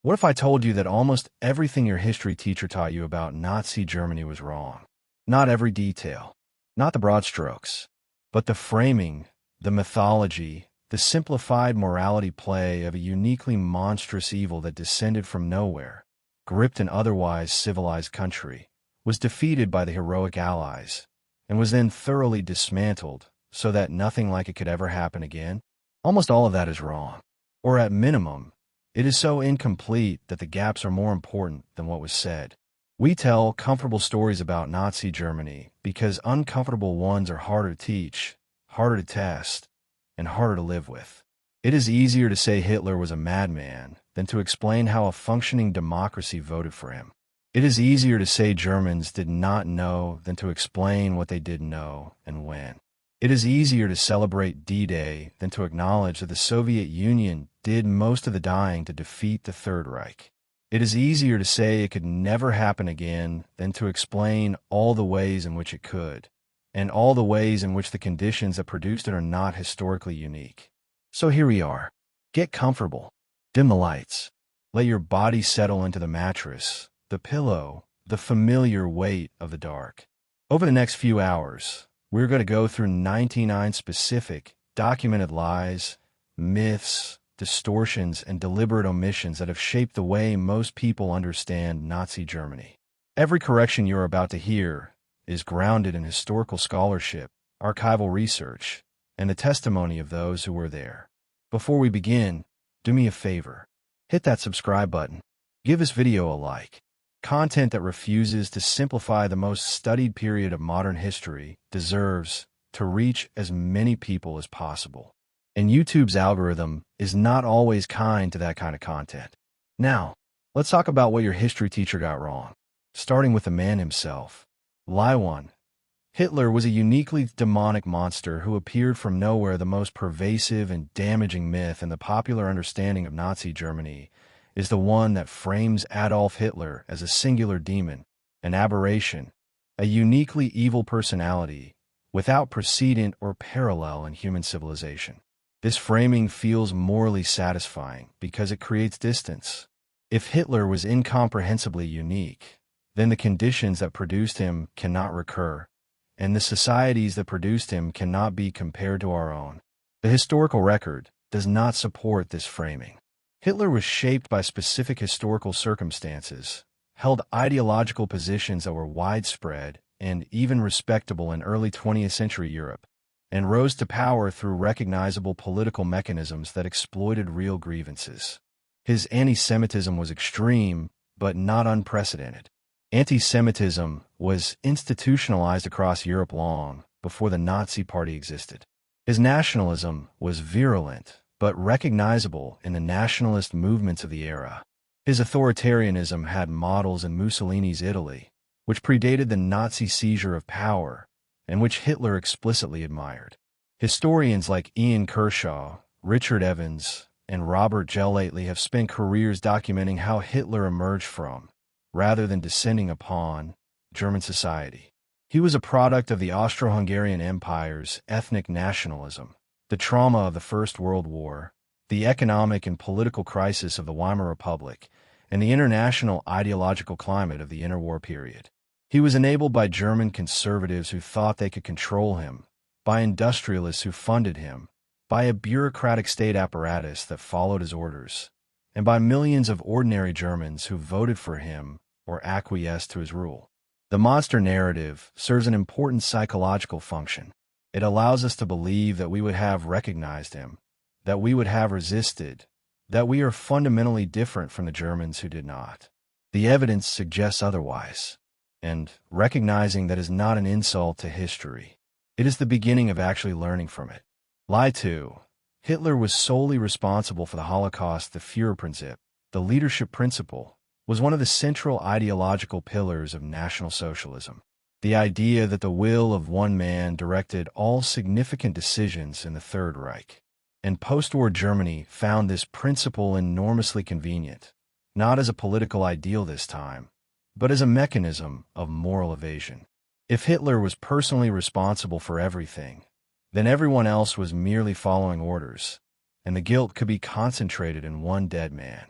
What if I told you that almost everything your history teacher taught you about Nazi Germany was wrong? Not every detail, not the broad strokes, but the framing, the mythology, the simplified morality play of a uniquely monstrous evil that descended from nowhere, gripped an otherwise civilized country, was defeated by the heroic Allies, and was then thoroughly dismantled so that nothing like it could ever happen again? Almost all of that is wrong. Or at minimum, it is so incomplete that the gaps are more important than what was said. We tell comfortable stories about Nazi Germany because uncomfortable ones are harder to teach, harder to test, and harder to live with. It is easier to say Hitler was a madman than to explain how a functioning democracy voted for him. It is easier to say Germans did not know than to explain what they did know and when. It is easier to celebrate D-Day than to acknowledge that the Soviet Union did most of the dying to defeat the Third Reich. It is easier to say it could never happen again than to explain all the ways in which it could, and all the ways in which the conditions that produced it are not historically unique. So here we are. Get comfortable. Dim the lights. Let your body settle into the mattress, the pillow, the familiar weight of the dark. Over the next few hours, we're going to go through 99 specific, documented lies, myths, distortions, and deliberate omissions that have shaped the way most people understand Nazi Germany. Every correction you're about to hear is grounded in historical scholarship, archival research, and the testimony of those who were there. Before we begin, do me a favor. Hit that subscribe button. Give this video a like. Content that refuses to simplify the most studied period of modern history deserves to reach as many people as possible. And YouTube's algorithm is not always kind to that kind of content. Now, let's talk about what your history teacher got wrong, starting with the man himself. Lie 1. Hitler was a uniquely demonic monster who appeared from nowhere. The most pervasive and damaging myth in the popular understanding of Nazi Germany is the one that frames Adolf Hitler as a singular demon, an aberration, a uniquely evil personality without precedent or parallel in human civilization. This framing feels morally satisfying because it creates distance. If Hitler was incomprehensibly unique, then the conditions that produced him cannot recur, and the societies that produced him cannot be compared to our own. The historical record does not support this framing. Hitler was shaped by specific historical circumstances, held ideological positions that were widespread and even respectable in early 20th century Europe, and rose to power through recognizable political mechanisms that exploited real grievances. His anti-Semitism was extreme, but not unprecedented. Anti-Semitism was institutionalized across Europe long before the Nazi Party existed. His nationalism was virulent, but recognizable in the nationalist movements of the era. His authoritarianism had models in Mussolini's Italy, which predated the Nazi seizure of power, and which Hitler explicitly admired. Historians like Ian Kershaw, Richard Evans, and Robert Gellatley have spent careers documenting how Hitler emerged from, rather than descending upon, German society. He was a product of the Austro-Hungarian Empire's ethnic nationalism, the trauma of the First World War, the economic and political crisis of the Weimar Republic, and the international ideological climate of the interwar period. He was enabled by German conservatives who thought they could control him, by industrialists who funded him, by a bureaucratic state apparatus that followed his orders, and by millions of ordinary Germans who voted for him or acquiesced to his rule. The monster narrative serves an important psychological function. It allows us to believe that we would have recognized him, that we would have resisted, that we are fundamentally different from the Germans who did not. The evidence suggests otherwise, and recognizing that is not an insult to history. It is the beginning of actually learning from it. Lie 2. Hitler was solely responsible for the Holocaust. The Führerprinzip, the leadership principle, was one of the central ideological pillars of National Socialism. The idea that the will of one man directed all significant decisions in the Third Reich. And post-war Germany found this principle enormously convenient, not as a political ideal this time, but as a mechanism of moral evasion. If Hitler was personally responsible for everything, then everyone else was merely following orders, and the guilt could be concentrated in one dead man.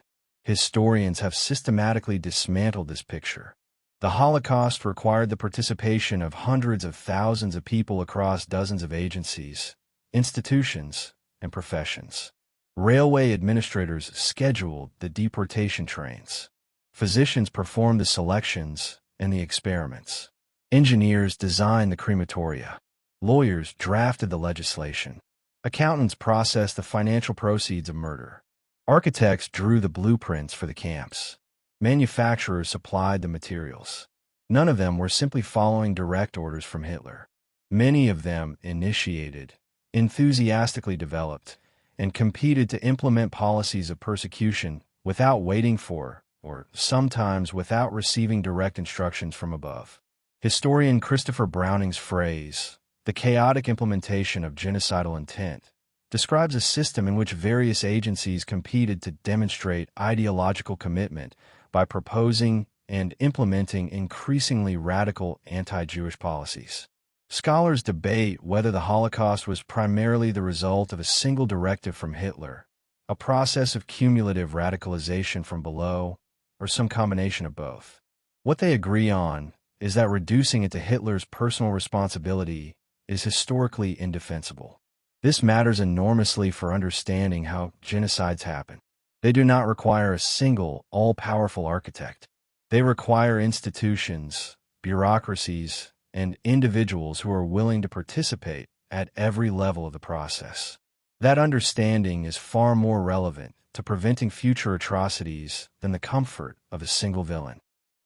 Historians have systematically dismantled this picture. The Holocaust required the participation of hundreds of thousands of people across dozens of agencies, institutions, and professions. Railway administrators scheduled the deportation trains. Physicians performed the selections and the experiments. Engineers designed the crematoria. Lawyers drafted the legislation. Accountants processed the financial proceeds of murder. Architects drew the blueprints for the camps. Manufacturers supplied the materials. None of them were simply following direct orders from Hitler. Many of them initiated, enthusiastically developed, and competed to implement policies of persecution without waiting for, or sometimes without receiving direct instructions from above. Historian Christopher Browning's phrase, "the chaotic implementation of genocidal intent," describes a system in which various agencies competed to demonstrate ideological commitment by proposing and implementing increasingly radical anti-Jewish policies. Scholars debate whether the Holocaust was primarily the result of a single directive from Hitler, a process of cumulative radicalization from below, or some combination of both. What they agree on is that reducing it to Hitler's personal responsibility is historically indefensible. This matters enormously for understanding how genocides happen. They do not require a single, all-powerful architect. They require institutions, bureaucracies, and individuals who are willing to participate at every level of the process. That understanding is far more relevant to preventing future atrocities than the comfort of a single villain.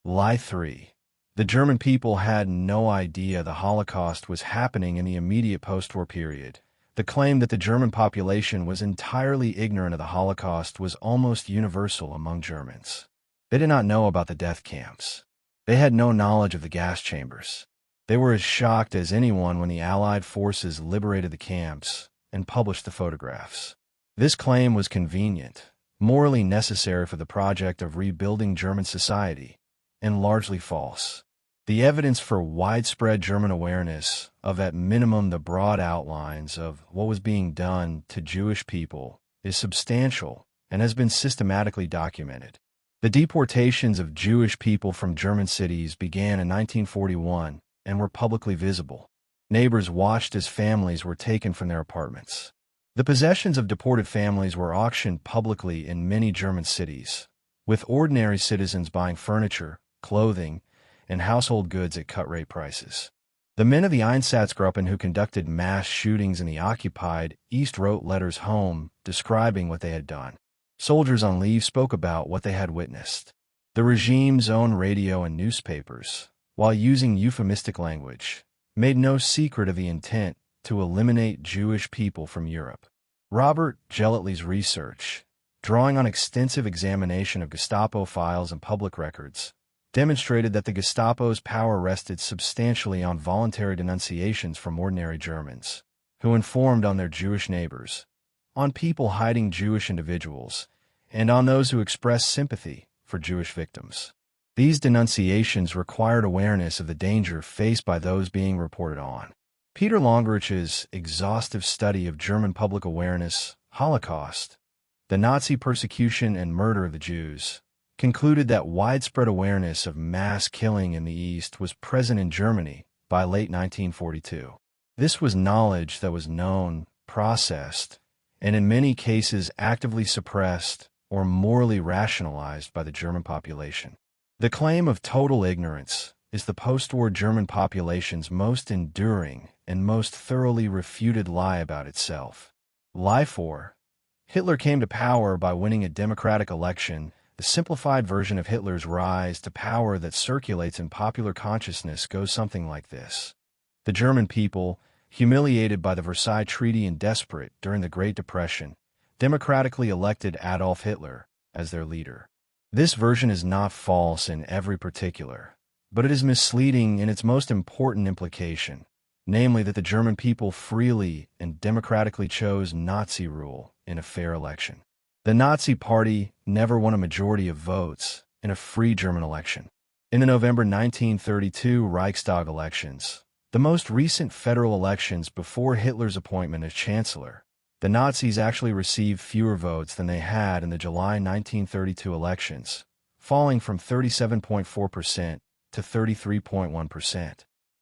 Lie 3. The German people had no idea the Holocaust was happening in the immediate post-war period. The claim that the German population was entirely ignorant of the Holocaust was almost universal among Germans. They did not know about the death camps. They had no knowledge of the gas chambers. They were as shocked as anyone when the Allied forces liberated the camps and published the photographs. This claim was convenient, morally necessary for the project of rebuilding German society, and largely false. The evidence for widespread German awareness of at minimum the broad outlines of what was being done to Jewish people is substantial and has been systematically documented. The deportations of Jewish people from German cities began in 1941 and were publicly visible. Neighbors watched as families were taken from their apartments. The possessions of deported families were auctioned publicly in many German cities, with ordinary citizens buying furniture, clothing, and household goods at cut-rate prices. The men of the Einsatzgruppen who conducted mass shootings in the occupied East wrote letters home describing what they had done. Soldiers on leave spoke about what they had witnessed. The regime's own radio and newspapers, while using euphemistic language, made no secret of the intent to eliminate Jewish people from Europe. Robert Gellatly's research, drawing on extensive examination of Gestapo files and public records, demonstrated that the Gestapo's power rested substantially on voluntary denunciations from ordinary Germans, who informed on their Jewish neighbors, on people hiding Jewish individuals, and on those who expressed sympathy for Jewish victims. These denunciations required awareness of the danger faced by those being reported on. Peter Longerich's exhaustive study of German public awareness, Holocaust, the Nazi persecution and murder of the Jews, concluded that widespread awareness of mass killing in the East was present in Germany by late 1942. This was knowledge that was known, processed, and in many cases actively suppressed or morally rationalized by the German population. The claim of total ignorance is the post-war German population's most enduring and most thoroughly refuted lie about itself. Lie 4. Hitler came to power by winning a democratic election. The simplified version of Hitler's rise to power that circulates in popular consciousness goes something like this. The German people, humiliated by the Versailles Treaty and desperate during the Great Depression, democratically elected Adolf Hitler as their leader. This version is not false in every particular, but it is misleading in its most important implication, namely that the German people freely and democratically chose Nazi rule in a fair election. The Nazi Party never won a majority of votes in a free German election. In the November 1932 Reichstag elections, the most recent federal elections before Hitler's appointment as Chancellor, The Nazis actually received fewer votes than they had in the July 1932 elections, falling from 37.4% to 33.1%.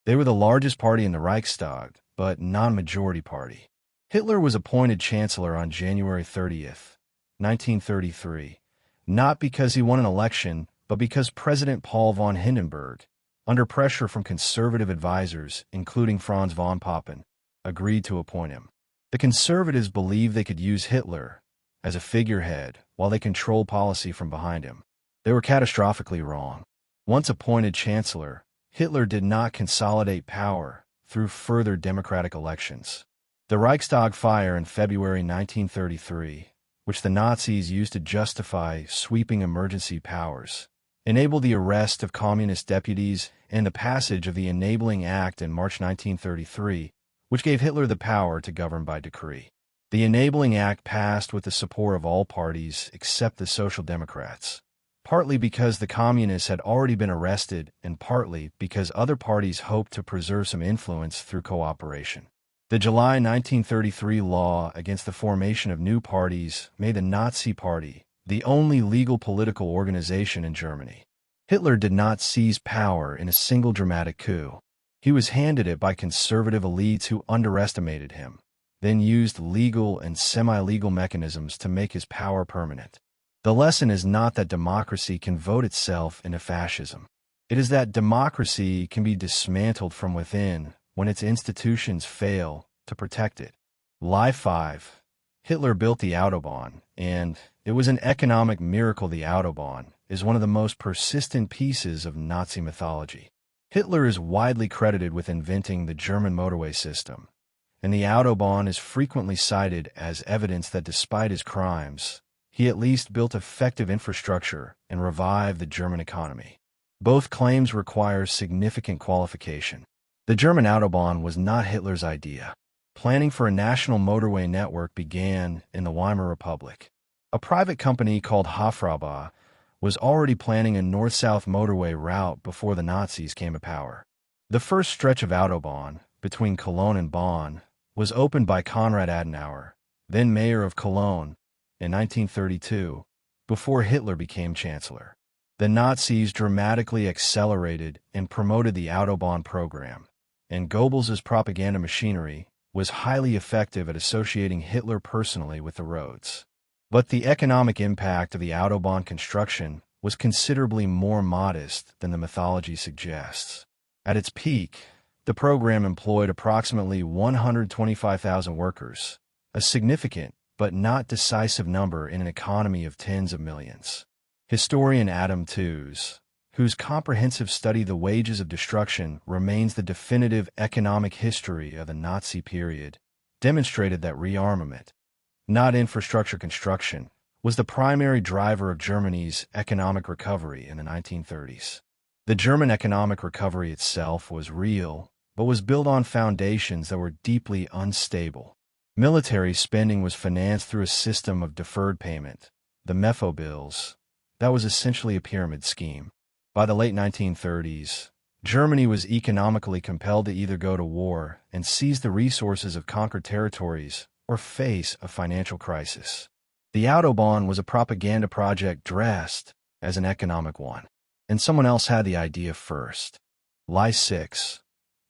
They were the largest party in the Reichstag, but non-majority party. Hitler was appointed chancellor on January 30th, 1933, not because he won an election, but because President Paul von Hindenburg, under pressure from conservative advisors, including Franz von Papen, agreed to appoint him. The conservatives believed they could use Hitler as a figurehead while they controlled policy from behind him. They were catastrophically wrong. Once appointed chancellor, Hitler did not consolidate power through further democratic elections. The Reichstag fire in February 1933, which the Nazis used to justify sweeping emergency powers, enabled the arrest of communist deputies and the passage of the Enabling Act in March 1933, which gave Hitler the power to govern by decree. The Enabling Act passed with the support of all parties except the Social Democrats, partly because the communists had already been arrested and partly because other parties hoped to preserve some influence through cooperation. The July 1933 law against the formation of new parties made the Nazi Party the only legal political organization in Germany. Hitler did not seize power in a single dramatic coup. He was handed it by conservative elites who underestimated him, then used legal and semi-legal mechanisms to make his power permanent. The lesson is not that democracy can vote itself into fascism. It is that democracy can be dismantled from within when its institutions fail to protect it. Lie 5. Hitler built the Autobahn, and it was an economic miracle. The Autobahn is one of the most persistent pieces of Nazi mythology. Hitler is widely credited with inventing the German motorway system, and the Autobahn is frequently cited as evidence that despite his crimes, he at least built effective infrastructure and revived the German economy. Both claims require significant qualification. The German Autobahn was not Hitler's idea. Planning for a national motorway network began in the Weimar Republic. A private company called Hofbräu was already planning a north-south motorway route before the Nazis came to power. The first stretch of Autobahn, between Cologne and Bonn, was opened by Konrad Adenauer, then mayor of Cologne, in 1932, before Hitler became chancellor. The Nazis dramatically accelerated and promoted the Autobahn program, and Goebbels' propaganda machinery was highly effective at associating Hitler personally with the roads. But the economic impact of the Autobahn construction was considerably more modest than the mythology suggests. At its peak, the program employed approximately 125,000 workers, a significant but not decisive number in an economy of tens of millions. Historian Adam Tooze, whose comprehensive study The Wages of Destruction remains the definitive economic history of the Nazi period, demonstrated that rearmament, not infrastructure construction, was the primary driver of Germany's economic recovery in the 1930s. The German economic recovery itself was real, but was built on foundations that were deeply unstable. Military spending was financed through a system of deferred payment, the Mefo bills, that was essentially a pyramid scheme. By the late 1930s, Germany was economically compelled to either go to war and seize the resources of conquered territories or face a financial crisis. The Autobahn was a propaganda project dressed as an economic one, and someone else had the idea first. Lie 6.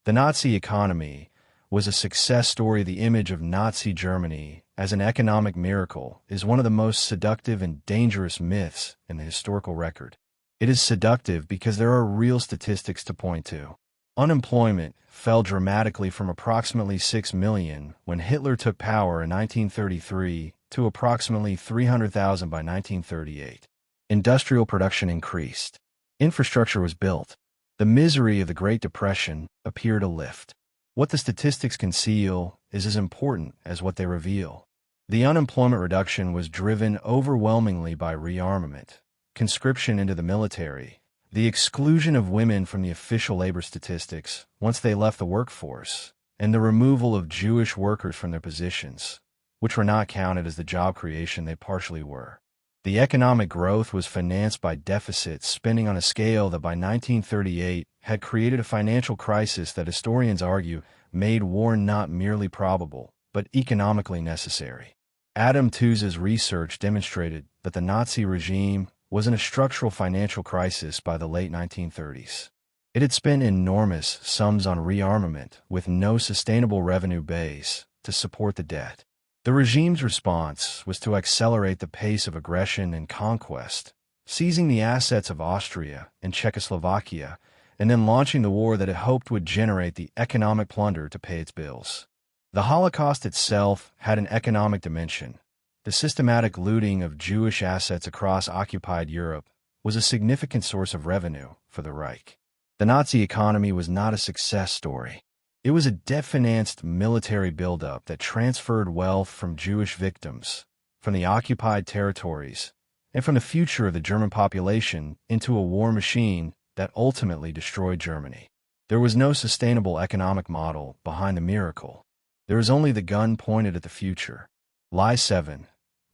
The Nazi economy was a success story. The image of Nazi Germany as an economic miracle is one of the most seductive and dangerous myths in the historical record. It is seductive because there are real statistics to point to. Unemployment fell dramatically from approximately 6 million when Hitler took power in 1933 to approximately 300,000 by 1938. Industrial production increased. Infrastructure was built. The misery of the Great Depression appeared to lift. What the statistics conceal is as important as what they reveal. The unemployment reduction was driven overwhelmingly by rearmament, conscription into the military, the exclusion of women from the official labor statistics once they left the workforce, and the removal of Jewish workers from their positions, which were not counted as the job creation they partially were. The economic growth was financed by deficit spending on a scale that by 1938 had created a financial crisis that historians argue made war not merely probable, but economically necessary. Adam Tooze's research demonstrated that the Nazi regime was in a structural financial crisis by the late 1930s. It had spent enormous sums on rearmament with no sustainable revenue base to support the debt. The regime's response was to accelerate the pace of aggression and conquest, seizing the assets of Austria and Czechoslovakia, and then launching the war that it hoped would generate the economic plunder to pay its bills. The Holocaust itself had an economic dimension. The systematic looting of Jewish assets across occupied Europe was a significant source of revenue for the Reich. The Nazi economy was not a success story. It was a debt-financed military buildup that transferred wealth from Jewish victims, from the occupied territories, and from the future of the German population into a war machine that ultimately destroyed Germany. There was no sustainable economic model behind the miracle. There was only the gun pointed at the future. Lie 7.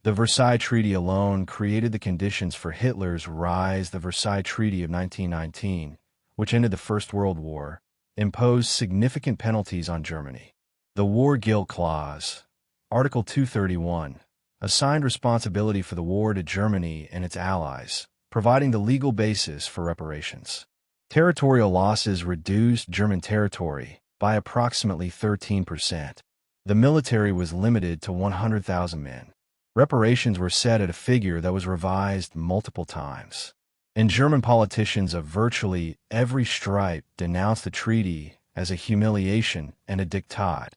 The Versailles Treaty alone created the conditions for Hitler's rise. The Versailles Treaty of 1919, which ended the First World War, imposed significant penalties on Germany. The War Guilt Clause, Article 231, assigned responsibility for the war to Germany and its allies, providing the legal basis for reparations. Territorial losses reduced German territory by approximately 13%. The military was limited to 100,000 men. Reparations were set at a figure that was revised multiple times. And German politicians of virtually every stripe denounced the treaty as a humiliation and a diktat,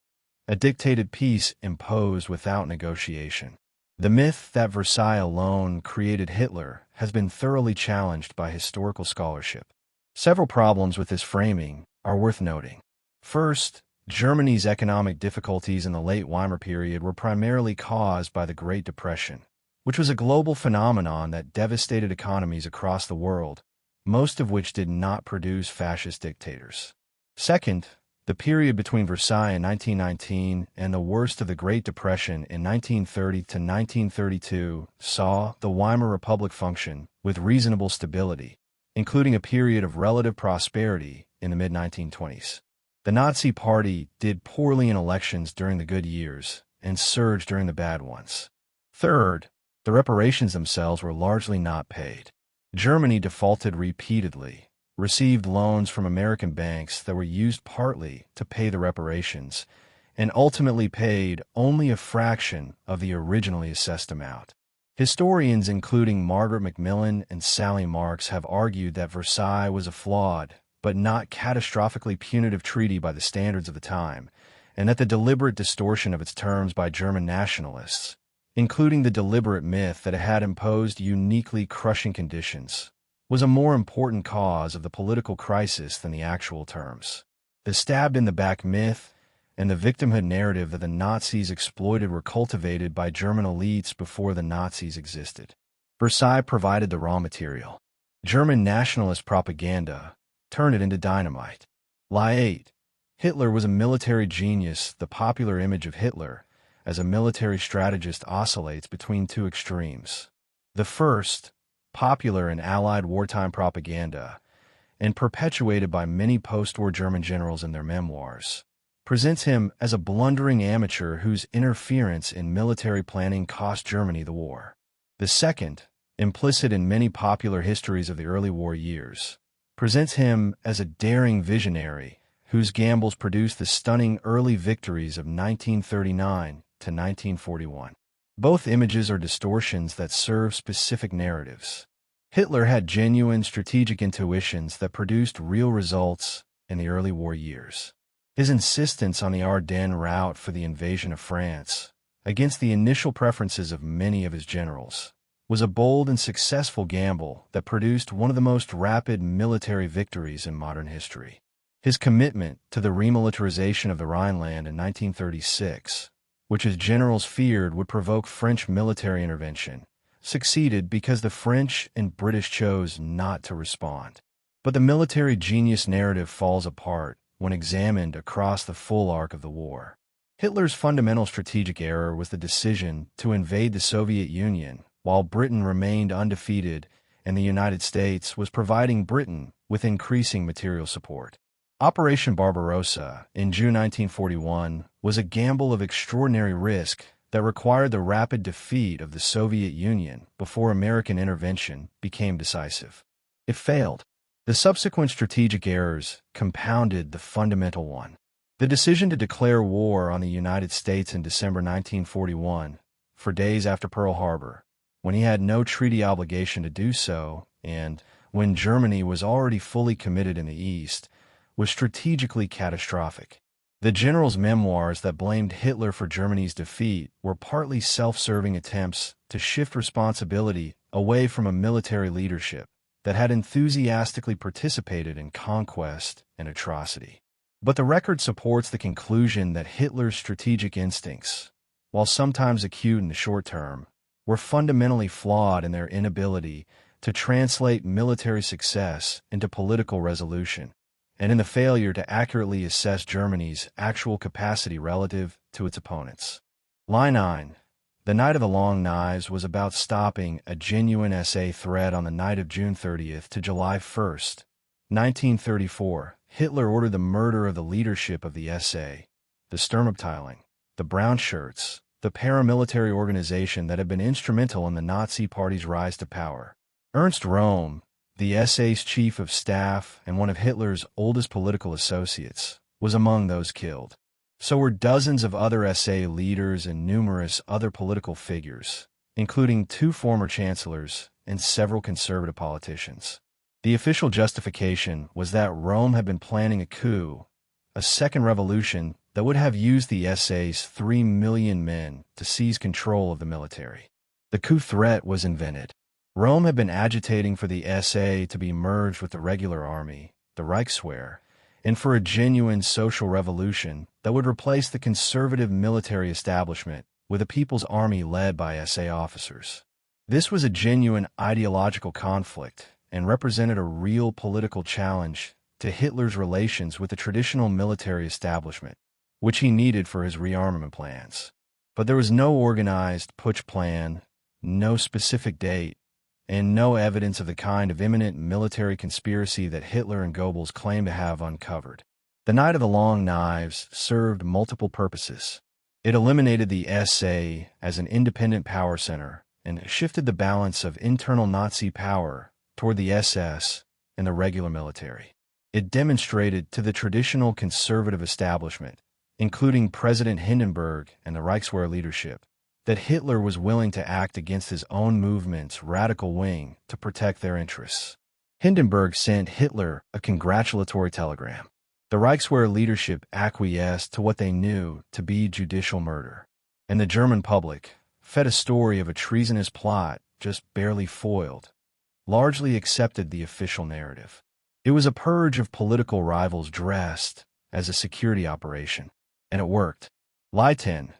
a dictated peace imposed without negotiation. The myth that Versailles alone created Hitler has been thoroughly challenged by historical scholarship. Several problems with this framing are worth noting. First, Germany's economic difficulties in the late Weimar period were primarily caused by the Great Depression, which was a global phenomenon that devastated economies across the world, most of which did not produce fascist dictators. Second, the period between Versailles in 1919 and the worst of the Great Depression in 1930 to 1932 saw the Weimar Republic function with reasonable stability, including a period of relative prosperity in the mid-1920s. The Nazi Party did poorly in elections during the good years and surged during the bad ones. Third, the reparations themselves were largely not paid. Germany defaulted repeatedly, received loans from American banks that were used partly to pay the reparations, and ultimately paid only a fraction of the originally assessed amount. Historians including Margaret Macmillan and Sally Marks have argued that Versailles was a flawed, but not catastrophically punitive treaty by the standards of the time, and that the deliberate distortion of its terms by German nationalists, including the deliberate myth that it had imposed uniquely crushing conditions, was a more important cause of the political crisis than the actual terms. The stabbed-in-the-back myth and the victimhood narrative that the Nazis exploited were cultivated by German elites before the Nazis existed. Versailles provided the raw material. German nationalist propaganda turned it into dynamite. Lie 8. Hitler was a military genius. The popular image of Hitler as a military strategist oscillates between two extremes. The first, popular in Allied wartime propaganda, and perpetuated by many post-war German generals in their memoirs, presents him as a blundering amateur whose interference in military planning cost Germany the war. The second, implicit in many popular histories of the early war years, presents him as a daring visionary whose gambles produced the stunning early victories of 1939 to 1941. Both images are distortions that serve specific narratives. Hitler had genuine strategic intuitions that produced real results in the early war years. His insistence on the Ardennes route for the invasion of France, against the initial preferences of many of his generals, was a bold and successful gamble that produced one of the most rapid military victories in modern history. His commitment to the remilitarization of the Rhineland in 1936, which his generals feared would provoke French military intervention, succeeded because the French and British chose not to respond. But the military genius narrative falls apart when examined across the full arc of the war. Hitler's fundamental strategic error was the decision to invade the Soviet Union while Britain remained undefeated and the United States was providing Britain with increasing material support. Operation Barbarossa in June 1941 was a gamble of extraordinary risk that required the rapid defeat of the Soviet Union before American intervention became decisive. It failed. The subsequent strategic errors compounded the fundamental one. The decision to declare war on the United States in December 1941, 4 days after Pearl Harbor, when he had no treaty obligation to do so, and when Germany was already fully committed in the East, was strategically catastrophic. The general's memoirs that blamed Hitler for Germany's defeat were partly self-serving attempts to shift responsibility away from a military leadership that had enthusiastically participated in conquest and atrocity. But the record supports the conclusion that Hitler's strategic instincts, while sometimes acute in the short term, were fundamentally flawed in their inability to translate military success into political resolution, and in the failure to accurately assess Germany's actual capacity relative to its opponents. Line 9. The Night of the Long Knives was about stopping a genuine SA threat on the night of June 30th to July 1st, 1934. Hitler ordered the murder of the leadership of the SA, the Sturmabteilung, the Brown Shirts, the paramilitary organization that had been instrumental in the Nazi Party's rise to power. Ernst Röhm, the SA's chief of staff and one of Hitler's oldest political associates, was among those killed. So were dozens of other SA leaders and numerous other political figures, including 2 former chancellors and several conservative politicians. The official justification was that Rome had been planning a coup, a second revolution that would have used the SA's 3 million men to seize control of the military. The coup threat was invented. Rome had been agitating for the SA to be merged with the regular army, the Reichswehr, and for a genuine social revolution that would replace the conservative military establishment with a people's army led by SA officers. This was a genuine ideological conflict and represented a real political challenge to Hitler's relations with the traditional military establishment, which he needed for his rearmament plans. But there was no organized putsch plan, no specific date, and no evidence of the kind of imminent military conspiracy that Hitler and Goebbels claimed to have uncovered. The Night of the Long Knives served multiple purposes. It eliminated the SA as an independent power center and shifted the balance of internal Nazi power toward the SS and the regular military. It demonstrated to the traditional conservative establishment, including President Hindenburg and the Reichswehr leadership, that Hitler was willing to act against his own movement's radical wing to protect their interests. Hindenburg sent Hitler a congratulatory telegram. The Reichswehr leadership acquiesced to what they knew to be judicial murder, and the German public, fed a story of a treasonous plot just barely foiled, largely accepted the official narrative. It was a purge of political rivals dressed as a security operation, and it worked. Lie 10.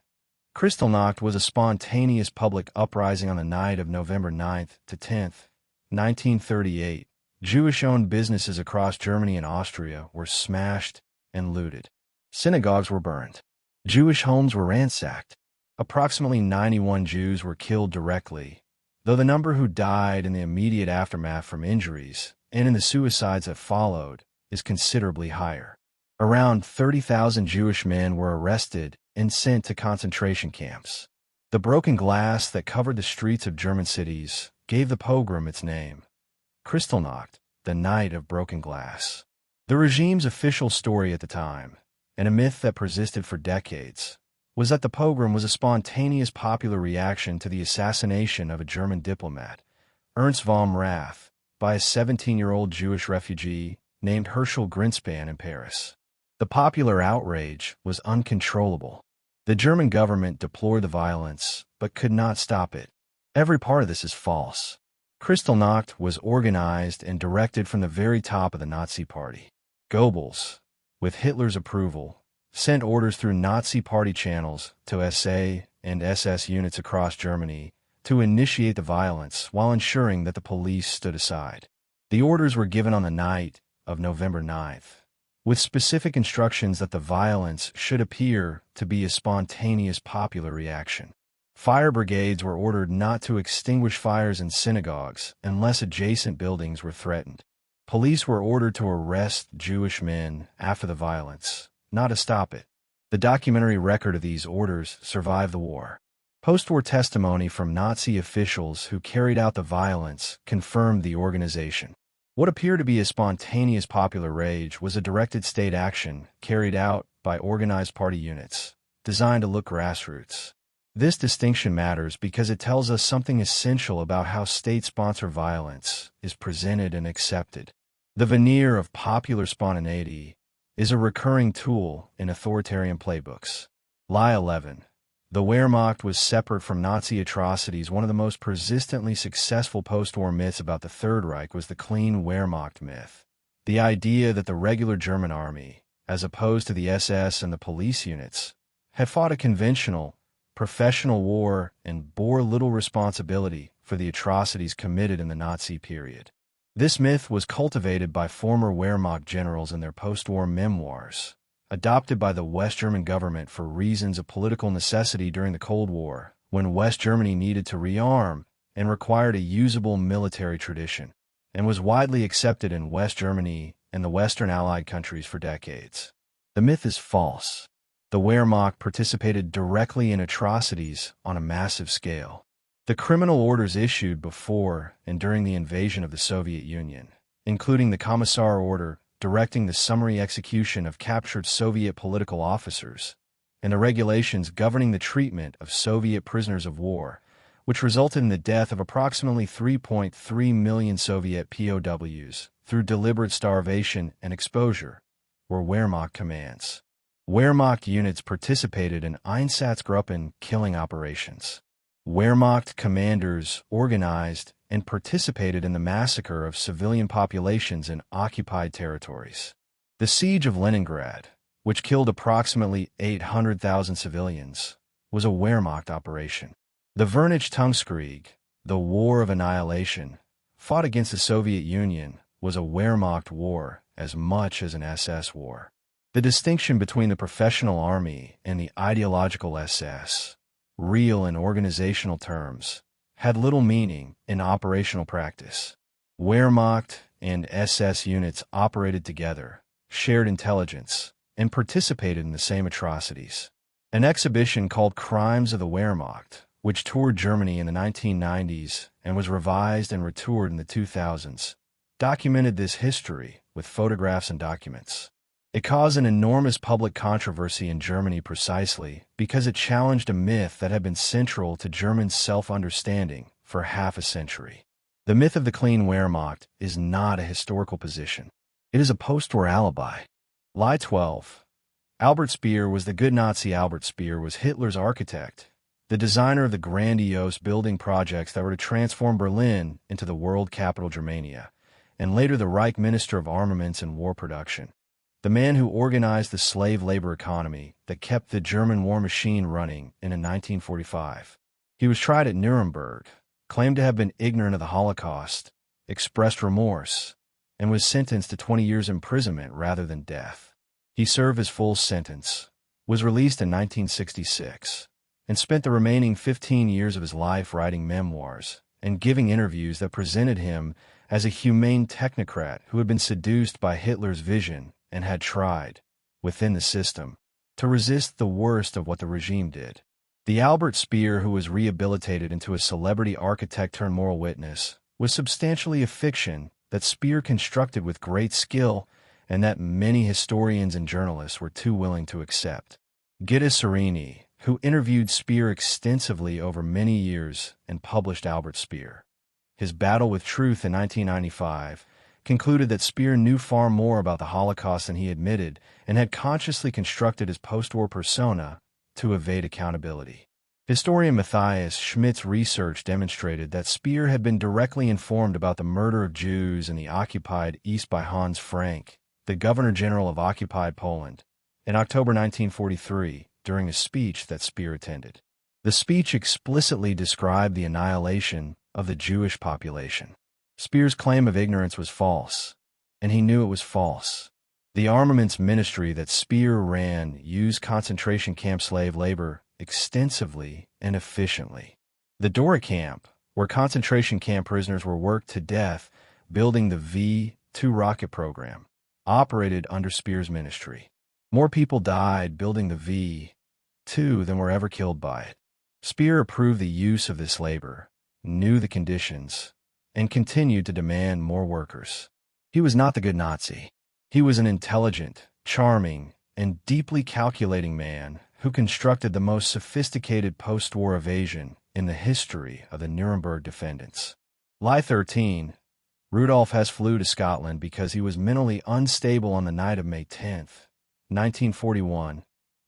Kristallnacht was a spontaneous public uprising on the night of November 9th to 10th, 1938. Jewish-owned businesses across Germany and Austria were smashed and looted. Synagogues were burned. Jewish homes were ransacked. Approximately 91 Jews were killed directly, though the number who died in the immediate aftermath from injuries and in the suicides that followed is considerably higher. Around 30,000 Jewish men were arrested and sent to concentration camps. The broken glass that covered the streets of German cities gave the pogrom its name, Kristallnacht, the Night of Broken Glass. The regime's official story at the time, and a myth that persisted for decades, was that the pogrom was a spontaneous popular reaction to the assassination of a German diplomat, Ernst von Rath, by a 17-year-old Jewish refugee named Herschel Grinspan in Paris. The popular outrage was uncontrollable. The German government deplored the violence, but could not stop it. Every part of this is false. Kristallnacht was organized and directed from the very top of the Nazi Party. Goebbels, with Hitler's approval, sent orders through Nazi Party channels to SA and SS units across Germany to initiate the violence while ensuring that the police stood aside. The orders were given on the night of November 9th, with specific instructions that the violence should appear to be a spontaneous popular reaction. Fire brigades were ordered not to extinguish fires in synagogues unless adjacent buildings were threatened. Police were ordered to arrest Jewish men after the violence, not to stop it. The documentary record of these orders survived the war. Post-war testimony from Nazi officials who carried out the violence confirmed the organization. What appeared to be a spontaneous popular rage was a directed state action carried out by organized party units, designed to look grassroots. This distinction matters because it tells us something essential about how state-sponsored violence is presented and accepted. The veneer of popular spontaneity is a recurring tool in authoritarian playbooks. Lie 11. The Wehrmacht was separate from Nazi atrocities. One of the most persistently successful post-war myths about the Third Reich was the clean Wehrmacht myth. The idea that the regular German army, as opposed to the SS and the police units, had fought a conventional, professional war and bore little responsibility for the atrocities committed in the Nazi period. This myth was cultivated by former Wehrmacht generals in their post-war memoirs, adopted by the West German government for reasons of political necessity during the Cold War, when West Germany needed to rearm and required a usable military tradition, and was widely accepted in West Germany and the Western Allied countries for decades. The myth is false. The Wehrmacht participated directly in atrocities on a massive scale. The criminal orders issued before and during the invasion of the Soviet Union, including the Commissar Order directing the summary execution of captured Soviet political officers, and the regulations governing the treatment of Soviet prisoners of war, which resulted in the death of approximately 3.3 million Soviet POWs through deliberate starvation and exposure, were Wehrmacht commands. Wehrmacht units participated in Einsatzgruppen killing operations. Wehrmacht commanders organized and participated in the massacre of civilian populations in occupied territories. The Siege of Leningrad, which killed approximately 800,000 civilians, was a Wehrmacht operation. The Vernichtungskrieg, the War of Annihilation, fought against the Soviet Union, was a Wehrmacht war as much as an SS war. The distinction between the professional army and the ideological SS, real in organizational terms, had little meaning in operational practice. Wehrmacht and SS units operated together, shared intelligence, and participated in the same atrocities. An exhibition called Crimes of the Wehrmacht, which toured Germany in the 1990s and was revised and retoured in the 2000s, documented this history with photographs and documents. It caused an enormous public controversy in Germany precisely because it challenged a myth that had been central to German self-understanding for half a century. The myth of the clean Wehrmacht is not a historical position. It is a post-war alibi. Lie 12. Albert Speer was the good Nazi. Albert Speer was Hitler's architect, the designer of the grandiose building projects that were to transform Berlin into the world capital Germania, and later the Reich Minister of Armaments and War Production. The man who organized the slave labor economy that kept the German war machine running in 1945. He was tried at Nuremberg, claimed to have been ignorant of the Holocaust, expressed remorse, and was sentenced to 20 years imprisonment rather than death. He served his full sentence, was released in 1966, and spent the remaining 15 years of his life writing memoirs and giving interviews that presented him as a humane technocrat who had been seduced by Hitler's vision and had tried, within the system, to resist the worst of what the regime did. The Albert Speer who was rehabilitated into a celebrity architect turned moral witness was substantially a fiction that Speer constructed with great skill and that many historians and journalists were too willing to accept. Gitta Sereni, who interviewed Speer extensively over many years and published Albert Speer. His battle with truth in 1995 concluded that Speer knew far more about the Holocaust than he admitted and had consciously constructed his post-war persona to evade accountability. Historian Matthias Schmidt's research demonstrated that Speer had been directly informed about the murder of Jews in the occupied East by Hans Frank, the Governor-General of occupied Poland, in October 1943 during a speech that Speer attended. The speech explicitly described the annihilation of the Jewish population. Speer's claim of ignorance was false, and he knew it was false. The armaments ministry that Speer ran used concentration camp slave labor extensively and efficiently. The Dora camp, where concentration camp prisoners were worked to death building the WW2 rocket program, operated under Speer's ministry. More people died building the V-2 than were ever killed by it. Speer approved the use of this labor, knew the conditions, and continued to demand more workers. He was not the good Nazi. He was an intelligent, charming, and deeply calculating man who constructed the most sophisticated post-war evasion in the history of the Nuremberg defendants. Lie 13. Rudolf Hess flew to Scotland because he was mentally unstable on the night of May 10, 1941.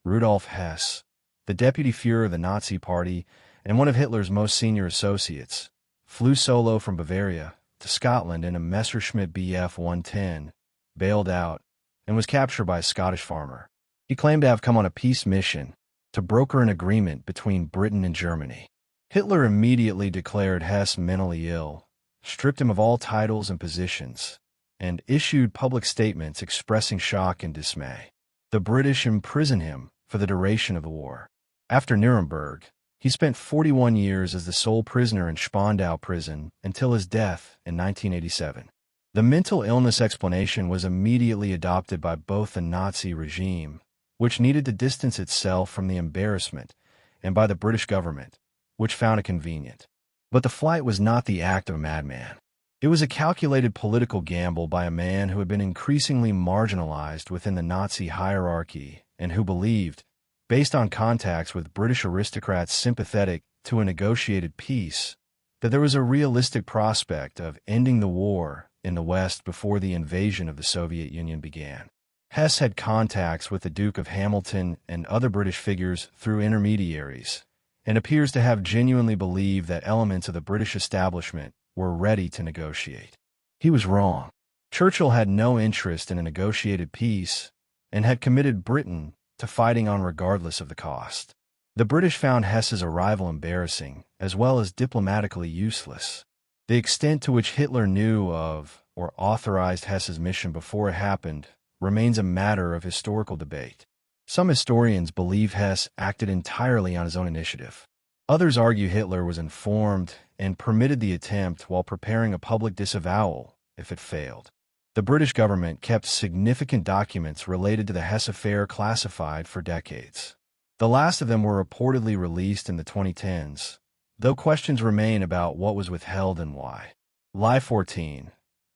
Rudolf Hess, the deputy Führer of the Nazi Party and one of Hitler's most senior associates, flew solo from Bavaria to Scotland in a Messerschmitt Bf 110, bailed out, and was captured by a Scottish farmer. He claimed to have come on a peace mission to broker an agreement between Britain and Germany. Hitler immediately declared Hess mentally ill, stripped him of all titles and positions, and issued public statements expressing shock and dismay. The British imprisoned him for the duration of the war. After Nuremberg, he spent 41 years as the sole prisoner in Spandau prison until his death in 1987. The mental illness explanation was immediately adopted by both the Nazi regime, which needed to distance itself from the embarrassment, and by the British government, which found it convenient. But the flight was not the act of a madman. It was a calculated political gamble by a man who had been increasingly marginalized within the Nazi hierarchy and who believed, based on contacts with British aristocrats sympathetic to a negotiated peace, that there was a realistic prospect of ending the war in the West before the invasion of the Soviet Union began. Hess had contacts with the Duke of Hamilton and other British figures through intermediaries, and appears to have genuinely believed that elements of the British establishment were ready to negotiate. He was wrong. Churchill had no interest in a negotiated peace and had committed Britain to fighting on regardless of the cost. The British found Hess's arrival embarrassing, as well as diplomatically useless. The extent to which Hitler knew of or authorized Hess's mission before it happened remains a matter of historical debate. Some historians believe Hess acted entirely on his own initiative. Others argue Hitler was informed and permitted the attempt while preparing a public disavowal if it failed. The British government kept significant documents related to the Hess affair classified for decades. The last of them were reportedly released in the 2010s, though questions remain about what was withheld and why. Lie 14.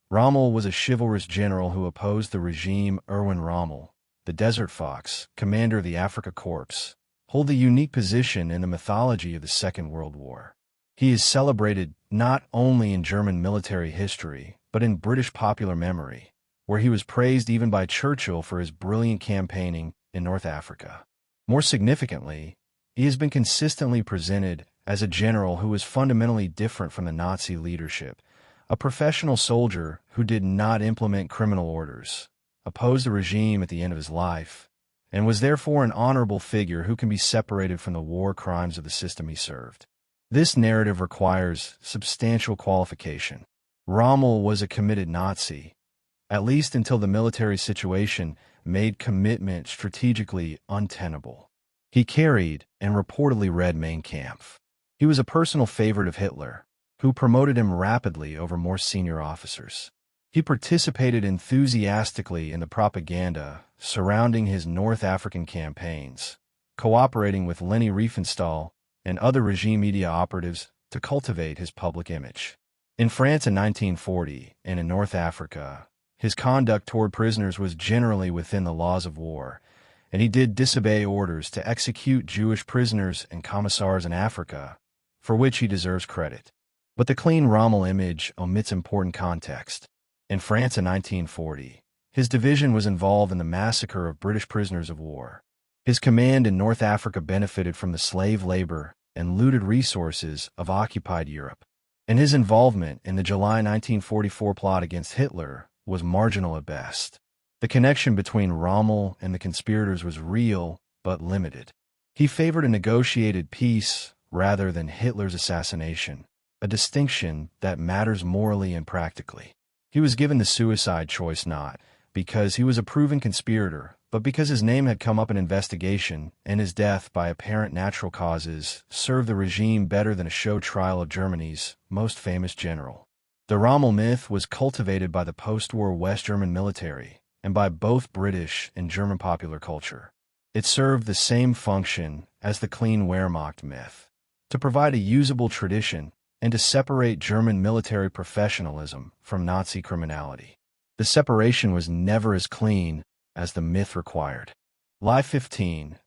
Rommel was a chivalrous general who opposed the regime. Erwin Rommel, the Desert Fox, commander of the Afrika Korps, hold a unique position in the mythology of the Second World War. He is celebrated not only in German military history, but in British popular memory, where he was praised even by Churchill for his brilliant campaigning in North Africa. More significantly, he has been consistently presented as a general who was fundamentally different from the Nazi leadership, a professional soldier who did not implement criminal orders, opposed the regime at the end of his life, and was therefore an honorable figure who can be separated from the war crimes of the system he served. This narrative requires substantial qualification. Rommel was a committed Nazi, at least until the military situation made commitment strategically untenable. He carried and reportedly read Mein Kampf. He was a personal favorite of Hitler, who promoted him rapidly over more senior officers. He participated enthusiastically in the propaganda surrounding his North African campaigns, cooperating with Leni Riefenstahl and other regime media operatives to cultivate his public image. In France in 1940 and in North Africa, his conduct toward prisoners was generally within the laws of war, and he did disobey orders to execute Jewish prisoners and commissars in Africa, for which he deserves credit. But the clean Rommel image omits important context. In France in 1940, his division was involved in the massacre of British prisoners of war. His command in North Africa benefited from the slave labor and looted resources of occupied Europe, and his involvement in the July 1944 plot against Hitler was marginal at best. The connection between Rommel and the conspirators was real but limited. He favored a negotiated peace rather than Hitler's assassination, a distinction that matters morally and practically. He was given the suicide choice not because he was a proven conspirator, but because his name had come up in investigation and his death by apparent natural causes served the regime better than a show trial of Germany's most famous general. The Rommel myth was cultivated by the post-war West German military and by both British and German popular culture. It served the same function as the clean Wehrmacht myth, to provide a usable tradition and to separate German military professionalism from Nazi criminality. The separation was never as clean as the myth required. Lie 15.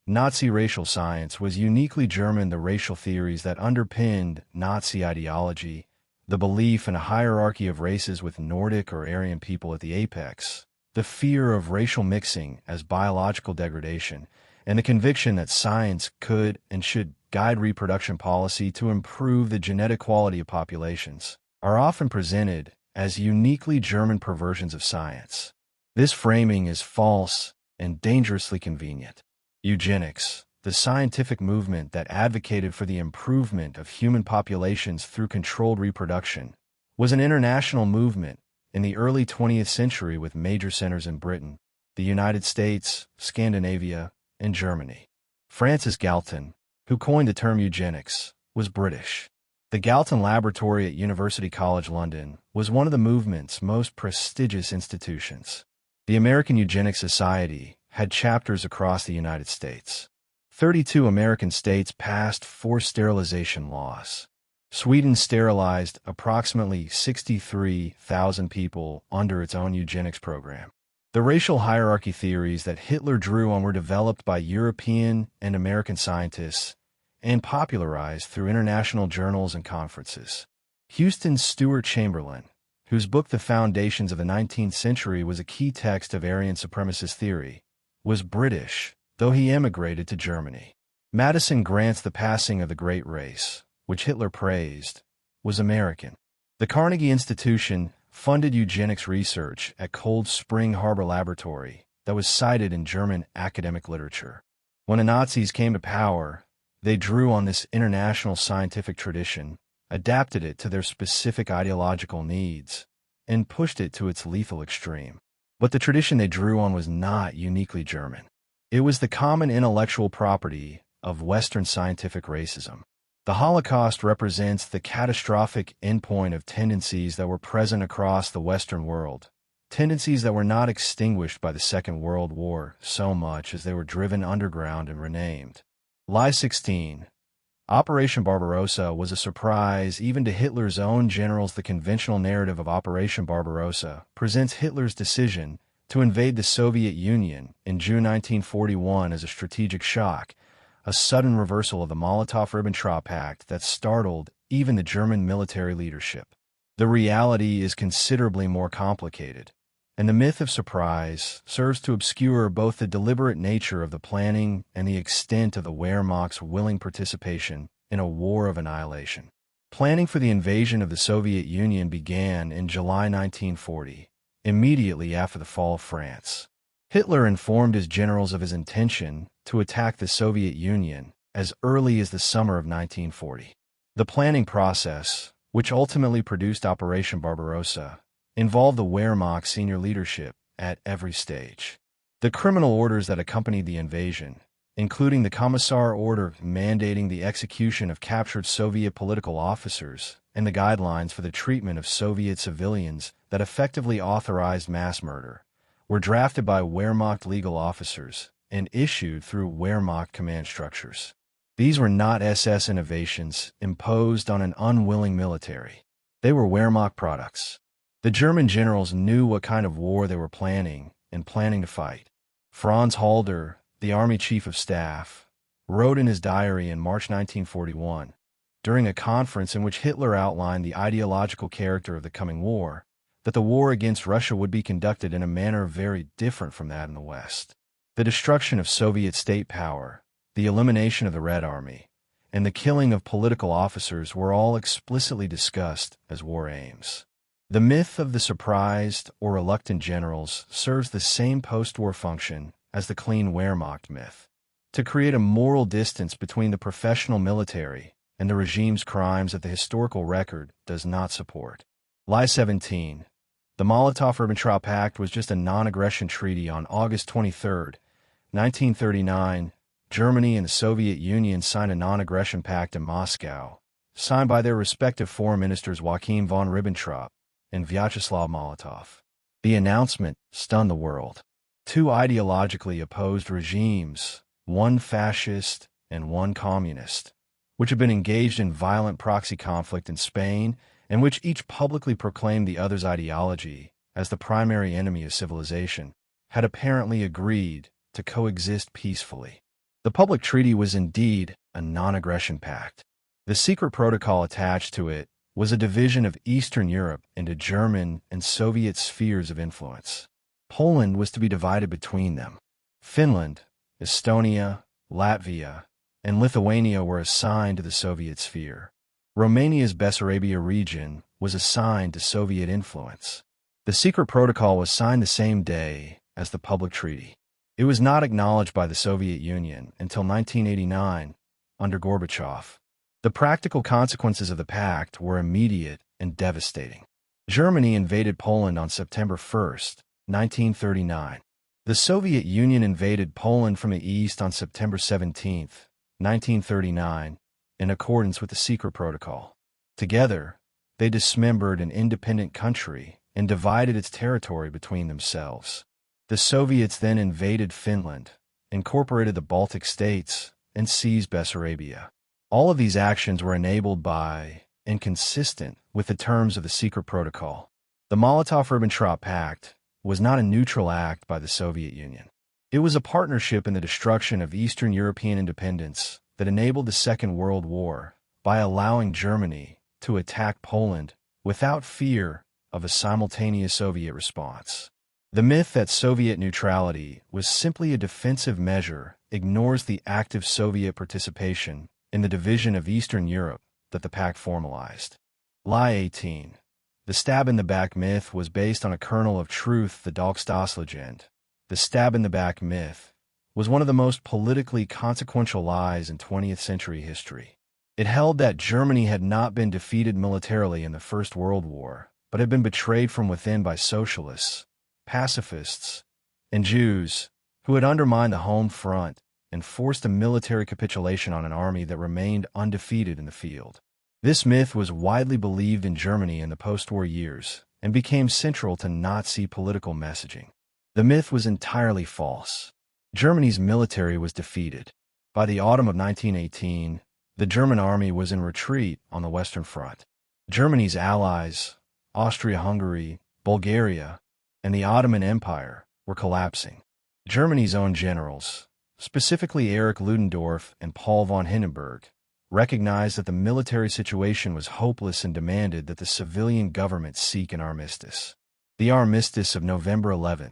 Nazi racial science was uniquely German. The racial theories that underpinned Nazi ideology, the belief in a hierarchy of races with Nordic or Aryan people at the apex, the fear of racial mixing as biological degradation, and the conviction that science could and should guide reproduction policy to improve the genetic quality of populations, are often presented as uniquely German perversions of science. This framing is false and dangerously convenient. Eugenics, the scientific movement that advocated for the improvement of human populations through controlled reproduction, was an international movement in the early 20th century with major centers in Britain, the United States, Scandinavia, and Germany. Francis Galton, who coined the term eugenics, was British. The Galton Laboratory at University College London was one of the movement's most prestigious institutions. The American Eugenics Society had chapters across the United States. 32 American states passed forced sterilization laws. Sweden sterilized approximately 63,000 people under its own eugenics program. The racial hierarchy theories that Hitler drew on were developed by European and American scientists and popularized through international journals and conferences. Houston Stewart Chamberlain, whose book The Foundations of the 19th Century was a key text of Aryan supremacist theory, was British, though he emigrated to Germany. Madison Grant's The Passing of the Great Race, which Hitler praised, was American. The Carnegie Institution funded eugenics research at Cold Spring Harbor Laboratory that was cited in German academic literature. When the Nazis came to power, they drew on this international scientific tradition, adapted it to their specific ideological needs, and pushed it to its lethal extreme. But the tradition they drew on was not uniquely German. It was the common intellectual property of Western scientific racism. The Holocaust represents the catastrophic endpoint of tendencies that were present across the Western world, tendencies that were not extinguished by the Second World War so much as they were driven underground and renamed. Lie 16. Operation Barbarossa was a surprise even to Hitler's own generals. The conventional narrative of Operation Barbarossa presents Hitler's decision to invade the Soviet Union in June 1941 as a strategic shock, a sudden reversal of the Molotov-Ribbentrop Pact that startled even the German military leadership. The reality is considerably more complicated, and the myth of surprise serves to obscure both the deliberate nature of the planning and the extent of the Wehrmacht's willing participation in a war of annihilation. Planning for the invasion of the Soviet Union began in July 1940, immediately after the fall of France. Hitler informed his generals of his intention to attack the Soviet Union as early as the summer of 1940. The planning process, which ultimately produced Operation Barbarossa, involved the Wehrmacht senior leadership at every stage. The criminal orders that accompanied the invasion, including the Commissar Order mandating the execution of captured Soviet political officers and the guidelines for the treatment of Soviet civilians that effectively authorized mass murder, were drafted by Wehrmacht legal officers and issued through Wehrmacht command structures. These were not SS innovations imposed on an unwilling military. They were Wehrmacht products. The German generals knew what kind of war they were planning and planning to fight. Franz Halder, the Army Chief of Staff, wrote in his diary in March 1941, during a conference in which Hitler outlined the ideological character of the coming war, that the war against Russia would be conducted in a manner very different from that in the West. The destruction of Soviet state power, the elimination of the Red Army, and the killing of political officers were all explicitly discussed as war aims. The myth of the surprised or reluctant generals serves the same post-war function as the clean Wehrmacht myth, to create a moral distance between the professional military and the regime's crimes that the historical record does not support. Lie 17. The Molotov-Ribbentrop Pact was just a non-aggression treaty. On August 23, 1939, Germany and the Soviet Union signed a non-aggression pact in Moscow, signed by their respective foreign ministers Joachim von Ribbentrop and Vyacheslav Molotov. The announcement stunned the world. Two ideologically opposed regimes, one fascist and one communist, which had been engaged in violent proxy conflict in Spain, and which each publicly proclaimed the other's ideology as the primary enemy of civilization, had apparently agreed to coexist peacefully. The public treaty was indeed a non-aggression pact. The secret protocol attached to it was a division of Eastern Europe into German and Soviet spheres of influence. Poland was to be divided between them. Finland, Estonia, Latvia, and Lithuania were assigned to the Soviet sphere. Romania's Bessarabia region was assigned to Soviet influence. The secret protocol was signed the same day as the public treaty. It was not acknowledged by the Soviet Union until 1989, under Gorbachev. The practical consequences of the pact were immediate and devastating. Germany invaded Poland on September 1, 1939. The Soviet Union invaded Poland from the east on September 17, 1939, in accordance with the secret protocol. Together, they dismembered an independent country and divided its territory between themselves. The Soviets then invaded Finland, incorporated the Baltic states, and seized Bessarabia. All of these actions were enabled by and consistent with the terms of the secret protocol. The Molotov-Ribbentrop Pact was not a neutral act by the Soviet Union. It was a partnership in the destruction of Eastern European independence that enabled the Second World War by allowing Germany to attack Poland without fear of a simultaneous Soviet response. The myth that Soviet neutrality was simply a defensive measure ignores the active Soviet participation in the division of Eastern Europe that the pact formalized. Lie 18. The stab-in-the-back myth was based on a kernel of truth, the Dolchstoss legend. The stab-in-the-back myth was one of the most politically consequential lies in 20th century history. It held that Germany had not been defeated militarily in the First World War, but had been betrayed from within by socialists, pacifists, and Jews who had undermined the home front and forced a military capitulation on an army that remained undefeated in the field. This myth was widely believed in Germany in the post-war years and became central to Nazi political messaging. The myth was entirely false. Germany's military was defeated. By the autumn of 1918, the German army was in retreat on the Western Front. Germany's allies, Austria-Hungary, Bulgaria, and the Ottoman Empire, were collapsing. Germany's own generals, specifically Erich Ludendorff and Paul von Hindenburg, recognized that the military situation was hopeless and demanded that the civilian government seek an armistice. The armistice of November 11,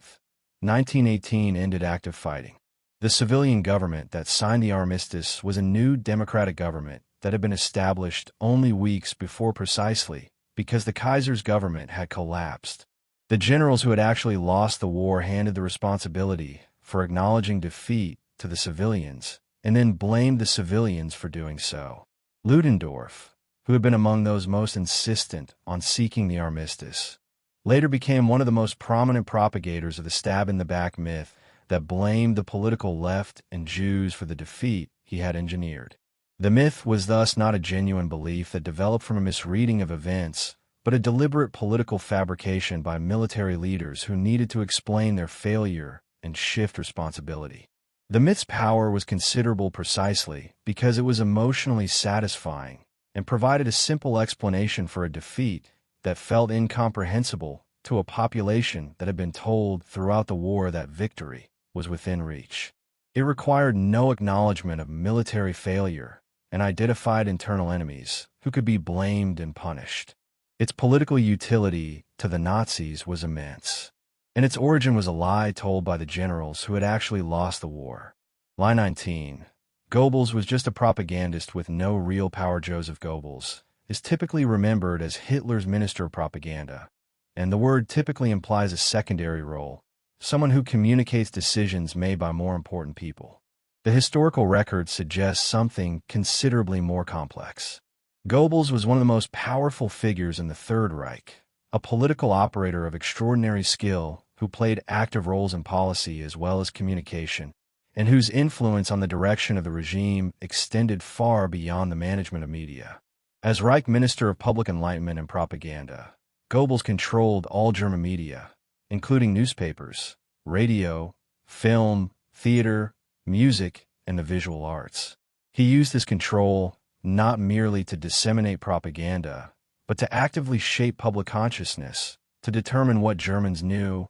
1918 ended active fighting. The civilian government that signed the armistice was a new democratic government that had been established only weeks before, precisely because the Kaiser's government had collapsed. The generals who had actually lost the war handed the responsibility for acknowledging defeat to the civilians, and then blamed the civilians for doing so. Ludendorff, who had been among those most insistent on seeking the armistice, later became one of the most prominent propagators of the stab-in-the-back myth that blamed the political left and Jews for the defeat he had engineered. The myth was thus not a genuine belief that developed from a misreading of events, but a deliberate political fabrication by military leaders who needed to explain their failure and shift responsibility. The myth's power was considerable precisely because it was emotionally satisfying and provided a simple explanation for a defeat that felt incomprehensible to a population that had been told throughout the war that victory was within reach. It required no acknowledgement of military failure and identified internal enemies who could be blamed and punished. Its political utility to the Nazis was immense, and its origin was a lie told by the generals who had actually lost the war. Lie 19. Goebbels was just a propagandist with no real power. Joseph Goebbels is typically remembered as Hitler's minister of propaganda, and the word typically implies a secondary role, someone who communicates decisions made by more important people. The historical record suggests something considerably more complex. Goebbels was one of the most powerful figures in the Third Reich, a political operator of extraordinary skill who played active roles in policy as well as communication, and whose influence on the direction of the regime extended far beyond the management of media. As Reich Minister of Public Enlightenment and Propaganda, Goebbels controlled all German media, including newspapers, radio, film, theater, music, and the visual arts. He used this control not merely to disseminate propaganda, but to actively shape public consciousness, to determine what Germans knew,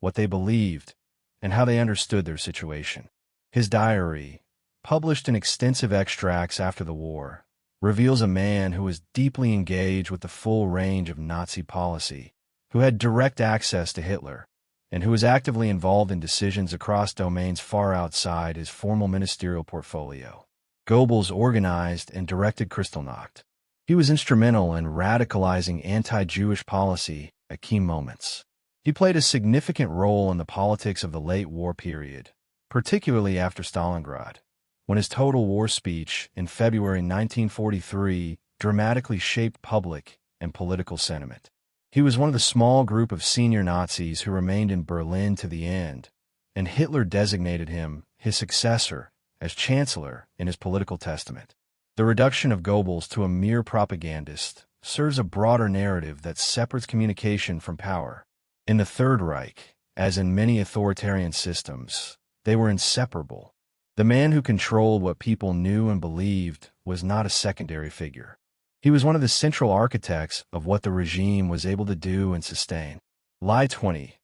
what they believed, and how they understood their situation. His diary, published in extensive extracts after the war, reveals a man who was deeply engaged with the full range of Nazi policy, who had direct access to Hitler, and who was actively involved in decisions across domains far outside his formal ministerial portfolio. Goebbels organized and directed Kristallnacht. He was instrumental in radicalizing anti-Jewish policy at key moments. He played a significant role in the politics of the late war period, particularly after Stalingrad, when his total war speech in February 1943 dramatically shaped public and political sentiment. He was one of the small group of senior Nazis who remained in Berlin to the end, and Hitler designated him his successor as Chancellor in his political testament. The reduction of Goebbels to a mere propagandist serves a broader narrative that separates communication from power. In the Third Reich, as in many authoritarian systems, they were inseparable. The man who controlled what people knew and believed was not a secondary figure. He was one of the central architects of what the regime was able to do and sustain. Lie 20.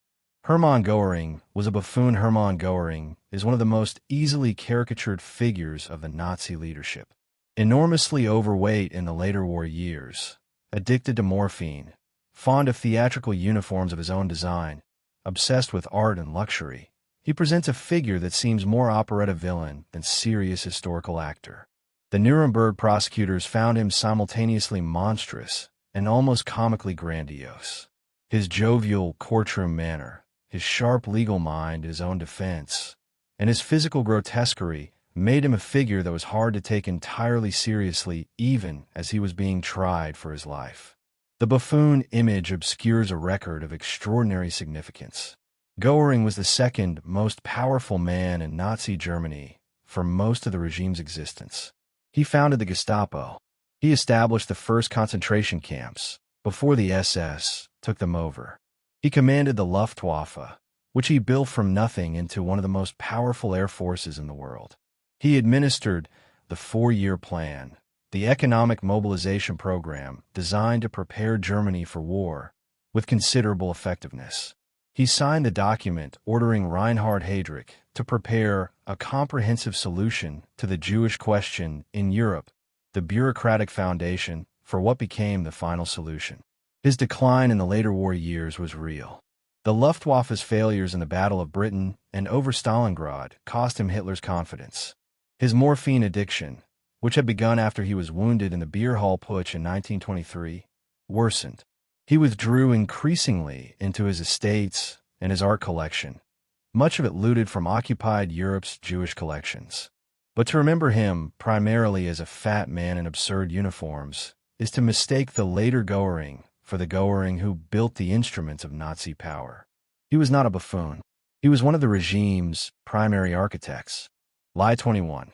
Hermann Göring was a buffoon. Hermann Göring is one of the most easily caricatured figures of the Nazi leadership. Enormously overweight in the later war years, addicted to morphine, fond of theatrical uniforms of his own design, obsessed with art and luxury, he presents a figure that seems more operetta villain than serious historical actor. The Nuremberg prosecutors found him simultaneously monstrous and almost comically grandiose. His jovial courtroom manner, his sharp legal mind in his own defense, and his physical grotesquerie made him a figure that was hard to take entirely seriously even as he was being tried for his life. The buffoon image obscures a record of extraordinary significance. Göring was the second most powerful man in Nazi Germany for most of the regime's existence. He founded the Gestapo. He established the first concentration camps before the SS took them over. He commanded the Luftwaffe, which he built from nothing into one of the most powerful air forces in the world. He administered the 4-year plan, the economic mobilization program designed to prepare Germany for war, with considerable effectiveness. He signed the document ordering Reinhard Heydrich to prepare a comprehensive solution to the Jewish question in Europe, the bureaucratic foundation for what became the final solution. His decline in the later war years was real. The Luftwaffe's failures in the Battle of Britain and over Stalingrad cost him Hitler's confidence. His morphine addiction, which had begun after he was wounded in the beer hall putsch in 1923, worsened. He withdrew increasingly into his estates and his art collection, much of it looted from occupied Europe's Jewish collections. But to remember him primarily as a fat man in absurd uniforms is to mistake the later Göring for the Göring who built the instruments of Nazi power. He was not a buffoon. He was one of the regime's primary architects. Lie 21.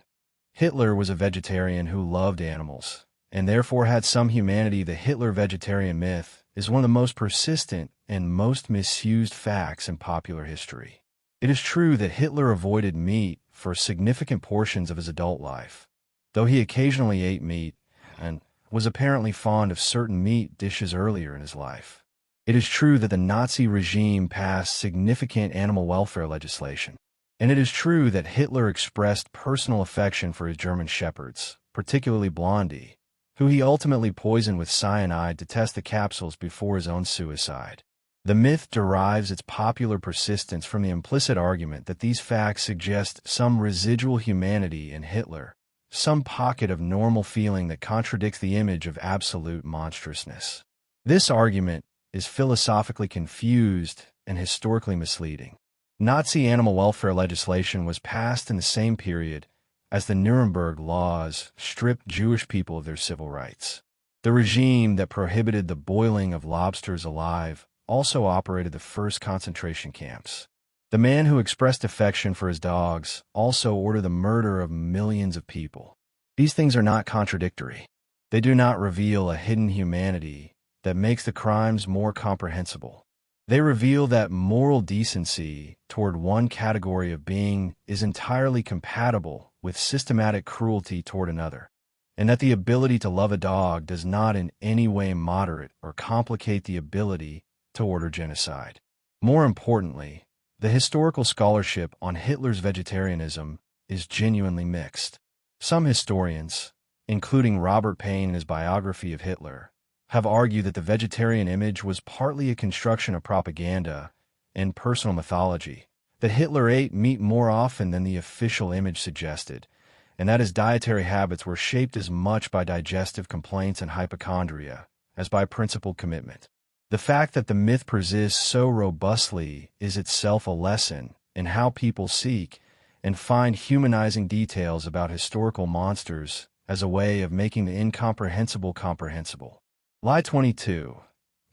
Hitler was a vegetarian who loved animals, and therefore had some humanity. The Hitler vegetarian myth is one of the most persistent and most misused facts in popular history. It is true that Hitler avoided meat for significant portions of his adult life, though he occasionally ate meat and was apparently fond of certain meat dishes earlier in his life. It is true that the Nazi regime passed significant animal welfare legislation, and it is true that Hitler expressed personal affection for his German shepherds, particularly Blondie, who he ultimately poisoned with cyanide to test the capsules before his own suicide. The myth derives its popular persistence from the implicit argument that these facts suggest some residual humanity in Hitler, some pocket of normal feeling that contradicts the image of absolute monstrousness. This argument is philosophically confused and historically misleading. Nazi animal welfare legislation was passed in the same period as the Nuremberg laws stripped Jewish people of their civil rights. The regime that prohibited the boiling of lobsters alive also operated the first concentration camps. The man who expressed affection for his dogs also ordered the murder of millions of people. These things are not contradictory. They do not reveal a hidden humanity that makes the crimes more comprehensible. They reveal that moral decency toward one category of being is entirely compatible with systematic cruelty toward another, and that the ability to love a dog does not in any way moderate or complicate the ability to order genocide. More importantly, the historical scholarship on Hitler's vegetarianism is genuinely mixed. Some historians, including Robert Payne in his biography of Hitler, have argued that the vegetarian image was partly a construction of propaganda and personal mythology, that Hitler ate meat more often than the official image suggested, and that his dietary habits were shaped as much by digestive complaints and hypochondria as by principled commitment. The fact that the myth persists so robustly is itself a lesson in how people seek and find humanizing details about historical monsters as a way of making the incomprehensible comprehensible. Lie 22.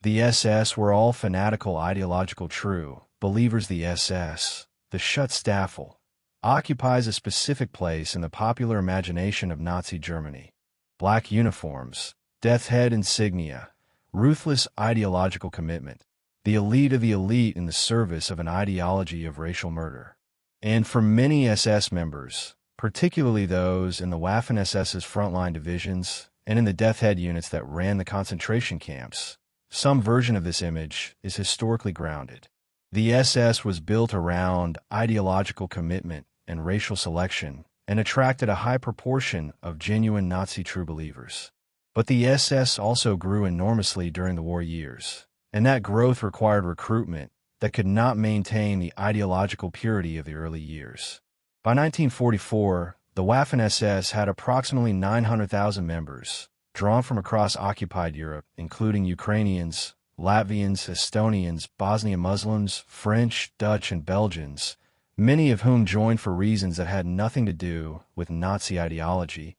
The SS were all fanatical ideological true believers. The SS, the Schutzstaffel, occupies a specific place in the popular imagination of Nazi Germany. Black uniforms, death's head insignia, ruthless ideological commitment, the elite of the elite in the service of an ideology of racial murder. And for many SS members, particularly those in the Waffen-SS's frontline divisions and in the death head units that ran the concentration camps, some version of this image is historically grounded. The SS was built around ideological commitment and racial selection and attracted a high proportion of genuine Nazi true believers. But the SS also grew enormously during the war years, and that growth required recruitment that could not maintain the ideological purity of the early years. By 1944, the Waffen-SS had approximately 900,000 members, drawn from across occupied Europe, including Ukrainians, Latvians, Estonians, Bosnian Muslims, French, Dutch, and Belgians, many of whom joined for reasons that had nothing to do with Nazi ideology,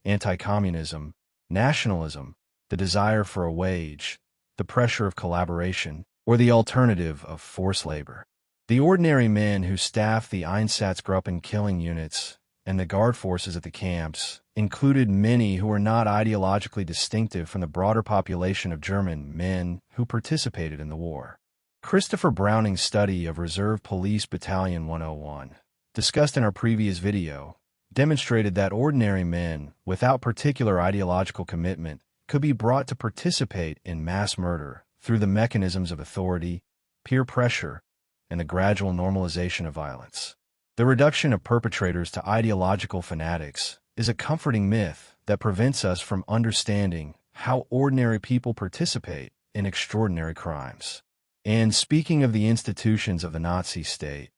anti-communism, nationalism, the desire for a wage, the pressure of collaboration, or the alternative of forced labor. The ordinary men who staffed the Einsatzgruppen killing units and the guard forces at the camps included many who were not ideologically distinctive from the broader population of German men who participated in the war. Christopher Browning's study of Reserve Police Battalion 101, discussed in our previous video, demonstrated that ordinary men without particular ideological commitment could be brought to participate in mass murder through the mechanisms of authority, peer pressure, and the gradual normalization of violence. The reduction of perpetrators to ideological fanatics is a comforting myth that prevents us from understanding how ordinary people participate in extraordinary crimes. And speaking of the institutions of the Nazi state,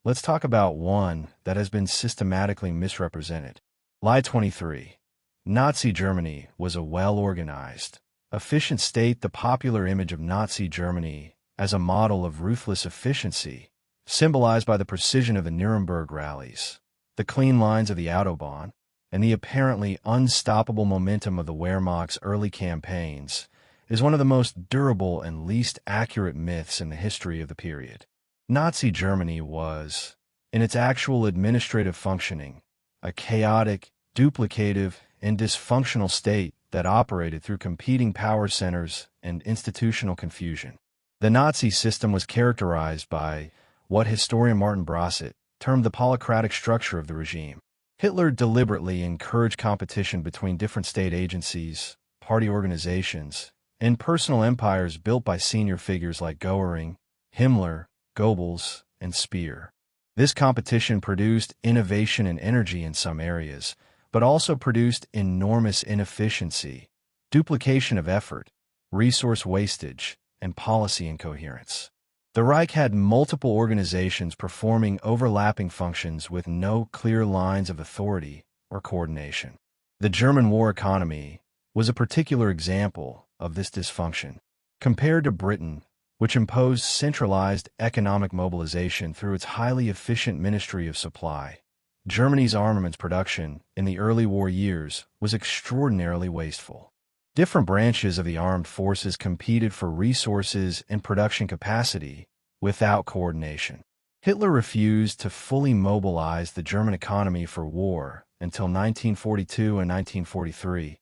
let's talk about one that has been systematically misrepresented. Lie 23. Nazi Germany was a well-organized, efficient state. The popular image of Nazi Germany as a model of ruthless efficiency, symbolized by the precision of the Nuremberg rallies, the clean lines of the Autobahn, and the apparently unstoppable momentum of the Wehrmacht's early campaigns, is one of the most durable and least accurate myths in the history of the period. Nazi Germany was, in its actual administrative functioning, a chaotic, duplicative, and dysfunctional state that operated through competing power centers and institutional confusion. The Nazi system was characterized by what historian Martin Brosset termed the polycratic structure of the regime. Hitler deliberately encouraged competition between different state agencies, party organizations, and personal empires built by senior figures like Goering, Himmler, Goebbels, and Speer. This competition produced innovation and energy in some areas, but also produced enormous inefficiency, duplication of effort, resource wastage, and policy incoherence. The Reich had multiple organizations performing overlapping functions with no clear lines of authority or coordination. The German war economy was a particular example of this dysfunction. Compared to Britain, which imposed centralized economic mobilization through its highly efficient Ministry of Supply, Germany's armaments production in the early war years was extraordinarily wasteful. Different branches of the armed forces competed for resources and production capacity without coordination. Hitler refused to fully mobilize the German economy for war until 1942 and 1943,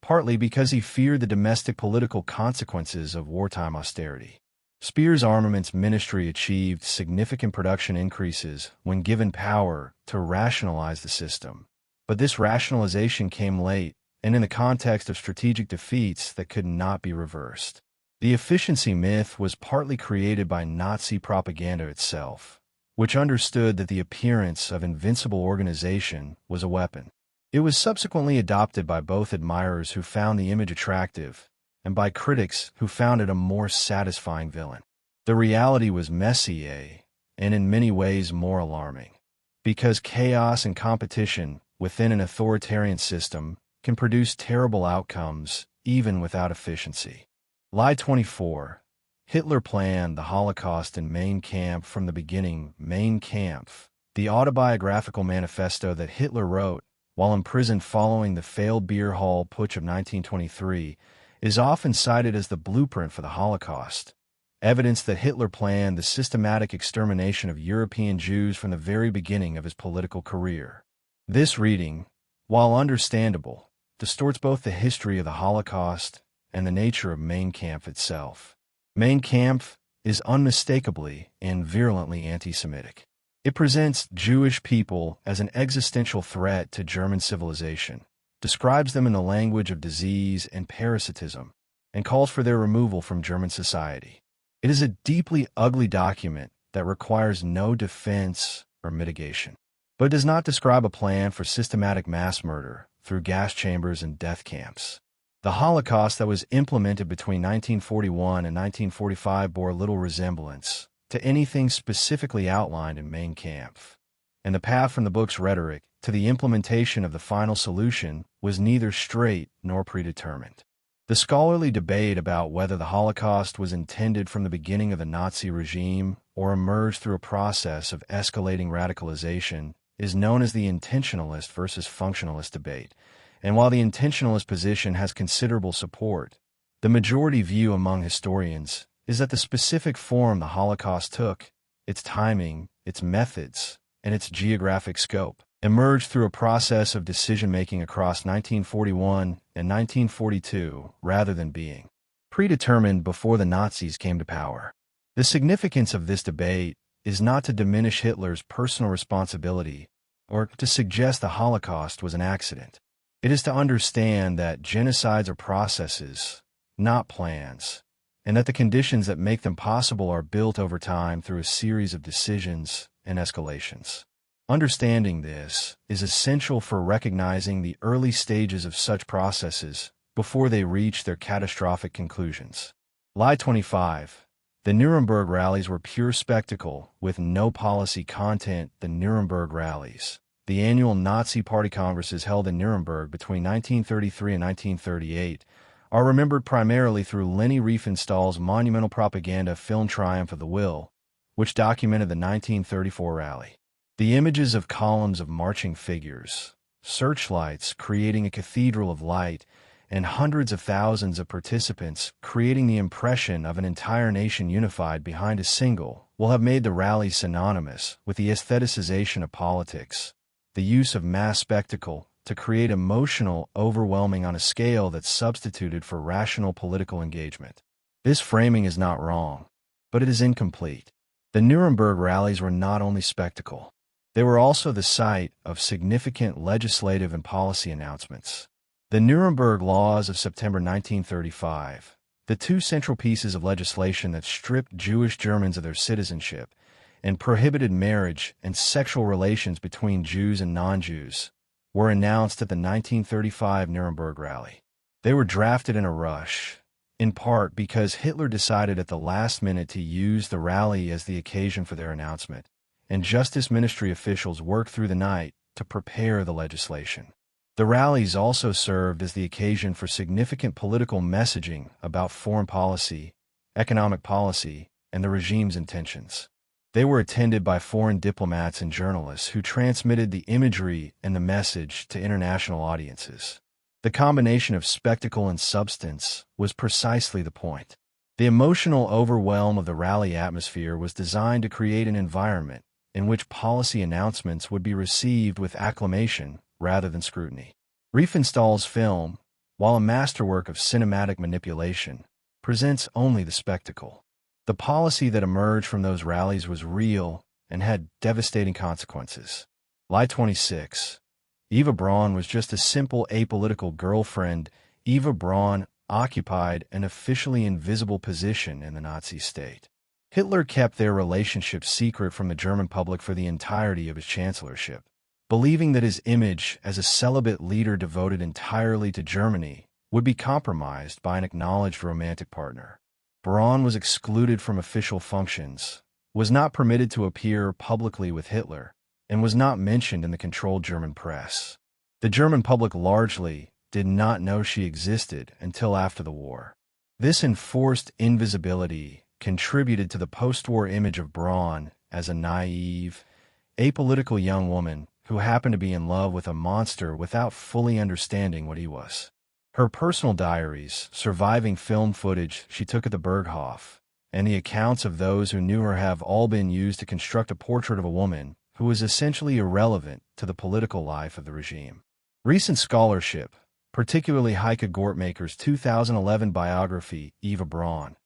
partly because he feared the domestic political consequences of wartime austerity. Speer's armaments ministry achieved significant production increases when given power to rationalize the system. But this rationalization came late and in the context of strategic defeats that could not be reversed. The efficiency myth was partly created by Nazi propaganda itself, which understood that the appearance of invincible organization was a weapon. It was subsequently adopted by both admirers who found the image attractive and by critics who found it a more satisfying villain. The reality was messy, and in many ways more alarming, because chaos and competition within an authoritarian system can produce terrible outcomes even without efficiency. Lie 24. Hitler planned the Holocaust in Mein Kampf from the beginning. Mein Kampf, the autobiographical manifesto that Hitler wrote while imprisoned following the failed beer hall putsch of 1923, is often cited as the blueprint for the Holocaust, evidence that Hitler planned the systematic extermination of European Jews from the very beginning of his political career. This reading, while understandable, distorts both the history of the Holocaust and the nature of Mein Kampf itself. Mein Kampf is unmistakably and virulently anti-Semitic. It presents Jewish people as an existential threat to German civilization, describes them in the language of disease and parasitism, and calls for their removal from German society. It is a deeply ugly document that requires no defense or mitigation, but does not describe a plan for systematic mass murder through gas chambers and death camps. The Holocaust that was implemented between 1941 and 1945 bore little resemblance to anything specifically outlined in Mein Kampf, and the path from the book's rhetoric to the implementation of the final solution was neither straight nor predetermined. The scholarly debate about whether the Holocaust was intended from the beginning of the Nazi regime or emerged through a process of escalating radicalization is known as the intentionalist versus functionalist debate, and while the intentionalist position has considerable support, the majority view among historians is that the specific form the Holocaust took, its timing, its methods, and its geographic scope, emerged through a process of decision-making across 1941 and 1942 rather than being predetermined before the Nazis came to power. The significance of this debate is not to diminish Hitler's personal responsibility or to suggest the Holocaust was an accident. It is to understand that genocides are processes, not plans, and that the conditions that make them possible are built over time through a series of decisions and escalations. Understanding this is essential for recognizing the early stages of such processes before they reach their catastrophic conclusions. Lie 25. The Nuremberg rallies were pure spectacle with no policy content. The Nuremberg rallies, the annual Nazi Party congresses held in Nuremberg between 1933 and 1938, are remembered primarily through Leni Riefenstahl's monumental propaganda film Triumph of the Will, which documented the 1934 rally. The images of columns of marching figures, searchlights creating a cathedral of light, and hundreds of thousands of participants creating the impression of an entire nation unified behind a single will have made the rally synonymous with the aestheticization of politics, the use of mass spectacle to create emotional overwhelming on a scale that's substituted for rational political engagement. This framing is not wrong, but it is incomplete. The Nuremberg rallies were not only spectacle. They were also the site of significant legislative and policy announcements. The Nuremberg Laws of September 1935, the two central pieces of legislation that stripped Jewish Germans of their citizenship and prohibited marriage and sexual relations between Jews and non-Jews, were announced at the 1935 Nuremberg rally. They were drafted in a rush, in part because Hitler decided at the last minute to use the rally as the occasion for their announcement, and Justice Ministry officials worked through the night to prepare the legislation. The rallies also served as the occasion for significant political messaging about foreign policy, economic policy, and the regime's intentions. They were attended by foreign diplomats and journalists who transmitted the imagery and the message to international audiences. The combination of spectacle and substance was precisely the point. The emotional overwhelm of the rally atmosphere was designed to create an environment in which policy announcements would be received with acclamation rather than scrutiny. Riefenstahl's film, while a masterwork of cinematic manipulation, presents only the spectacle. The policy that emerged from those rallies was real and had devastating consequences. Lie 26. Eva Braun was just a simple apolitical girlfriend. Eva Braun occupied an officially invisible position in the Nazi state. Hitler kept their relationship secret from the German public for the entirety of his chancellorship, believing that his image as a celibate leader devoted entirely to Germany would be compromised by an acknowledged romantic partner. Braun was excluded from official functions, was not permitted to appear publicly with Hitler, and was not mentioned in the controlled German press. The German public largely did not know she existed until after the war. This enforced invisibility contributed to the post-war image of Braun as a naive, apolitical young woman who happened to be in love with a monster without fully understanding what he was. Her personal diaries, surviving film footage she took at the Berghof, and the accounts of those who knew her have all been used to construct a portrait of a woman who was essentially irrelevant to the political life of the regime. Recent scholarship, particularly Heike Gortmaker's 2011 biography, Eva Braun,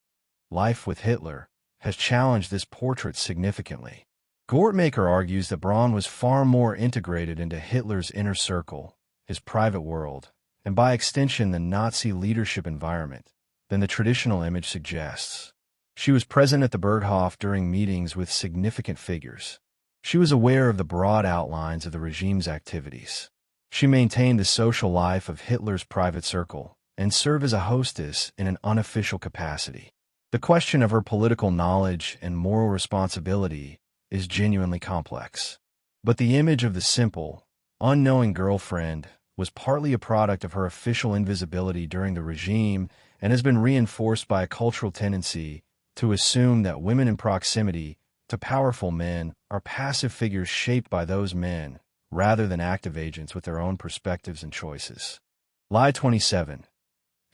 Life with Hitler, has challenged this portrait significantly. Gortmaker argues that Braun was far more integrated into Hitler's inner circle, his private world, and by extension the Nazi leadership environment, than the traditional image suggests. She was present at the Berghof during meetings with significant figures. She was aware of the broad outlines of the regime's activities. She maintained the social life of Hitler's private circle and served as a hostess in an unofficial capacity. The question of her political knowledge and moral responsibility is genuinely complex. But the image of the simple, unknowing girlfriend was partly a product of her official invisibility during the regime and has been reinforced by a cultural tendency to assume that women in proximity to powerful men are passive figures shaped by those men rather than active agents with their own perspectives and choices. Lie 27.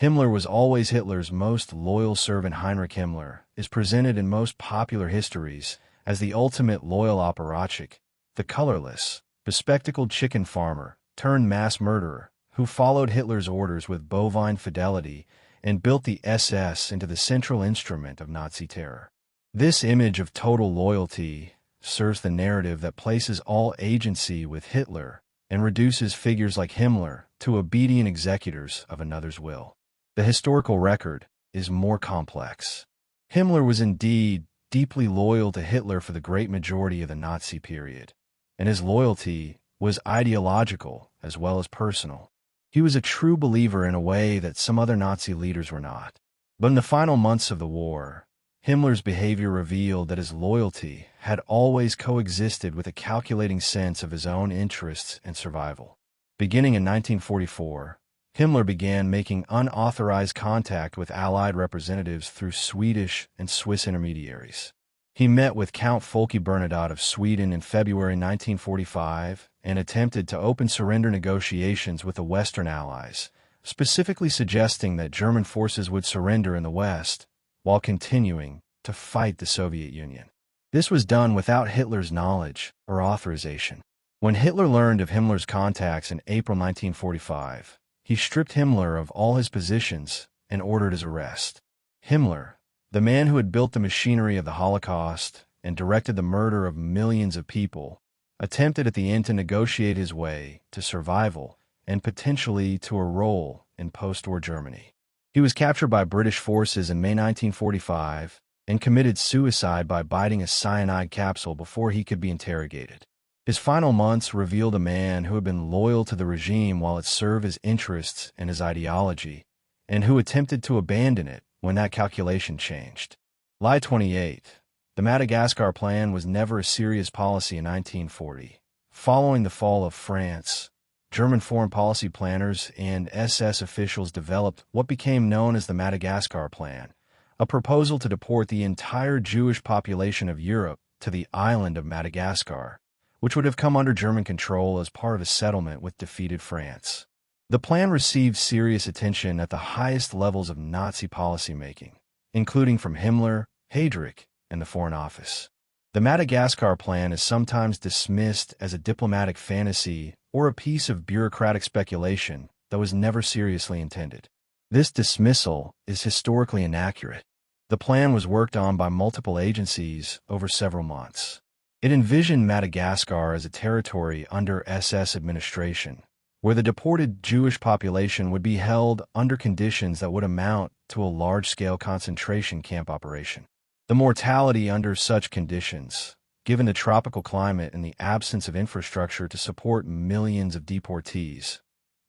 Himmler was always Hitler's most loyal servant. Heinrich Himmler is presented in most popular histories as the ultimate loyal apparatchik, the colorless, bespectacled chicken farmer turned mass murderer who followed Hitler's orders with bovine fidelity and built the SS into the central instrument of Nazi terror. This image of total loyalty serves the narrative that places all agency with Hitler and reduces figures like Himmler to obedient executors of another's will. The historical record is more complex. Himmler was indeed deeply loyal to Hitler for the great majority of the Nazi period, and his loyalty was ideological as well as personal. He was a true believer in a way that some other Nazi leaders were not. But in the final months of the war, Himmler's behavior revealed that his loyalty had always coexisted with a calculating sense of his own interests and survival. Beginning in 1944, Himmler began making unauthorized contact with Allied representatives through Swedish and Swiss intermediaries. He met with Count Folke Bernadotte of Sweden in February 1945 and attempted to open surrender negotiations with the Western Allies, specifically suggesting that German forces would surrender in the West while continuing to fight the Soviet Union. This was done without Hitler's knowledge or authorization. When Hitler learned of Himmler's contacts in April 1945, he stripped Himmler of all his positions and ordered his arrest. Himmler, the man who had built the machinery of the Holocaust and directed the murder of millions of people, attempted at the end to negotiate his way to survival and potentially to a role in post-war Germany. He was captured by British forces in May 1945 and committed suicide by biting a cyanide capsule before he could be interrogated. His final months revealed a man who had been loyal to the regime while it served his interests and his ideology, and who attempted to abandon it when that calculation changed. Lie 28. The Madagascar Plan was never a serious policy in 1940. Following the fall of France, German foreign policy planners and SS officials developed what became known as the Madagascar Plan, a proposal to deport the entire Jewish population of Europe to the island of Madagascar, which would have come under German control as part of a settlement with defeated France. The plan received serious attention at the highest levels of Nazi policymaking, including from Himmler, Heydrich, and the Foreign Office. The Madagascar Plan is sometimes dismissed as a diplomatic fantasy or a piece of bureaucratic speculation that was never seriously intended. This dismissal is historically inaccurate. The plan was worked on by multiple agencies over several months. It envisioned Madagascar as a territory under SS administration, where the deported Jewish population would be held under conditions that would amount to a large-scale concentration camp operation. The mortality under such conditions, given the tropical climate and the absence of infrastructure to support millions of deportees,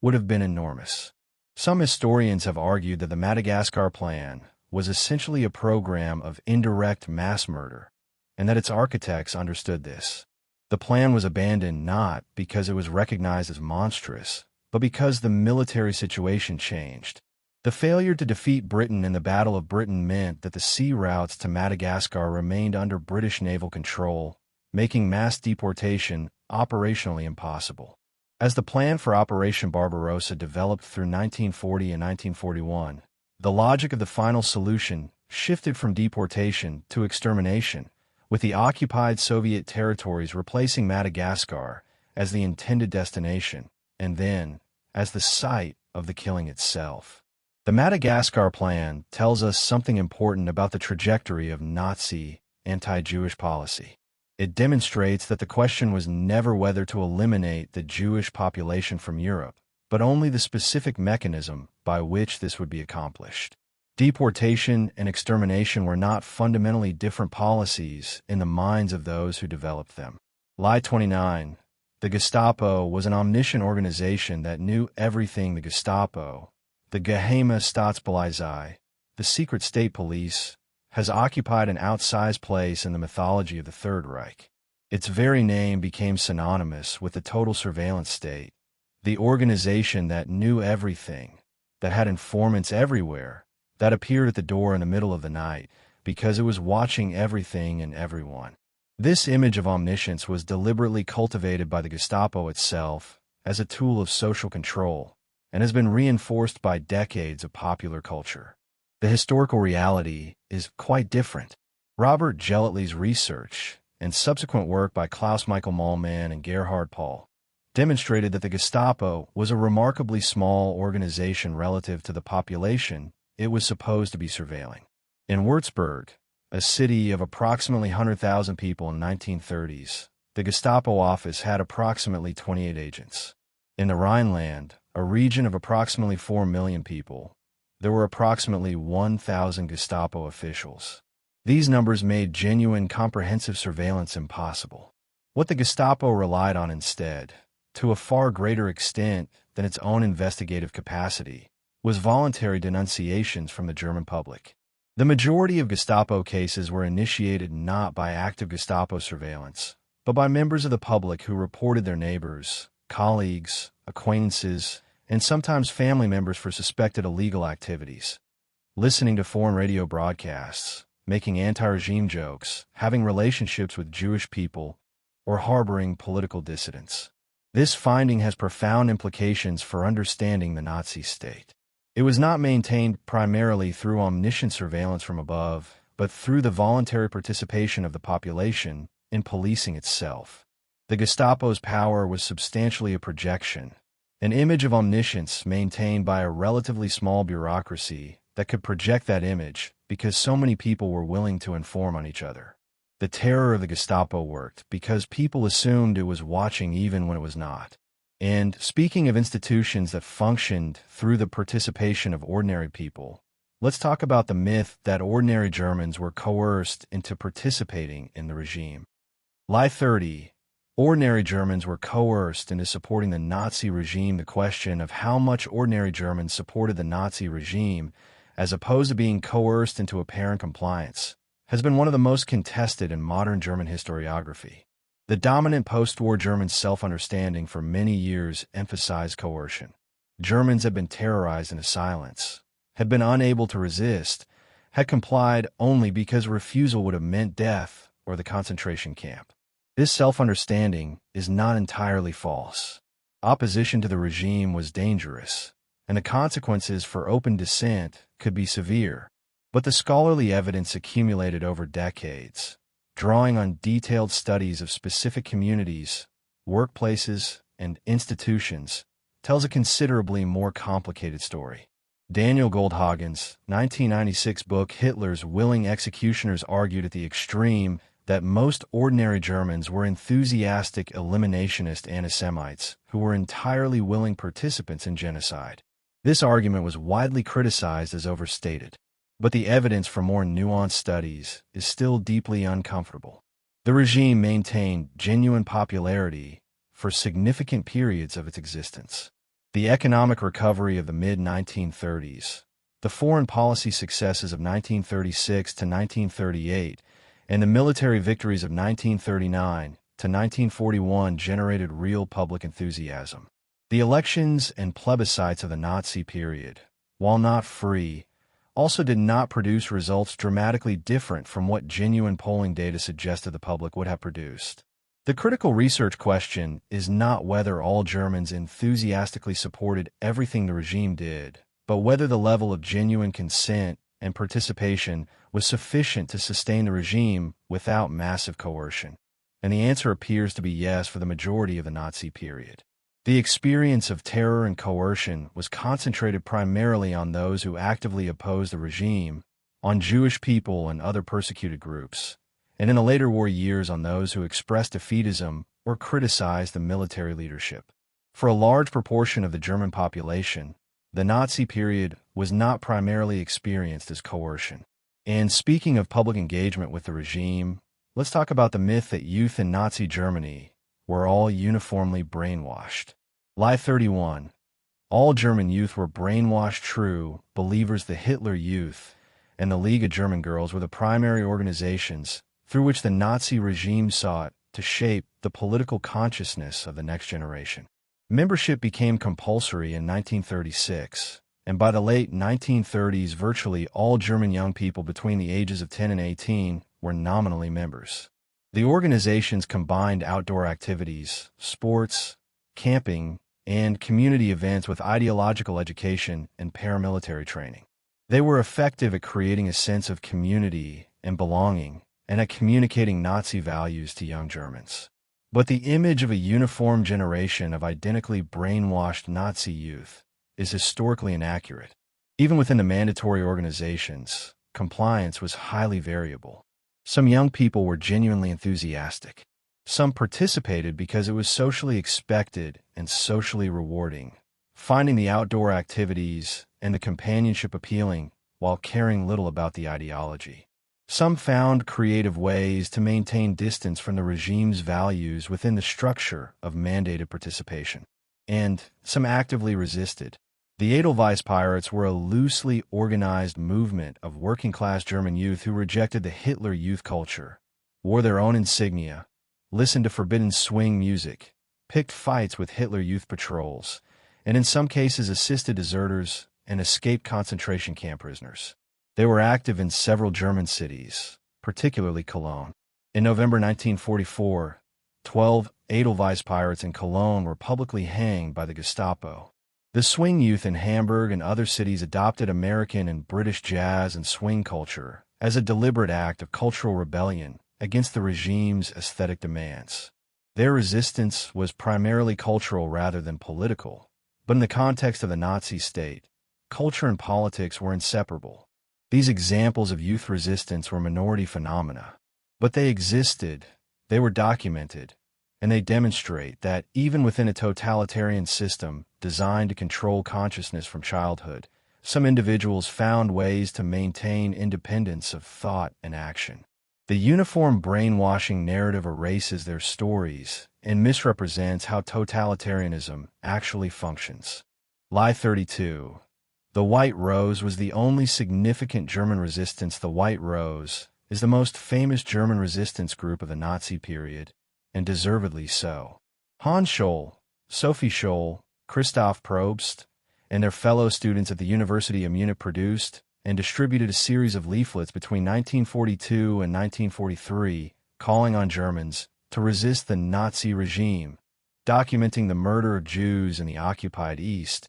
would have been enormous. Some historians have argued that the Madagascar Plan was essentially a program of indirect mass murder, and that its architects understood this. The plan was abandoned not because it was recognized as monstrous, but because the military situation changed. The failure to defeat Britain in the Battle of Britain meant that the sea routes to Madagascar remained under British naval control, making mass deportation operationally impossible. As the plan for Operation Barbarossa developed through 1940 and 1941, the logic of the final solution shifted from deportation to extermination, with the occupied Soviet territories replacing Madagascar as the intended destination, and then as the site of the killing itself. The Madagascar Plan tells us something important about the trajectory of Nazi anti-Jewish policy. It demonstrates that the question was never whether to eliminate the Jewish population from Europe, but only the specific mechanism by which this would be accomplished. Deportation and extermination were not fundamentally different policies in the minds of those who developed them. Lie 29. The Gestapo was an omniscient organization that knew everything. The Gestapo, the Geheime Staatspolizei, the secret state police, has occupied an outsized place in the mythology of the Third Reich. Its very name became synonymous with the total surveillance state, the organization that knew everything, that had informants everywhere, that appeared at the door in the middle of the night because it was watching everything and everyone. This image of omniscience was deliberately cultivated by the Gestapo itself as a tool of social control and has been reinforced by decades of popular culture. The historical reality is quite different. Robert Gellatley's research and subsequent work by Klaus Michael Mollman and Gerhard Paul demonstrated that the Gestapo was a remarkably small organization relative to the population it was supposed to be surveilling. In Würzburg, a city of approximately 100,000 people in the 1930s, the Gestapo office had approximately 28 agents. In the Rhineland, a region of approximately 4 million people, there were approximately 1,000 Gestapo officials. These numbers made genuine comprehensive surveillance impossible. What the Gestapo relied on instead, to a far greater extent than its own investigative capacity, was voluntary denunciations from the German public. The majority of Gestapo cases were initiated not by active Gestapo surveillance, but by members of the public who reported their neighbors, colleagues, acquaintances, and sometimes family members for suspected illegal activities. Listening to foreign radio broadcasts, making anti-regime jokes, having relationships with Jewish people, or harboring political dissidents. This finding has profound implications for understanding the Nazi state. It was not maintained primarily through omniscient surveillance from above, but through the voluntary participation of the population in policing itself. The Gestapo's power was substantially a projection, an image of omniscience maintained by a relatively small bureaucracy that could project that image because so many people were willing to inform on each other. The terror of the Gestapo worked because people assumed it was watching even when it was not. And speaking of institutions that functioned through the participation of ordinary people, let's talk about the myth that ordinary Germans were coerced into participating in the regime. Lie 30. Ordinary Germans were coerced into supporting the Nazi regime. The question of how much ordinary Germans supported the Nazi regime, as opposed to being coerced into apparent compliance, has been one of the most contested in modern German historiography. The dominant post-war German self-understanding for many years emphasized coercion. Germans had been terrorized into silence, had been unable to resist, had complied only because refusal would have meant death or the concentration camp. This self-understanding is not entirely false. Opposition to the regime was dangerous, and the consequences for open dissent could be severe. But the scholarly evidence accumulated over decades, drawing on detailed studies of specific communities, workplaces, and institutions, tells a considerably more complicated story. Daniel Goldhagen's 1996 book Hitler's Willing Executioners argued at the extreme that most ordinary Germans were enthusiastic eliminationist anti-Semites who were entirely willing participants in genocide. This argument was widely criticized as overstated, but the evidence for more nuanced studies is still deeply uncomfortable. The regime maintained genuine popularity for significant periods of its existence. The economic recovery of the mid-1930s, the foreign policy successes of 1936 to 1938, and the military victories of 1939 to 1941 generated real public enthusiasm. The elections and plebiscites of the Nazi period, while not free, also did not produce results dramatically different from what genuine polling data suggested the public would have produced. The critical research question is not whether all Germans enthusiastically supported everything the regime did, but whether the level of genuine consent and participation was sufficient to sustain the regime without massive coercion. And the answer appears to be yes for the majority of the Nazi period. The experience of terror and coercion was concentrated primarily on those who actively opposed the regime, on Jewish people and other persecuted groups, and in the later war years on those who expressed defeatism or criticized the military leadership. For a large proportion of the German population, the Nazi period was not primarily experienced as coercion. And speaking of public engagement with the regime, let's talk about the myth that youth in Nazi Germany were all uniformly brainwashed. Lie 31. All German youth were brainwashed. True believers. The Hitler Youth and the League of German Girls were the primary organizations through which the Nazi regime sought to shape the political consciousness of the next generation. Membership became compulsory in 1936, and by the late 1930s, virtually all German young people between the ages of 10 and 18 were nominally members. The organizations combined outdoor activities, sports, camping, and community events with ideological education and paramilitary training. They were effective at creating a sense of community and belonging, and at communicating Nazi values to young Germans. But the image of a uniform generation of identically brainwashed Nazi youth is historically inaccurate. Even within the mandatory organizations, compliance was highly variable. Some young people were genuinely enthusiastic. Some participated because it was socially expected and socially rewarding, finding the outdoor activities and the companionship appealing while caring little about the ideology. Some found creative ways to maintain distance from the regime's values within the structure of mandated participation. And some actively resisted. The Edelweiss Pirates were a loosely organized movement of working-class German youth who rejected the Hitler youth culture, wore their own insignia, listened to forbidden swing music, picked fights with Hitler youth patrols, and in some cases assisted deserters and escaped concentration camp prisoners. They were active in several German cities, particularly Cologne. In November 1944, 12 Edelweiss pirates in Cologne were publicly hanged by the Gestapo. The swing youth in Hamburg and other cities adopted American and British jazz and swing culture as a deliberate act of cultural rebellion against the regime's aesthetic demands. Their resistance was primarily cultural rather than political, but in the context of the Nazi state, culture and politics were inseparable. These examples of youth resistance were minority phenomena, but they existed, they were documented, and they demonstrate that even within a totalitarian system designed to control consciousness from childhood, some individuals found ways to maintain independence of thought and action. The uniform brainwashing narrative erases their stories and misrepresents how totalitarianism actually functions. Lie 32. The White Rose was the only significant German resistance. The White Rose is the most famous German resistance group of the Nazi period, and deservedly so. Hans Scholl, Sophie Scholl, Christoph Probst, and their fellow students at the University of Munich produced and distributed a series of leaflets between 1942 and 1943 calling on Germans to resist the Nazi regime, documenting the murder of Jews in the occupied East,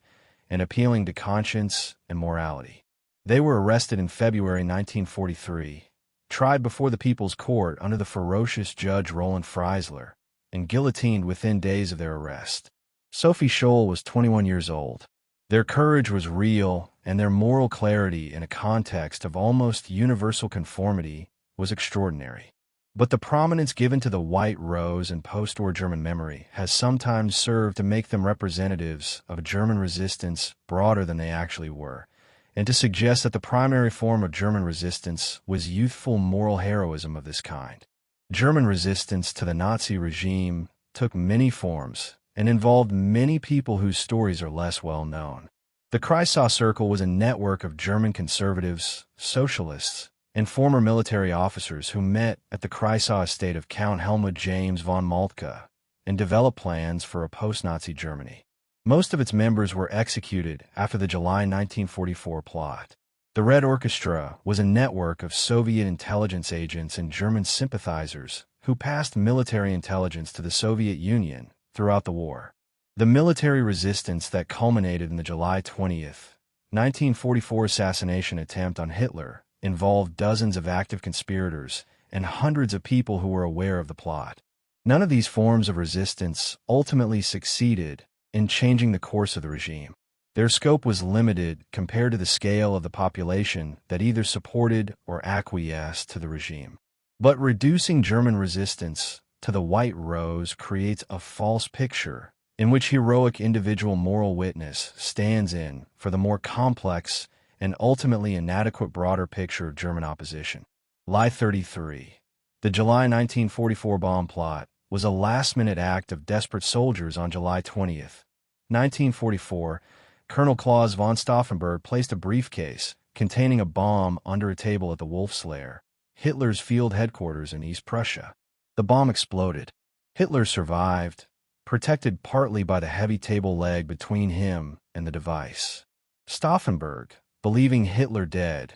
and appealing to conscience and morality. They were arrested in February 1943, tried before the People's Court under the ferocious Judge Roland Freisler, and guillotined within days of their arrest. Sophie Scholl was 21 years old. Their courage was real, and their moral clarity in a context of almost universal conformity was extraordinary. But the prominence given to the White Rose in post-war German memory has sometimes served to make them representatives of a German resistance broader than they actually were, and to suggest that the primary form of German resistance was youthful moral heroism of this kind. German resistance to the Nazi regime took many forms and involved many people whose stories are less well known. The Kreisau Circle was a network of German conservatives, socialists, and former military officers who met at the Kreisau estate of Count Helmut James von Moltke and developed plans for a post-Nazi Germany. Most of its members were executed after the July 1944 plot. The Red Orchestra was a network of Soviet intelligence agents and German sympathizers who passed military intelligence to the Soviet Union throughout the war. The military resistance that culminated in the July 20th, 1944 assassination attempt on Hitler involved dozens of active conspirators and hundreds of people who were aware of the plot. None of these forms of resistance ultimately succeeded in changing the course of the regime. Their scope was limited compared to the scale of the population that either supported or acquiesced to the regime. But reducing German resistance to the White Rose creates a false picture in which heroic individual moral witness stands in for the more complex and ultimately inadequate broader picture of German opposition. Lie 33. The July 1944 bomb plot was a last-minute act of desperate soldiers on July 20th, 1944. Colonel Claus von Stauffenberg placed a briefcase containing a bomb under a table at the Wolf's Lair, Hitler's field headquarters in East Prussia. The bomb exploded. Hitler survived, protected partly by the heavy table leg between him and the device. Stauffenberg, believing Hitler dead,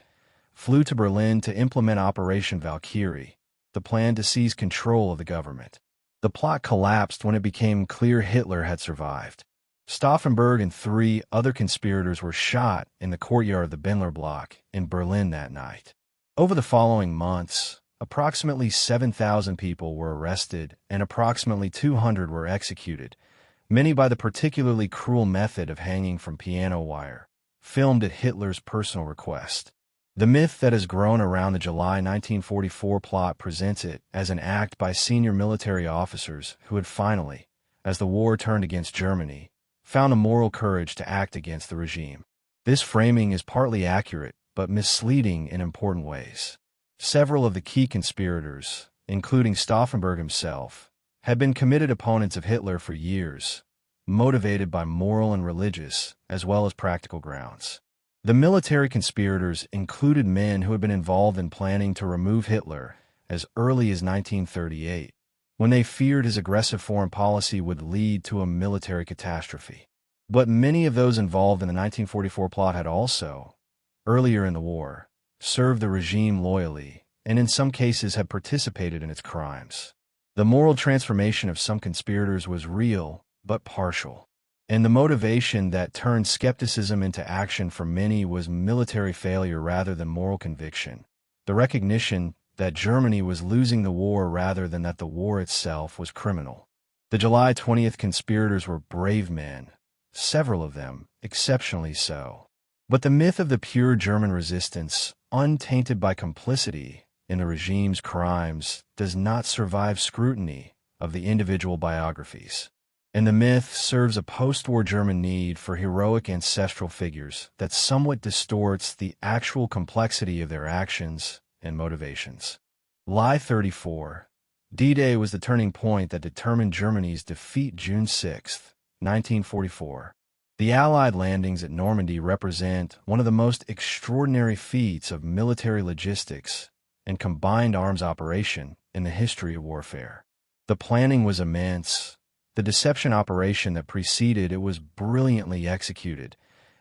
flew to Berlin to implement Operation Valkyrie, the plan to seize control of the government. The plot collapsed when it became clear Hitler had survived. Stauffenberg and 3 other conspirators were shot in the courtyard of the Bendler block in Berlin that night. Over the following months, approximately 7,000 people were arrested and approximately 200 were executed, many by the particularly cruel method of hanging from piano wire, filmed at Hitler's personal request. The myth that has grown around the July 1944 plot presents it as an act by senior military officers who had finally, as the war turned against Germany, found the moral courage to act against the regime. This framing is partly accurate, but misleading in important ways. Several of the key conspirators, including Stauffenberg himself, had been committed opponents of Hitler for years, motivated by moral and religious, as well as practical grounds. The military conspirators included men who had been involved in planning to remove Hitler as early as 1938, when they feared his aggressive foreign policy would lead to a military catastrophe. But many of those involved in the 1944 plot had also, earlier in the war, served the regime loyally, and in some cases had participated in its crimes. The moral transformation of some conspirators was real, but partial. And the motivation that turned skepticism into action for many was military failure rather than moral conviction, the recognition that Germany was losing the war rather than that the war itself was criminal. The July 20th conspirators were brave men, several of them exceptionally so. But the myth of the pure German resistance, untainted by complicity in the regime's crimes, does not survive scrutiny of the individual biographies. And the myth serves a post-war German need for heroic ancestral figures that somewhat distorts the actual complexity of their actions and motivations. Lie 34. D-Day was the turning point that determined Germany's defeat June 6, 1944. The Allied landings at Normandy represent one of the most extraordinary feats of military logistics and combined arms operation in the history of warfare. The planning was immense. The deception operation that preceded it was brilliantly executed,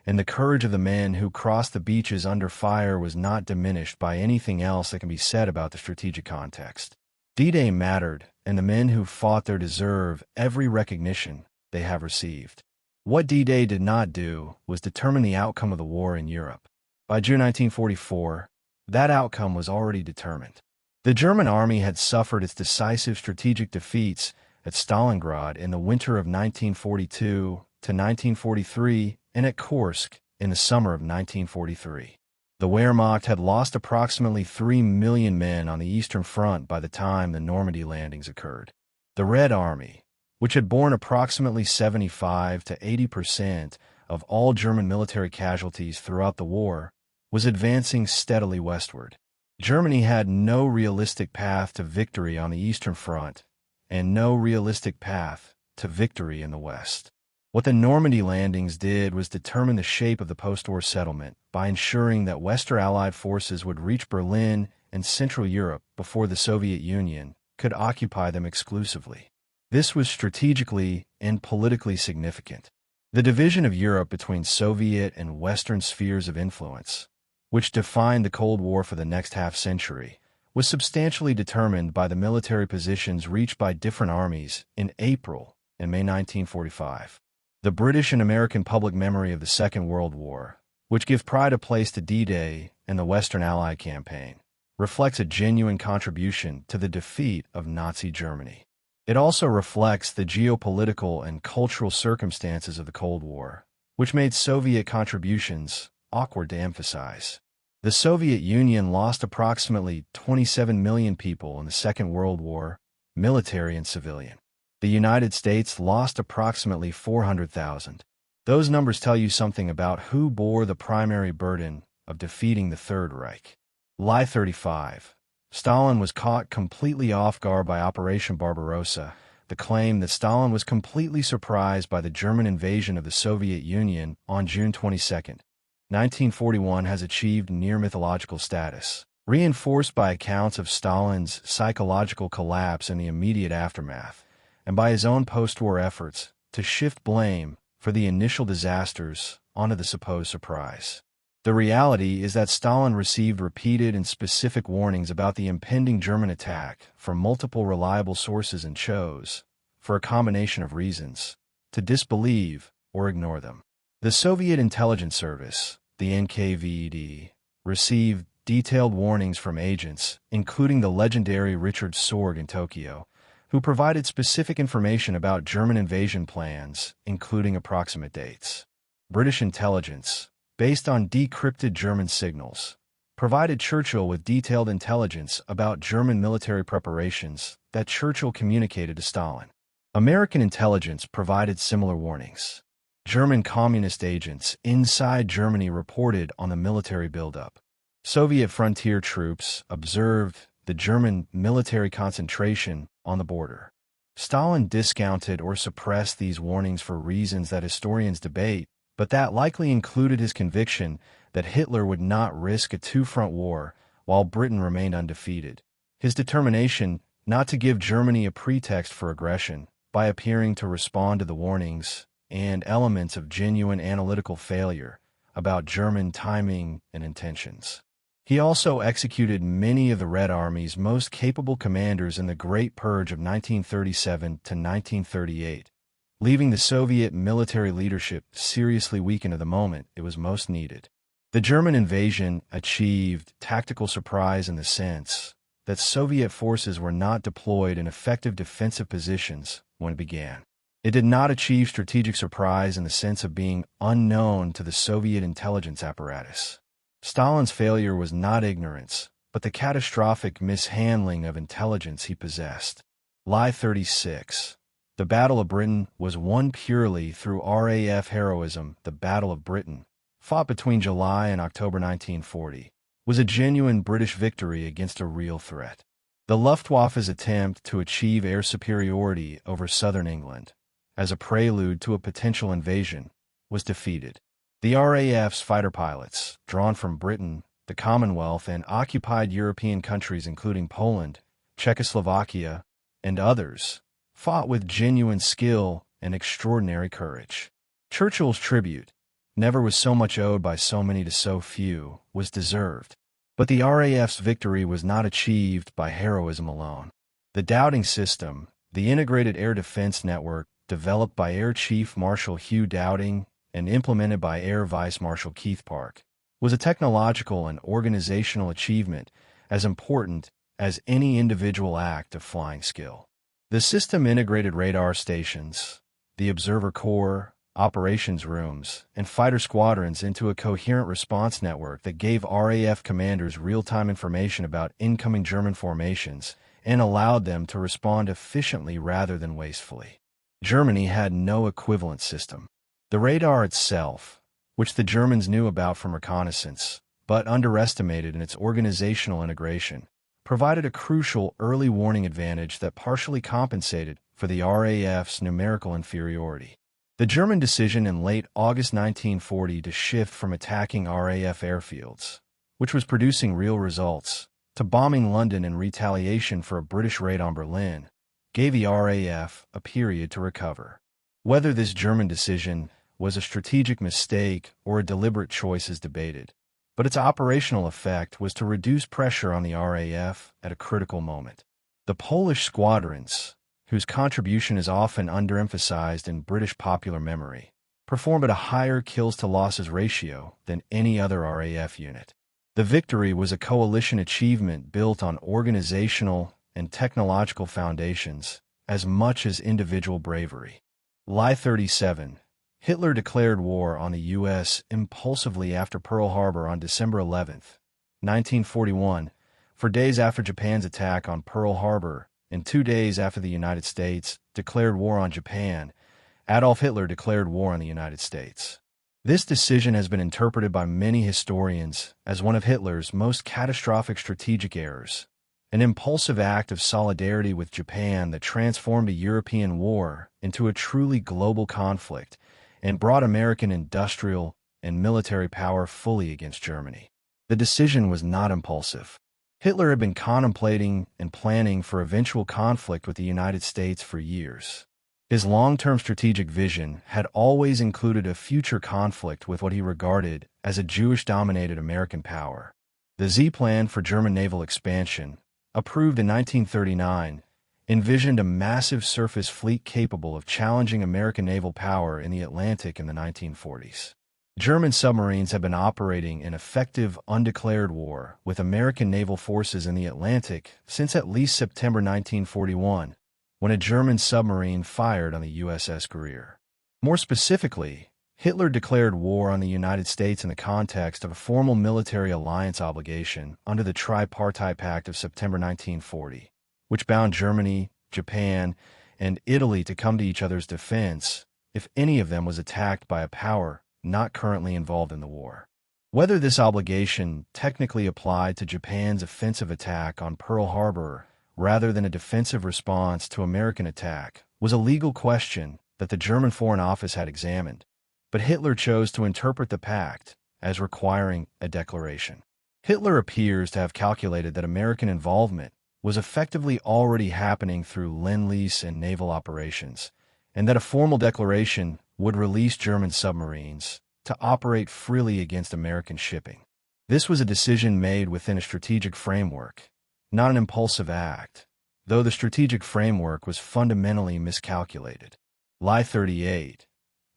and the courage of the men who crossed the beaches under fire was not diminished by anything else that can be said about the strategic context. D-Day mattered, and the men who fought there deserve every recognition they have received. What D-Day did not do was determine the outcome of the war in Europe. By June 1944, that outcome was already determined. The German army had suffered its decisive strategic defeats at Stalingrad in the winter of 1942 to 1943 and at Kursk in the summer of 1943. The Wehrmacht had lost approximately 3 million men on the Eastern Front by the time the Normandy landings occurred. The Red Army, which had borne approximately 75 to 80% of all German military casualties throughout the war, was advancing steadily westward. Germany had no realistic path to victory on the Eastern Front and no realistic path to victory in the West. What the Normandy landings did was determine the shape of the post-war settlement by ensuring that Western Allied forces would reach Berlin and Central Europe before the Soviet Union could occupy them exclusively. This was strategically and politically significant. The division of Europe between Soviet and Western spheres of influence, which defined the Cold War for the next half-century, was substantially determined by the military positions reached by different armies in April and May 1945. The British and American public memory of the Second World War, which give pride of place to D-Day and the Western Allied campaign, reflects a genuine contribution to the defeat of Nazi Germany. It also reflects the geopolitical and cultural circumstances of the Cold War, which made Soviet contributions awkward to emphasize. The Soviet Union lost approximately 27 million people in the Second World War, military and civilian. The United States lost approximately 400,000. Those numbers tell you something about who bore the primary burden of defeating the Third Reich. Lie 35. Stalin was caught completely off guard by Operation Barbarossa, the claim that Stalin was completely surprised by the German invasion of the Soviet Union on June 22, 1941 has achieved near mythological status, reinforced by accounts of Stalin's psychological collapse in the immediate aftermath, and by his own post-war efforts to shift blame for the initial disasters onto the supposed surprise. The reality is that Stalin received repeated and specific warnings about the impending German attack from multiple reliable sources and chose, for a combination of reasons, to disbelieve or ignore them. The Soviet Intelligence Service, the NKVD, received detailed warnings from agents, including the legendary Richard Sorge in Tokyo, who provided specific information about German invasion plans, including approximate dates. British intelligence, based on decrypted German signals, provided Churchill with detailed intelligence about German military preparations that Churchill communicated to Stalin. American intelligence provided similar warnings. German communist agents inside Germany reported on the military buildup. Soviet frontier troops observed the German military concentration on the border. Stalin discounted or suppressed these warnings for reasons that historians debate, but that likely included his conviction that Hitler would not risk a two-front war while Britain remained undefeated. His determination not to give Germany a pretext for aggression by appearing to respond to the warnings and elements of genuine analytical failure about German timing and intentions. He also executed many of the Red Army's most capable commanders in the Great Purge of 1937 to 1938, leaving the Soviet military leadership seriously weakened at the moment it was most needed. The German invasion achieved tactical surprise in the sense that Soviet forces were not deployed in effective defensive positions when it began. It did not achieve strategic surprise in the sense of being unknown to the Soviet intelligence apparatus. Stalin's failure was not ignorance, but the catastrophic mishandling of intelligence he possessed. Lie 36. The Battle of Britain was won purely through RAF heroism. The Battle of Britain, fought between July and October 1940, was a genuine British victory against a real threat. The Luftwaffe's attempt to achieve air superiority over southern England, as a prelude to a potential invasion, was defeated. The RAF's fighter pilots, drawn from Britain, the Commonwealth, and occupied European countries including Poland, Czechoslovakia, and others, fought with genuine skill and extraordinary courage. Churchill's tribute, never was so much owed by so many to so few, was deserved. But the RAF's victory was not achieved by heroism alone. The Dowding system, the integrated air defense network developed by Air Chief Marshal Hugh Dowding and implemented by Air Vice Marshal Keith Park, was a technological and organizational achievement as important as any individual act of flying skill. The system integrated radar stations, the observer corps, operations rooms, and fighter squadrons into a coherent response network that gave RAF commanders real-time information about incoming German formations and allowed them to respond efficiently rather than wastefully. Germany had no equivalent system. The radar itself, which the Germans knew about from reconnaissance, but underestimated in its organizational integration, provided a crucial early warning advantage that partially compensated for the RAF's numerical inferiority. The German decision in late August 1940 to shift from attacking RAF airfields, which was producing real results, to bombing London in retaliation for a British raid on Berlin, gave the RAF a period to recover. Whether this German decision was a strategic mistake or a deliberate choice is debated, but its operational effect was to reduce pressure on the RAF at a critical moment. The Polish squadrons, whose contribution is often underemphasized in British popular memory, performed at a higher kills-to-losses ratio than any other RAF unit. The victory was a coalition achievement built on organizational and technological foundations as much as individual bravery. Lie 37. Hitler declared war on the U.S. impulsively after Pearl Harbor on December 11, 1941, for days after Japan's attack on Pearl Harbor and 2 days after the United States declared war on Japan. Adolf Hitler declared war on the United States. This decision has been interpreted by many historians as one of Hitler's most catastrophic strategic errors, an impulsive act of solidarity with Japan that transformed a European war into a truly global conflict and brought American industrial and military power fully against Germany. The decision was not impulsive. Hitler had been contemplating and planning for eventual conflict with the United States for years. His long-term strategic vision had always included a future conflict with what he regarded as a Jewish-dominated American power. The Z Plan for German naval expansion, approved in 1939, envisioned a massive surface fleet capable of challenging American naval power in the Atlantic in the 1940s. German submarines had been operating in effective, undeclared war with American naval forces in the Atlantic since at least September 1941, when a German submarine fired on the USS Guerrier. More specifically, Hitler declared war on the United States in the context of a formal military alliance obligation under the Tripartite Pact of September 1940, which bound Germany, Japan, and Italy to come to each other's defense if any of them was attacked by a power not currently involved in the war. Whether this obligation technically applied to Japan's offensive attack on Pearl Harbor rather than a defensive response to American attack was a legal question that the German Foreign Office had examined, but Hitler chose to interpret the pact as requiring a declaration. Hitler appears to have calculated that American involvement was effectively already happening through Lend-Lease and naval operations, and that a formal declaration would release German submarines to operate freely against American shipping. This was a decision made within a strategic framework, not an impulsive act, though the strategic framework was fundamentally miscalculated. Lie 38.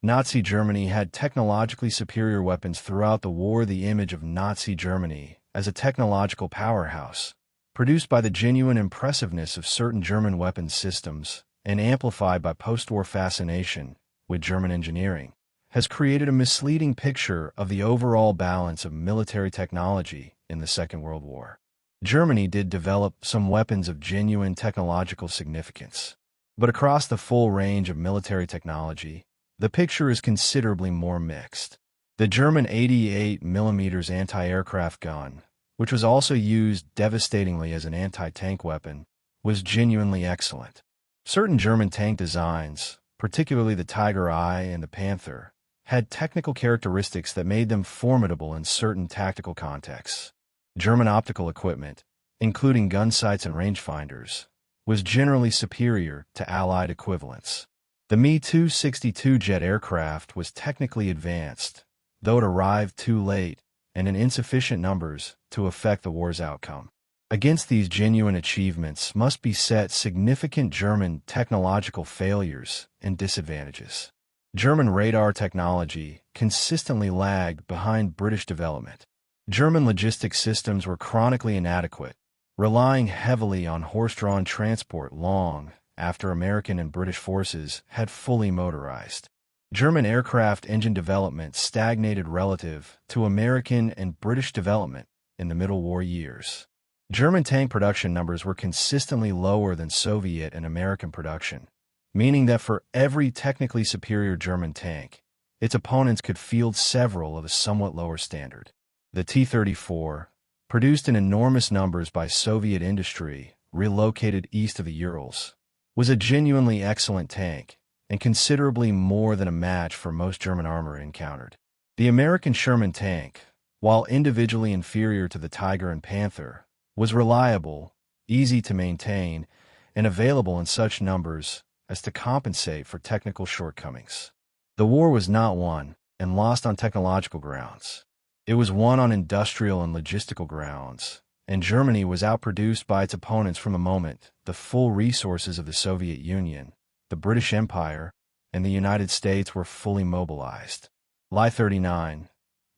Nazi Germany had technologically superior weapons throughout the war. The image of Nazi Germany as a technological powerhouse, produced by the genuine impressiveness of certain German weapons systems and amplified by post-war fascination with German engineering, has created a misleading picture of the overall balance of military technology in the Second World War. Germany did develop some weapons of genuine technological significance, but across the full range of military technology, the picture is considerably more mixed. The German 88mm anti-aircraft gun, which was also used devastatingly as an anti-tank weapon, was genuinely excellent. Certain German tank designs, particularly the Tiger I and the Panther, had technical characteristics that made them formidable in certain tactical contexts. German optical equipment, including gun sights and rangefinders, was generally superior to Allied equivalents. The Me-262 jet aircraft was technically advanced, though it arrived too late and in insufficient numbers to affect the war's outcome. Against these genuine achievements must be set significant German technological failures and disadvantages. German radar technology consistently lagged behind British development. German logistics systems were chronically inadequate, relying heavily on horse-drawn transport long after American and British forces had fully motorized. German aircraft engine development stagnated relative to American and British development in the Middle War years. German tank production numbers were consistently lower than Soviet and American production, meaning that for every technically superior German tank, its opponents could field several of a somewhat lower standard. The T-34, produced in enormous numbers by Soviet industry relocated east of the Urals, was a genuinely excellent tank and considerably more than a match for most German armor encountered. The American Sherman tank, while individually inferior to the Tiger and Panther, was reliable, easy to maintain, and available in such numbers as to compensate for technical shortcomings. The war was not won and lost on technological grounds. It was won on industrial and logistical grounds, and Germany was outproduced by its opponents from the moment the full resources of the Soviet Union, the British Empire, and the United States were fully mobilized. Lie 39.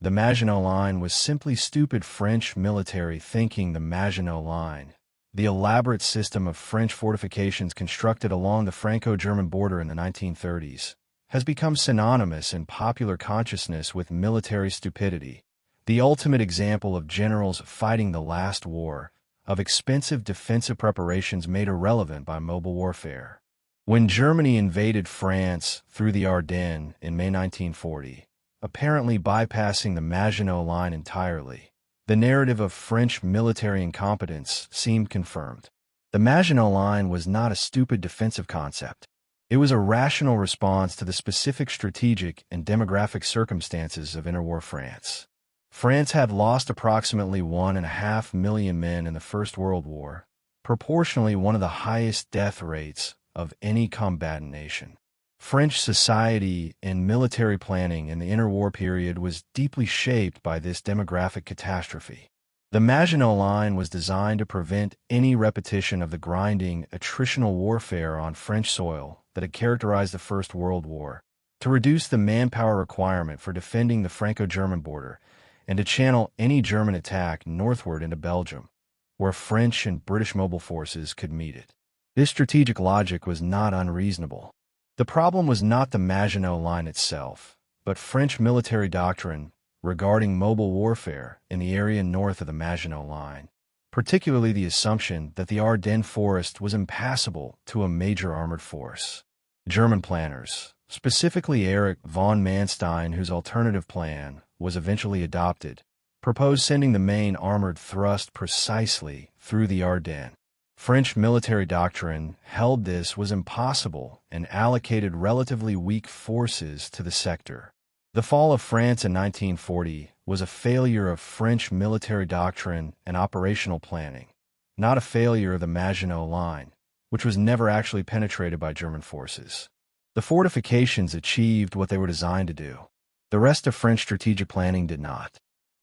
The Maginot Line was simply stupid French military thinking. The Maginot Line, the elaborate system of French fortifications constructed along the Franco-German border in the 1930s, has become synonymous in popular consciousness with military stupidity, the ultimate example of generals fighting the last war, of expensive defensive preparations made irrelevant by mobile warfare. When Germany invaded France through the Ardennes in May 1940, apparently bypassing the Maginot Line entirely, the narrative of French military incompetence seemed confirmed. The Maginot Line was not a stupid defensive concept. It was a rational response to the specific strategic and demographic circumstances of interwar France. France had lost approximately 1.5 million men in the First World War, proportionally one of the highest death rates of any combatant nation. French society and military planning in the interwar period was deeply shaped by this demographic catastrophe. The Maginot Line was designed to prevent any repetition of the grinding, attritional warfare on French soil that had characterized the First World War, to reduce the manpower requirement for defending the Franco-German border, and to channel any German attack northward into Belgium, where French and British mobile forces could meet it. This strategic logic was not unreasonable. The problem was not the Maginot Line itself, but French military doctrine regarding mobile warfare in the area north of the Maginot Line, particularly the assumption that the Ardennes forest was impassable to a major armored force. German planners, specifically Erich von Manstein, whose alternative plan was eventually adopted, proposed sending the main armored thrust precisely through the Ardennes. French military doctrine held this was impossible and allocated relatively weak forces to the sector. The fall of France in 1940 was a failure of French military doctrine and operational planning, not a failure of the Maginot Line, which was never actually penetrated by German forces. The fortifications achieved what they were designed to do. The rest of French strategic planning did not.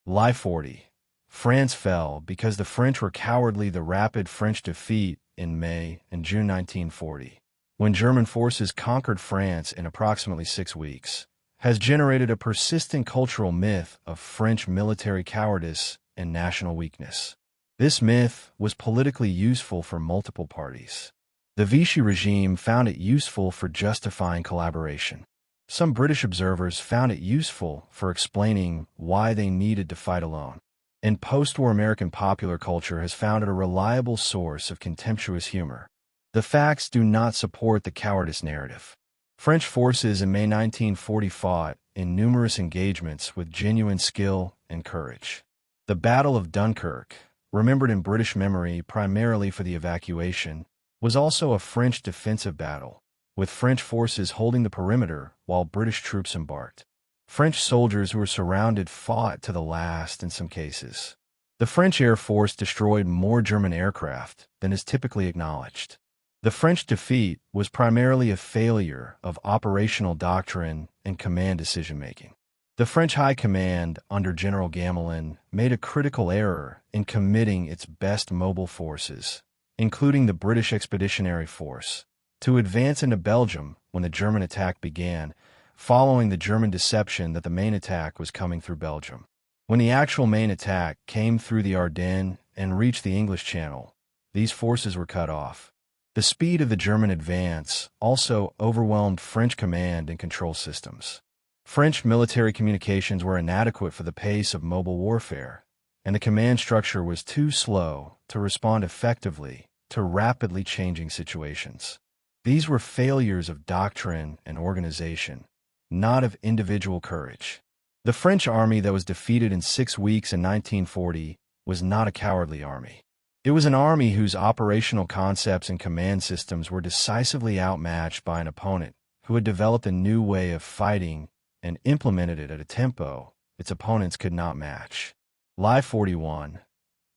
Lie 40. France fell because the French were cowardly. The rapid French defeat in May and June 1940, when German forces conquered France in approximately 6 weeks, has generated a persistent cultural myth of French military cowardice and national weakness. This myth was politically useful for multiple parties. The Vichy regime found it useful for justifying collaboration. Some British observers found it useful for explaining why they needed to fight alone. And post-war American popular culture has found it a reliable source of contemptuous humor. The facts do not support the cowardice narrative. French forces in May 1940 fought in numerous engagements with genuine skill and courage. The Battle of Dunkirk, remembered in British memory primarily for the evacuation, was also a French defensive battle, with French forces holding the perimeter while British troops embarked. French soldiers who were surrounded fought to the last in some cases. The French Air Force destroyed more German aircraft than is typically acknowledged. The French defeat was primarily a failure of operational doctrine and command decision-making. The French High Command, under General Gamelin, made a critical error in committing its best mobile forces, including the British Expeditionary Force, to advance into Belgium when the German attack began, following the German deception that the main attack was coming through Belgium. When the actual main attack came through the Ardennes and reached the English Channel, these forces were cut off. The speed of the German advance also overwhelmed French command and control systems. French military communications were inadequate for the pace of mobile warfare, and the command structure was too slow to respond effectively to rapidly changing situations. These were failures of doctrine and organization, not of individual courage. The French army that was defeated in 6 weeks in 1940 was not a cowardly army. It was an army whose operational concepts and command systems were decisively outmatched by an opponent who had developed a new way of fighting and implemented it at a tempo its opponents could not match. Live 41.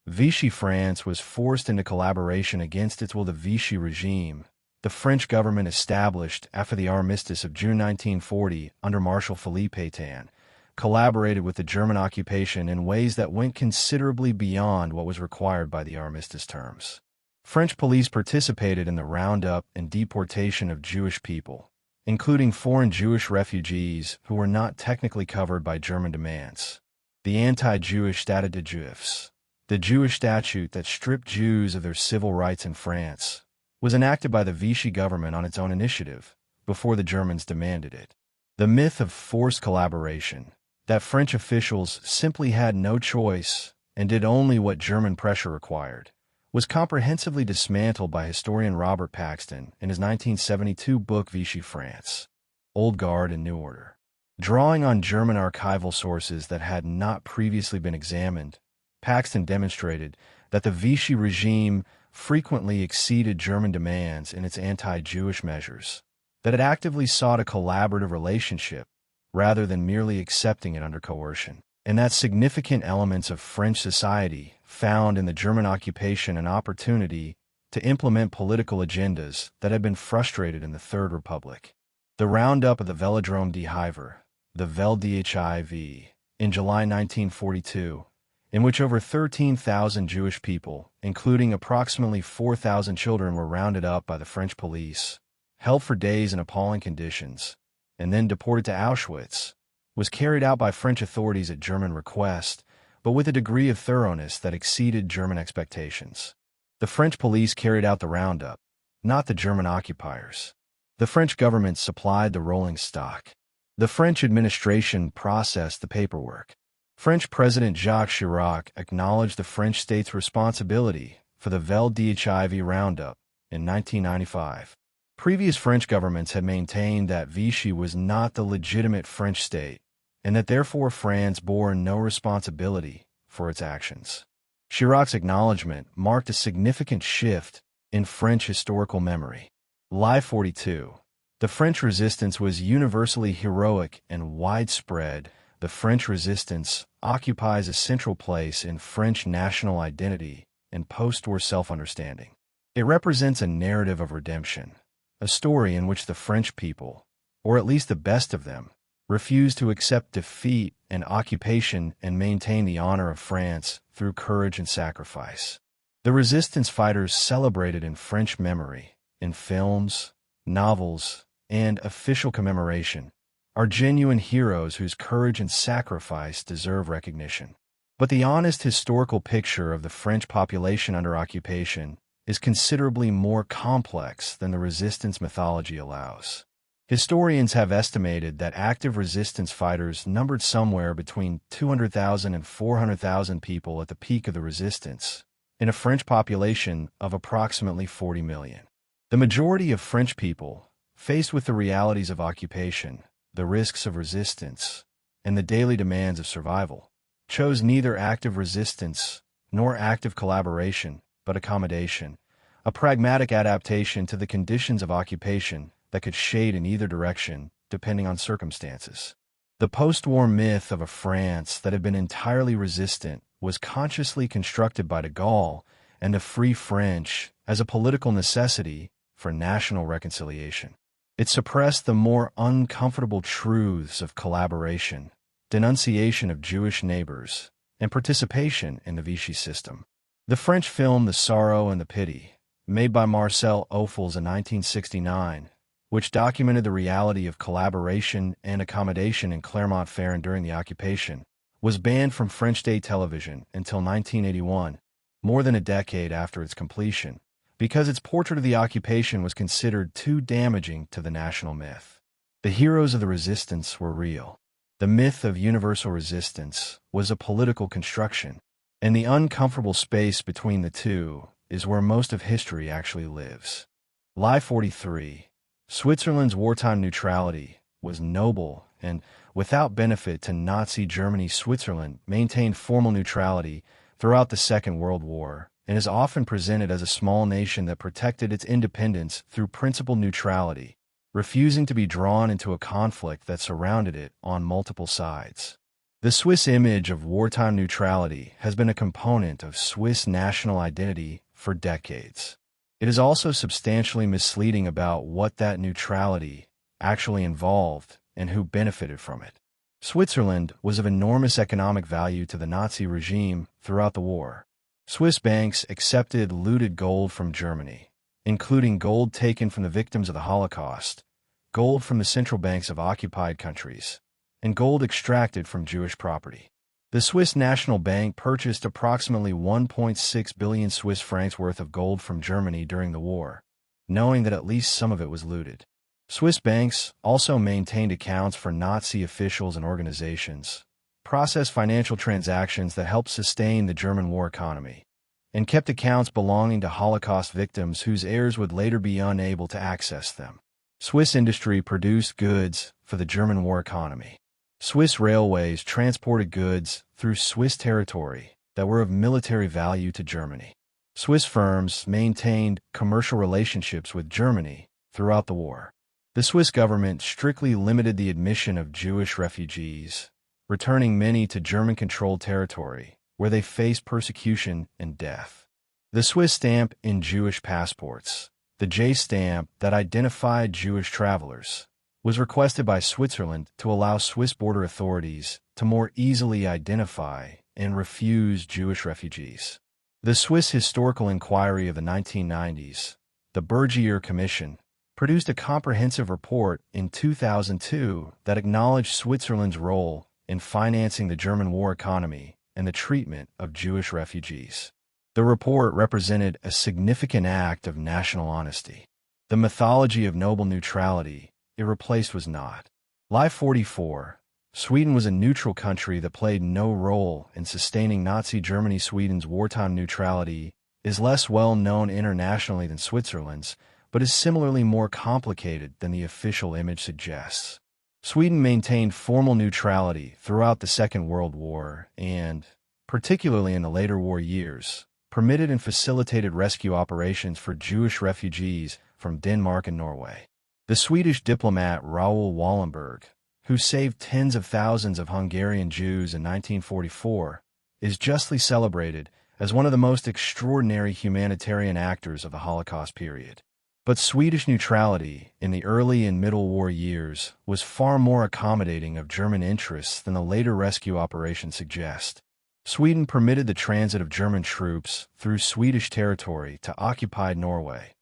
Vichy France was forced into collaboration against its will. The Vichy regime, the French government established after the armistice of June 1940 under Marshal Philippe Pétain, collaborated with the German occupation in ways that went considerably beyond what was required by the armistice terms. French police participated in the roundup and deportation of Jewish people, including foreign Jewish refugees who were not technically covered by German demands. The anti-Jewish Statut des Juifs, the Jewish statute that stripped Jews of their civil rights in France, was enacted by the Vichy government on its own initiative, before the Germans demanded it. The myth of forced collaboration, that French officials simply had no choice and did only what German pressure required, was comprehensively dismantled by historian Robert Paxton in his 1972 book Vichy France, Old Guard and New Order. Drawing on German archival sources that had not previously been examined, Paxton demonstrated that the Vichy regime frequently exceeded German demands in its anti-Jewish measures, that it actively sought a collaborative relationship rather than merely accepting it under coercion, and that significant elements of French society found in the German occupation an opportunity to implement political agendas that had been frustrated in the Third Republic. The roundup of the Velodrome des Havre, the WW2, in July 1942, in which over 13,000 Jewish people, including approximately 4,000 children, were rounded up by the French police, held for days in appalling conditions, and then deported to Auschwitz, was carried out by French authorities at German request, but with a degree of thoroughness that exceeded German expectations. The French police carried out the roundup, not the German occupiers. The French government supplied the rolling stock. The French administration processed the paperwork. French President Jacques Chirac acknowledged the French state's responsibility for the WW2 roundup in 1995. Previous French governments had maintained that Vichy was not the legitimate French state, and that therefore France bore no responsibility for its actions. Chirac's acknowledgement marked a significant shift in French historical memory. Live 42. The French resistance was universally heroic and widespread. The French resistance occupies a central place in French national identity and post-war self-understanding. It represents a narrative of redemption, a story in which the French people, or at least the best of them, refused to accept defeat and occupation and maintain the honor of France through courage and sacrifice. The resistance fighters celebrated in French memory, in films, novels, and official commemoration, are genuine heroes whose courage and sacrifice deserve recognition. But the honest historical picture of the French population under occupation is considerably more complex than the resistance mythology allows. Historians have estimated that active resistance fighters numbered somewhere between 200,000 and 400,000 people at the peak of the resistance, in a French population of approximately 40 million. The majority of French people, faced with the realities of occupation, the risks of resistance, and the daily demands of survival, chose neither active resistance nor active collaboration, but accommodation, a pragmatic adaptation to the conditions of occupation that could shade in either direction, depending on circumstances. The post-war myth of a France that had been entirely resistant was consciously constructed by de Gaulle and the Free French as a political necessity for national reconciliation. It suppressed the more uncomfortable truths of collaboration, denunciation of Jewish neighbors, and participation in the Vichy system. The French film The Sorrow and the Pity, made by Marcel Ophuls in 1969, which documented the reality of collaboration and accommodation in Clermont-Ferrand during the occupation, was banned from French state television until 1981, more than a decade after its completion, because its portrait of the occupation was considered too damaging to the national myth. The heroes of the resistance were real. The myth of universal resistance was a political construction, and the uncomfortable space between the two is where most of history actually lives. Lie 43. Switzerland's wartime neutrality was noble and, without benefit to Nazi Germany, Switzerland maintained formal neutrality throughout the Second World War and is often presented as a small nation that protected its independence through principled neutrality, refusing to be drawn into a conflict that surrounded it on multiple sides. The Swiss image of wartime neutrality has been a component of Swiss national identity for decades. It is also substantially misleading about what that neutrality actually involved and who benefited from it. Switzerland was of enormous economic value to the Nazi regime throughout the war. Swiss banks accepted looted gold from Germany, including gold taken from the victims of the Holocaust, gold from the central banks of occupied countries, and gold extracted from Jewish property. The Swiss National Bank purchased approximately 1.6 billion Swiss francs worth of gold from Germany during the war, knowing that at least some of it was looted. Swiss banks also maintained accounts for Nazi officials and organizations, processed financial transactions that helped sustain the German war economy, and kept accounts belonging to Holocaust victims whose heirs would later be unable to access them. Swiss industry produced goods for the German war economy. Swiss railways transported goods through Swiss territory that were of military value to Germany. Swiss firms maintained commercial relationships with Germany throughout the war. The Swiss government strictly limited the admission of Jewish refugees, returning many to German-controlled territory, where they faced persecution and death. The Swiss stamp in Jewish passports, the J stamp that identified Jewish travelers, was requested by Switzerland to allow Swiss border authorities to more easily identify and refuse Jewish refugees. The Swiss Historical Inquiry of the 1990s, the Bergier Commission, produced a comprehensive report in 2002 that acknowledged Switzerland's role in financing the German war economy and the treatment of Jewish refugees. The report represented a significant act of national honesty. The mythology of noble neutrality it replaced was not. Lie 44. Sweden was a neutral country that played no role in sustaining Nazi Germany. Sweden's wartime neutrality is less well known internationally than Switzerland's, but is similarly more complicated than the official image suggests. Sweden maintained formal neutrality throughout the Second World War and, particularly in the later war years, permitted and facilitated rescue operations for Jewish refugees from Denmark and Norway. The Swedish diplomat Raoul Wallenberg, who saved tens of thousands of Hungarian Jews in 1944, is justly celebrated as one of the most extraordinary humanitarian actors of the Holocaust period. But Swedish neutrality in the early and middle war years was far more accommodating of German interests than the later rescue operations suggest. Sweden permitted the transit of German troops through Swedish territory to occupied Norway,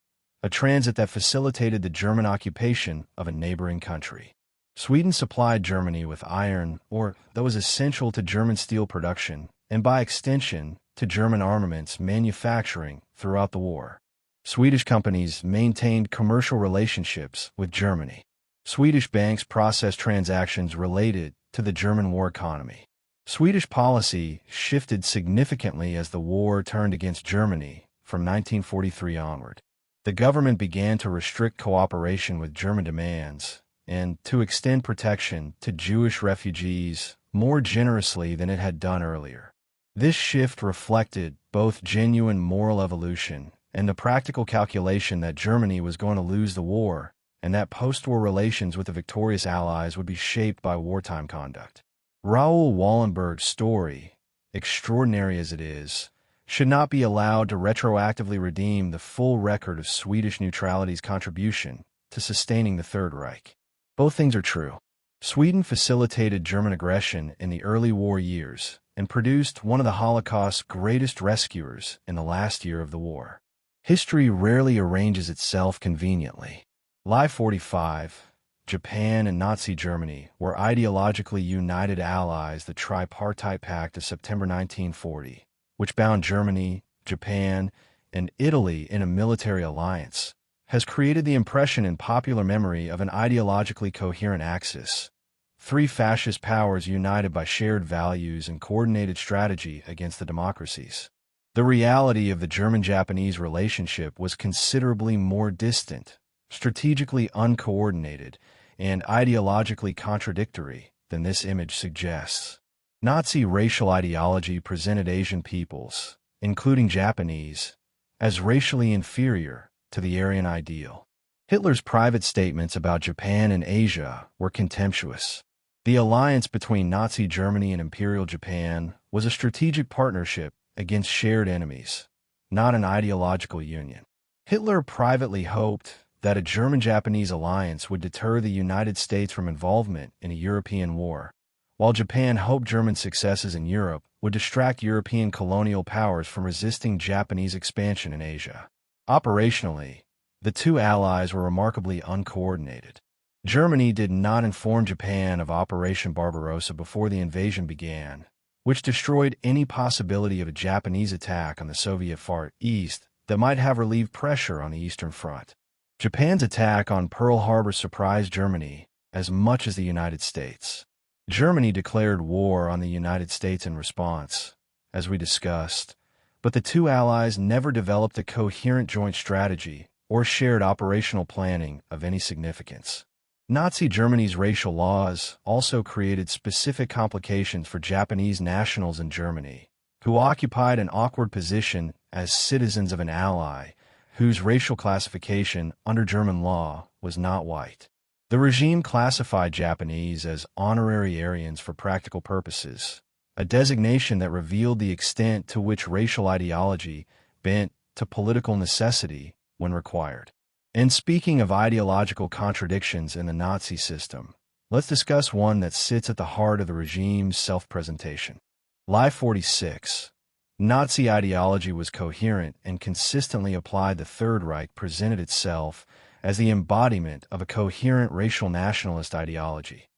a transit that facilitated the German occupation of a neighboring country. Sweden supplied Germany with iron ore that was essential to German steel production and, by extension, to German armaments manufacturing throughout the war. Swedish companies maintained commercial relationships with Germany. Swedish banks processed transactions related to the German war economy. Swedish policy shifted significantly as the war turned against Germany from 1943 onward. The government began to restrict cooperation with German demands and to extend protection to Jewish refugees more generously than it had done earlier. This shift reflected both genuine moral evolution and the practical calculation that Germany was going to lose the war and that post-war relations with the victorious Allies would be shaped by wartime conduct. Raoul Wallenberg's story, extraordinary as it is, should not be allowed to retroactively redeem the full record of Swedish neutrality's contribution to sustaining the Third Reich. Both things are true. Sweden facilitated German aggression in the early war years and produced one of the Holocaust's greatest rescuers in the last year of the war. History rarely arranges itself conveniently. Lie 45. Japan and Nazi Germany were ideologically united allies. The Tripartite Pact of September 1940, which bound Germany, Japan, and Italy in a military alliance, has created the impression in popular memory of an ideologically coherent axis. Three fascist powers united by shared values and coordinated strategy against the democracies. The reality of the German-Japanese relationship was considerably more distant, strategically uncoordinated, and ideologically contradictory than this image suggests. Nazi racial ideology presented Asian peoples, including Japanese, as racially inferior to the Aryan ideal. Hitler's private statements about Japan and Asia were contemptuous. The alliance between Nazi Germany and Imperial Japan was a strategic partnership against shared enemies, not an ideological union. Hitler privately hoped that a German-Japanese alliance would deter the United States from involvement in a European war, while Japan hoped German successes in Europe would distract European colonial powers from resisting Japanese expansion in Asia. Operationally, the two allies were remarkably uncoordinated. Germany did not inform Japan of Operation Barbarossa before the invasion began, which destroyed any possibility of a Japanese attack on the Soviet Far East that might have relieved pressure on the Eastern Front. Japan's attack on Pearl Harbor surprised Germany as much as the United States. Germany declared war on the United States in response, as we discussed, but the two allies never developed a coherent joint strategy or shared operational planning of any significance. Nazi Germany's racial laws also created specific complications for Japanese nationals in Germany, who occupied an awkward position as citizens of an ally whose racial classification under German law was not white. The regime classified Japanese as honorary Aryans for practical purposes, a designation that revealed the extent to which racial ideology bent to political necessity when required. And speaking of ideological contradictions in the Nazi system, let's discuss one that sits at the heart of the regime's self-presentation. Life 46. Nazi ideology was coherent and consistently applied. The Third Reich presented itself as the embodiment of a coherent racial nationalist ideology.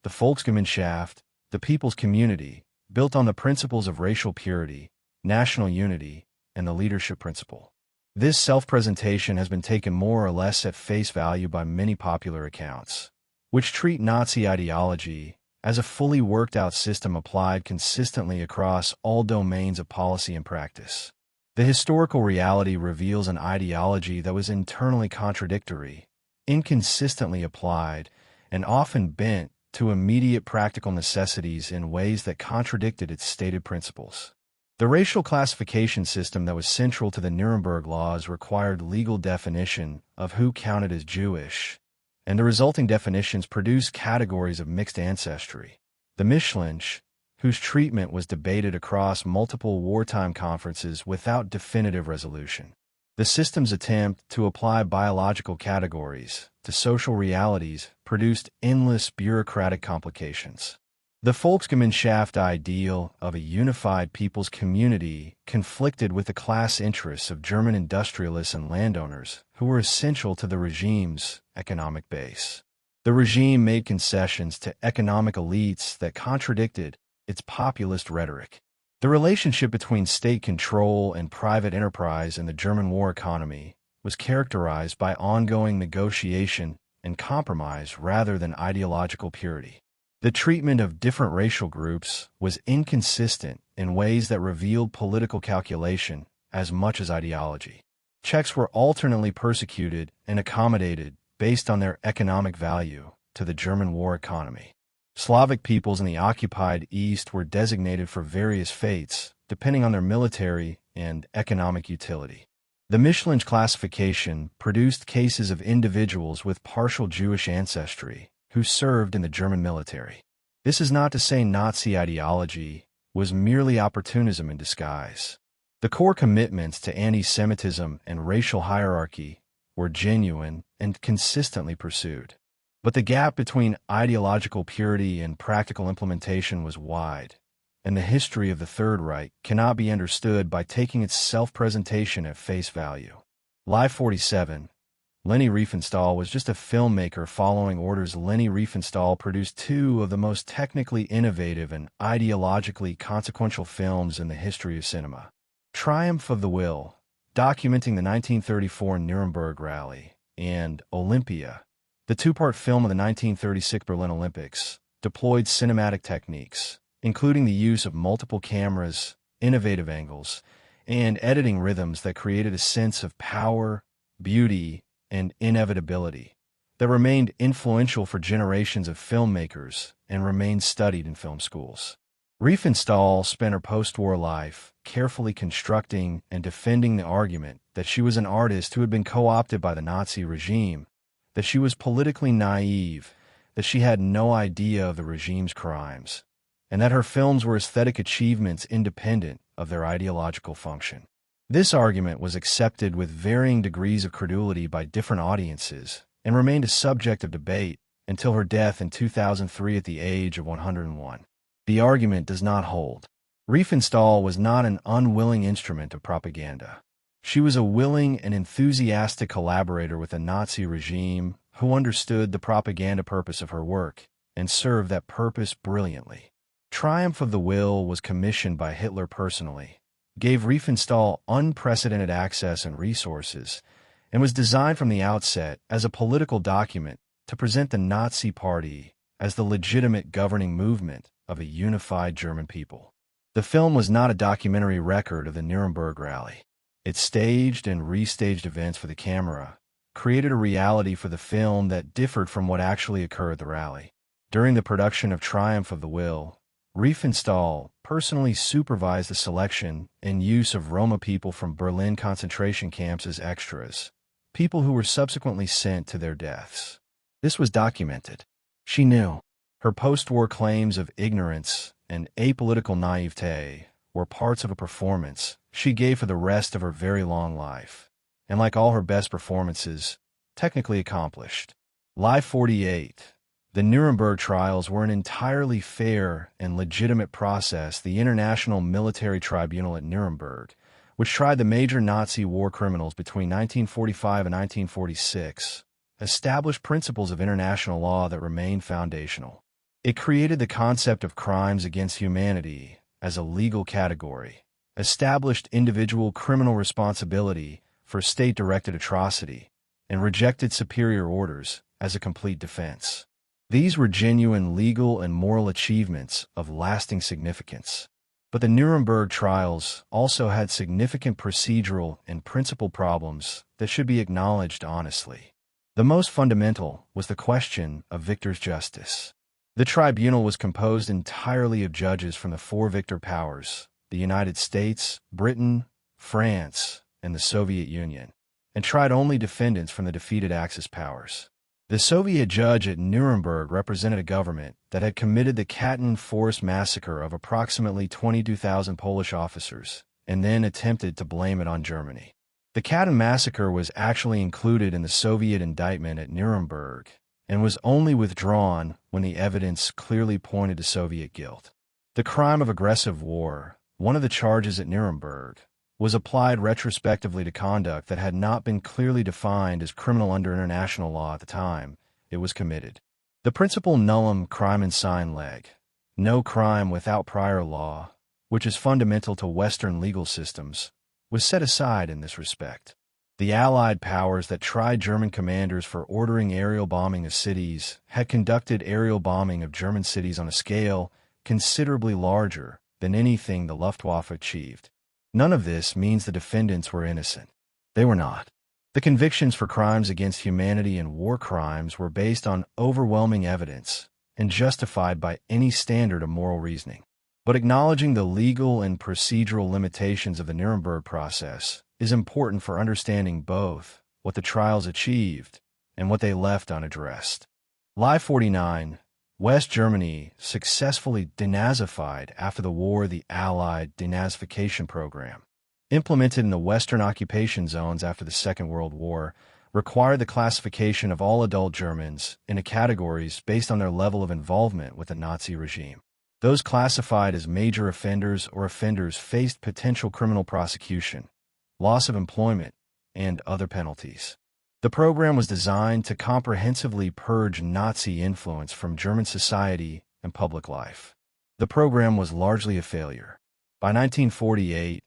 The Volksgemeinschaft, the people's community, built on the principles of racial purity, national unity, and the leadership principle. This self-presentation has been taken more or less at face value by many popular accounts, which treat Nazi ideology as a fully worked-out system applied consistently across all domains of policy and practice. The historical reality reveals an ideology that was internally contradictory, inconsistently applied, and often bent to immediate practical necessities in ways that contradicted its stated principles. The racial classification system that was central to the Nuremberg laws required legal definition of who counted as Jewish, and the resulting definitions produced categories of mixed ancestry. The Misconceptions, whose treatment was debated across multiple wartime conferences without definitive resolution. The system's attempt to apply biological categories to social realities produced endless bureaucratic complications. The Volksgemeinschaft ideal of a unified people's community conflicted with the class interests of German industrialists and landowners who were essential to the regime's economic base. The regime made concessions to economic elites that contradicted its populist rhetoric. The relationship between state control and private enterprise in the German war economy was characterized by ongoing negotiation and compromise rather than ideological purity. The treatment of different racial groups was inconsistent in ways that revealed political calculation as much as ideology. Czechs were alternately persecuted and accommodated based on their economic value to the German war economy. Slavic peoples in the occupied East were designated for various fates, depending on their military and economic utility. The Misconceptions classification produced cases of individuals with partial Jewish ancestry who served in the German military. This is not to say Nazi ideology was merely opportunism in disguise. The core commitments to anti-Semitism and racial hierarchy were genuine and consistently pursued. But the gap between ideological purity and practical implementation was wide, and the history of the Third Reich cannot be understood by taking its self-presentation at face value. Life 47. Leni Riefenstahl was just a filmmaker following orders. Leni Riefenstahl produced two of the most technically innovative and ideologically consequential films in the history of cinema. Triumph of the Will, documenting the 1934 Nuremberg Rally, and Olympia, the two-part film of the 1936 Berlin Olympics, deployed cinematic techniques, including the use of multiple cameras, innovative angles, and editing rhythms that created a sense of power, beauty, and inevitability that remained influential for generations of filmmakers and remained studied in film schools. Riefenstahl spent her post-war life carefully constructing and defending the argument that she was an artist who had been co-opted by the Nazi regime, that she was politically naive, that she had no idea of the regime's crimes, and that her films were aesthetic achievements independent of their ideological function. This argument was accepted with varying degrees of credulity by different audiences and remained a subject of debate until her death in 2003 at the age of 101. The argument does not hold. Riefenstahl was not an unwilling instrument of propaganda. She was a willing and enthusiastic collaborator with the Nazi regime who understood the propaganda purpose of her work and served that purpose brilliantly. Triumph of the Will was commissioned by Hitler personally, gave Riefenstahl unprecedented access and resources, and was designed from the outset as a political document to present the Nazi Party as the legitimate governing movement of a unified German people. The film was not a documentary record of the Nuremberg Rally. It staged and restaged events for the camera, created a reality for the film that differed from what actually occurred at the rally. During the production of Triumph of the Will, Riefenstahl personally supervised the selection and use of Roma people from Berlin concentration camps as extras, people who were subsequently sent to their deaths. This was documented. She knew. Her post-war claims of ignorance and apolitical naivete were parts of a performance she gave for the rest of her very long life, and like all her best performances, technically accomplished. Live 48. The Nuremberg trials were an entirely fair and legitimate process. The International Military Tribunal at Nuremberg, which tried the major Nazi war criminals between 1945 and 1946, established principles of international law that remain foundational. It created the concept of crimes against humanity as a legal category, established individual criminal responsibility for state-directed atrocity, and rejected superior orders as a complete defense. These were genuine legal and moral achievements of lasting significance. But the Nuremberg trials also had significant procedural and principle problems that should be acknowledged honestly. The most fundamental was the question of victor's justice. The tribunal was composed entirely of judges from the four victor powers, the United States, Britain, France, and the Soviet Union, and tried only defendants from the defeated Axis powers. The Soviet judge at Nuremberg represented a government that had committed the Katyn forced massacre of approximately 22,000 Polish officers, and then attempted to blame it on Germany. The Katyn massacre was actually included in the Soviet indictment at Nuremberg, and was only withdrawn when the evidence clearly pointed to Soviet guilt. The crime of aggressive war, one of the charges at Nuremberg, was applied retrospectively to conduct that had not been clearly defined as criminal under international law at the time it was committed. The principle nullum crimen sine lege, no crime without prior law, which is fundamental to Western legal systems, was set aside in this respect. The Allied powers that tried German commanders for ordering aerial bombing of cities had conducted aerial bombing of German cities on a scale considerably larger than anything the Luftwaffe achieved. None of this means the defendants were innocent. They were not. The convictions for crimes against humanity and war crimes were based on overwhelming evidence and justified by any standard of moral reasoning. But acknowledging the legal and procedural limitations of the Nuremberg process is important for understanding both what the trials achieved and what they left unaddressed. Live 49. West Germany successfully denazified after the war. The Allied denazification program, implemented in the Western occupation zones after the Second World War, required the classification of all adult Germans into categories based on their level of involvement with the Nazi regime. Those classified as major offenders or offenders faced potential criminal prosecution, loss of employment, and other penalties. The program was designed to comprehensively purge Nazi influence from German society and public life. The program was largely a failure. By 1948,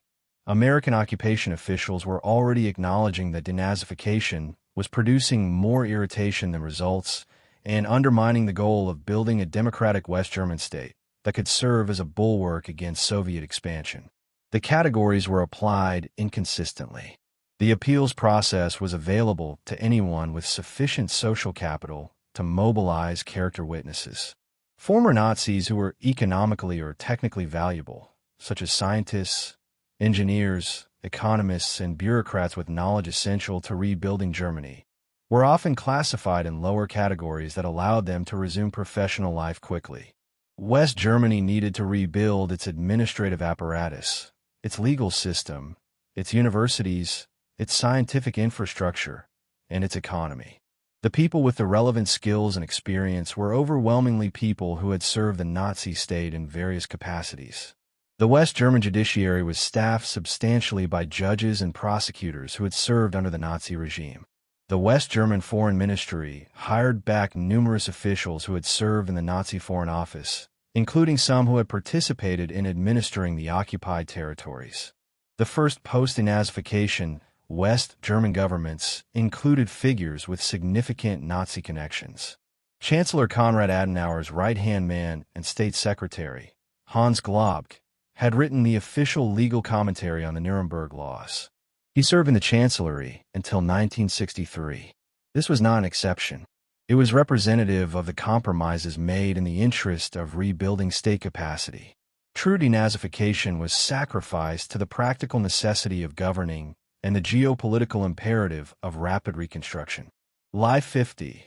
American occupation officials were already acknowledging that denazification was producing more irritation than results and undermining the goal of building a democratic West German state that could serve as a bulwark against Soviet expansion. The categories were applied inconsistently. The appeals process was available to anyone with sufficient social capital to mobilize character witnesses. Former Nazis who were economically or technically valuable, such as scientists, engineers, economists, and bureaucrats with knowledge essential to rebuilding Germany, were often classified in lower categories that allowed them to resume professional life quickly. West Germany needed to rebuild its administrative apparatus, its legal system, its universities, its scientific infrastructure, and its economy. The people with the relevant skills and experience were overwhelmingly people who had served the Nazi state in various capacities. The West German judiciary was staffed substantially by judges and prosecutors who had served under the Nazi regime. The West German Foreign Ministry hired back numerous officials who had served in the Nazi Foreign Office, including some who had participated in administering the occupied territories. The first post-denazification West German governments included figures with significant Nazi connections. Chancellor Konrad Adenauer's right-hand man and state secretary, Hans Globk, had written the official legal commentary on the Nuremberg laws. He served in the chancellery until 1963. This was not an exception. It was representative of the compromises made in the interest of rebuilding state capacity. True denazification was sacrificed to the practical necessity of governing and the geopolitical imperative of rapid reconstruction. Life 50.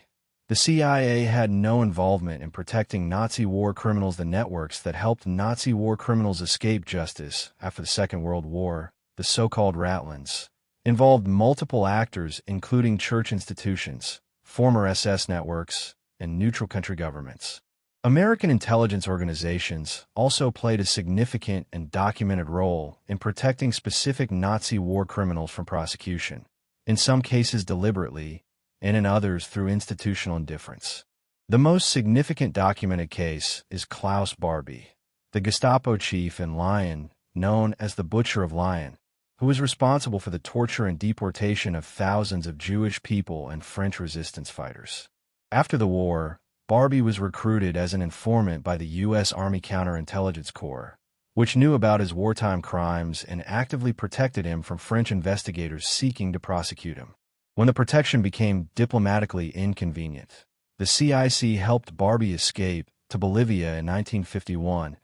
The CIA had no involvement in protecting Nazi war criminals. The networks that helped Nazi war criminals escape justice after the Second World War, the so-called Ratlands, involved multiple actors including church institutions, former SS networks, and neutral country governments. American intelligence organizations also played a significant and documented role in protecting specific Nazi war criminals from prosecution, in some cases deliberately, and in others through institutional indifference. The most significant documented case is Klaus Barbie, the Gestapo chief in Lyon, known as the Butcher of Lyon, who was responsible for the torture and deportation of thousands of Jewish people and French resistance fighters. After the war, Barbie was recruited as an informant by the U.S. Army Counterintelligence Corps, which knew about his wartime crimes and actively protected him from French investigators seeking to prosecute him. When the protection became diplomatically inconvenient, the CIC helped Barbie escape to Bolivia in 1951,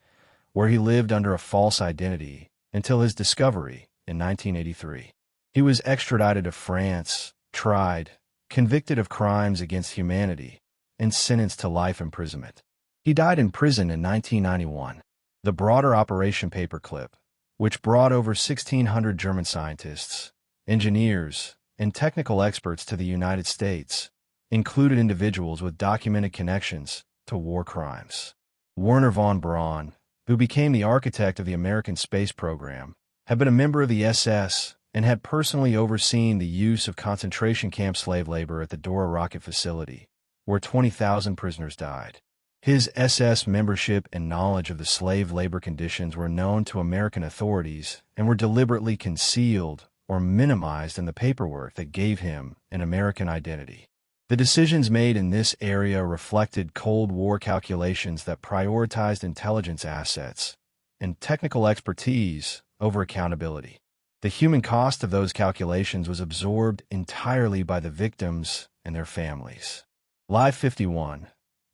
where he lived under a false identity until his discovery in 1983. He was extradited to France, tried, convicted of crimes against humanity, and sentenced to life imprisonment. He died in prison in 1991. The broader Operation Paperclip, which brought over 1,600 German scientists, engineers, and technical experts to the United States, included individuals with documented connections to war crimes. Werner von Braun, who became the architect of the American space program, had been a member of the SS and had personally overseen the use of concentration camp slave labor at the Dora rocket facility, where 20,000 prisoners died. His SS membership and knowledge of the slave labor conditions were known to American authorities and were deliberately concealed or minimized in the paperwork that gave him an American identity. The decisions made in this area reflected Cold War calculations that prioritized intelligence assets and technical expertise over accountability. The human cost of those calculations was absorbed entirely by the victims and their families. Live 51.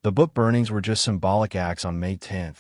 The book burnings were just symbolic acts. On May 10,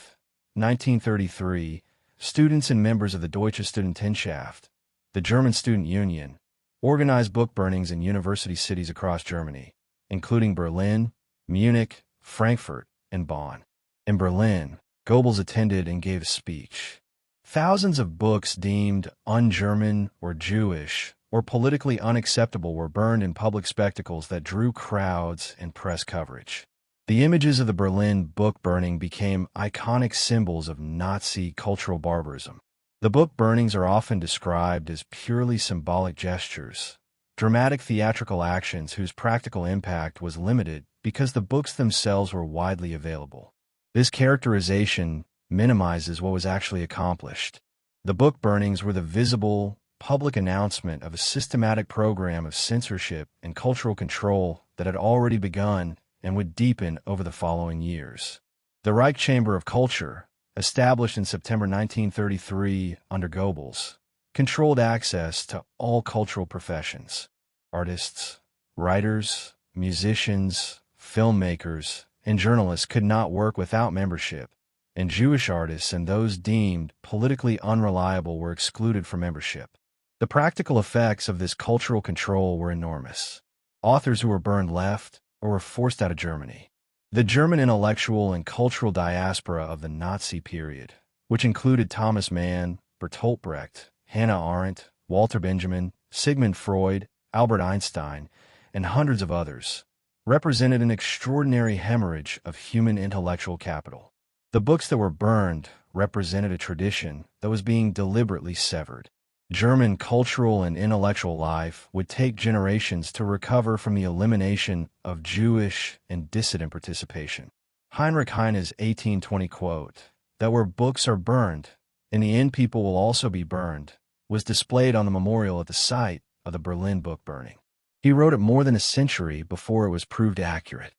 1933, students and members of the Deutsche Studentenschaft, the German student union, organized book burnings in university cities across Germany, including Berlin, Munich, Frankfurt, and Bonn. In Berlin, Goebbels attended and gave a speech. Thousands of books deemed un-German or Jewish or politically unacceptable were burned in public spectacles that drew crowds and press coverage. The images of the Berlin book burning became iconic symbols of Nazi cultural barbarism. The book burnings are often described as purely symbolic gestures, dramatic theatrical actions whose practical impact was limited because the books themselves were widely available. This characterization minimizes what was actually accomplished. The book burnings were the visible, public announcement of a systematic program of censorship and cultural control that had already begun and would deepen over the following years. The Reich Chamber of Culture, established in September 1933 under Goebbels, controlled access to all cultural professions. Artists, writers, musicians, filmmakers, and journalists could not work without membership, and Jewish artists and those deemed politically unreliable were excluded from membership. The practical effects of this cultural control were enormous. Authors who were burned left or were forced out of Germany. The German intellectual and cultural diaspora of the Nazi period, which included Thomas Mann, Bertolt Brecht, Hannah Arendt, Walter Benjamin, Sigmund Freud, Albert Einstein, and hundreds of others, represented an extraordinary hemorrhage of human intellectual capital. The books that were burned represented a tradition that was being deliberately severed. German cultural and intellectual life would take generations to recover from the elimination of Jewish and dissident participation. Heinrich Heine's 1820 quote, that where books are burned, in the end people will also be burned, was displayed on the memorial at the site of the Berlin book burning. He wrote it more than a century before it was proved accurate.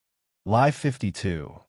Life 52.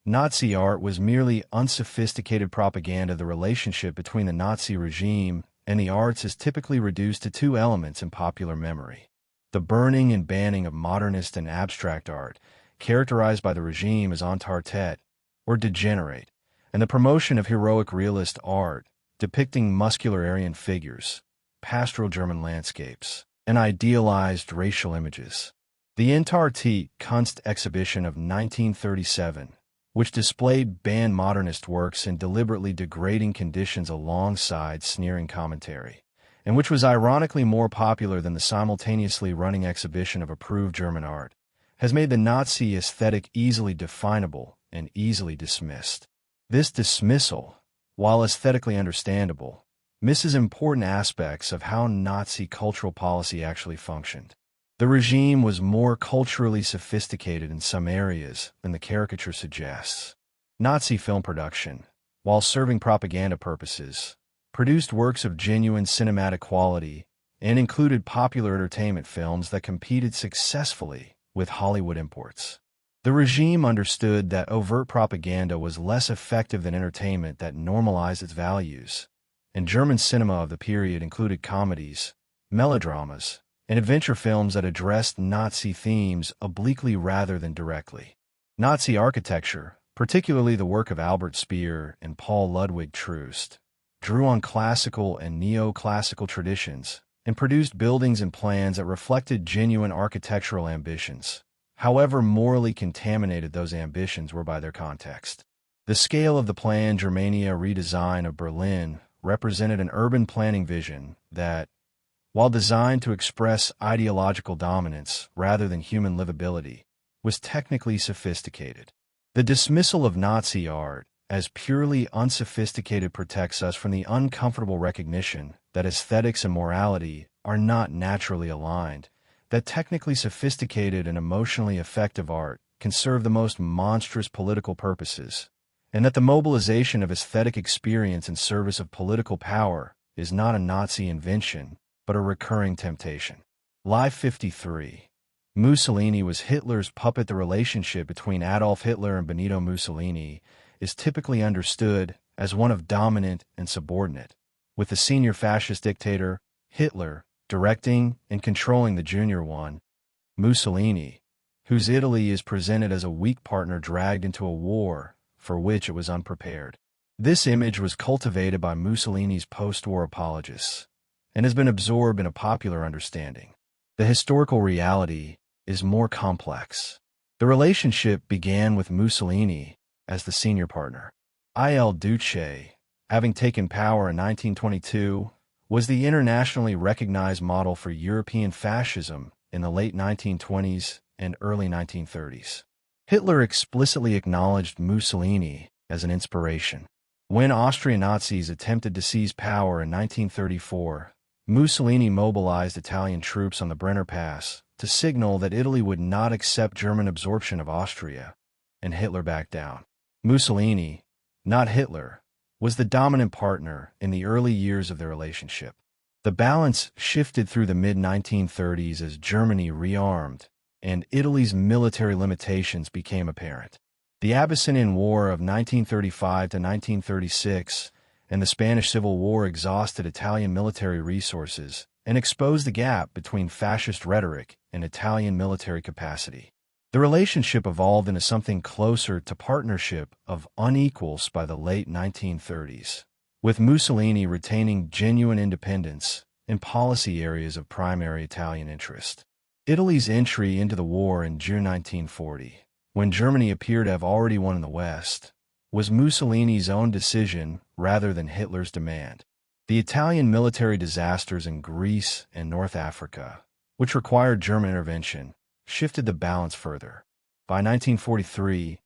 Nazi art was merely unsophisticated propaganda. The relationship between the Nazi regime and the arts is typically reduced to two elements in popular memory: the burning and banning of modernist and abstract art, characterized by the regime as entente or degenerate, and the promotion of heroic realist art, depicting muscular Aryan figures, pastoral German landscapes, and idealized racial images. The Entartet Kunst exhibition of 1937, which displayed banned modernist works in deliberately degrading conditions alongside sneering commentary, and which was ironically more popular than the simultaneously running exhibition of approved German art, has made the Nazi aesthetic easily definable and easily dismissed. This dismissal, while aesthetically understandable, misses important aspects of how Nazi cultural policy actually functioned. The regime was more culturally sophisticated in some areas than the caricature suggests. Nazi film production, while serving propaganda purposes, produced works of genuine cinematic quality and included popular entertainment films that competed successfully with Hollywood imports. The regime understood that overt propaganda was less effective than entertainment that normalized its values, and German cinema of the period included comedies, melodramas, and adventure films that addressed Nazi themes obliquely rather than directly. Nazi architecture, particularly the work of Albert Speer and Paul Ludwig Troost, drew on classical and neoclassical traditions and produced buildings and plans that reflected genuine architectural ambitions, however morally contaminated those ambitions were by their context. The scale of the planned Germania redesign of Berlin represented an urban planning vision that, while designed to express ideological dominance rather than human livability, was technically sophisticated. The dismissal of Nazi art as purely unsophisticated protects us from the uncomfortable recognition that aesthetics and morality are not naturally aligned, that technically sophisticated and emotionally effective art can serve the most monstrous political purposes, and that the mobilization of aesthetic experience in service of political power is not a Nazi invention, but a recurring temptation. Life 53. Mussolini was Hitler's puppet. The relationship between Adolf Hitler and Benito Mussolini is typically understood as one of dominant and subordinate, with the senior fascist dictator, Hitler, directing and controlling the junior one, Mussolini, whose Italy is presented as a weak partner dragged into a war for which it was unprepared. This image was cultivated by Mussolini's post-war apologists and has been absorbed in a popular understanding. The historical reality is more complex. The relationship began with Mussolini as the senior partner. Il Duce, having taken power in 1922, was the internationally recognized model for European fascism in the late 1920s and early 1930s. Hitler explicitly acknowledged Mussolini as an inspiration. When Austrian Nazis attempted to seize power in 1934, Mussolini mobilized Italian troops on the Brenner Pass to signal that Italy would not accept German absorption of Austria, and Hitler backed down. Mussolini, not Hitler, was the dominant partner in the early years of their relationship. The balance shifted through the mid-1930s as Germany rearmed and Italy's military limitations became apparent. The Abyssinian War of 1935 to 1936 and the Spanish Civil War exhausted Italian military resources and exposed the gap between fascist rhetoric and Italian military capacity. The relationship evolved into something closer to partnership of unequals by the late 1930s, with Mussolini retaining genuine independence in policy areas of primary Italian interest. Italy's entry into the war in June 1940, when Germany appeared to have already won in the West, was Mussolini's own decision rather than Hitler's demand. The Italian military disasters in Greece and North Africa, which required German intervention, shifted the balance further. By 1943,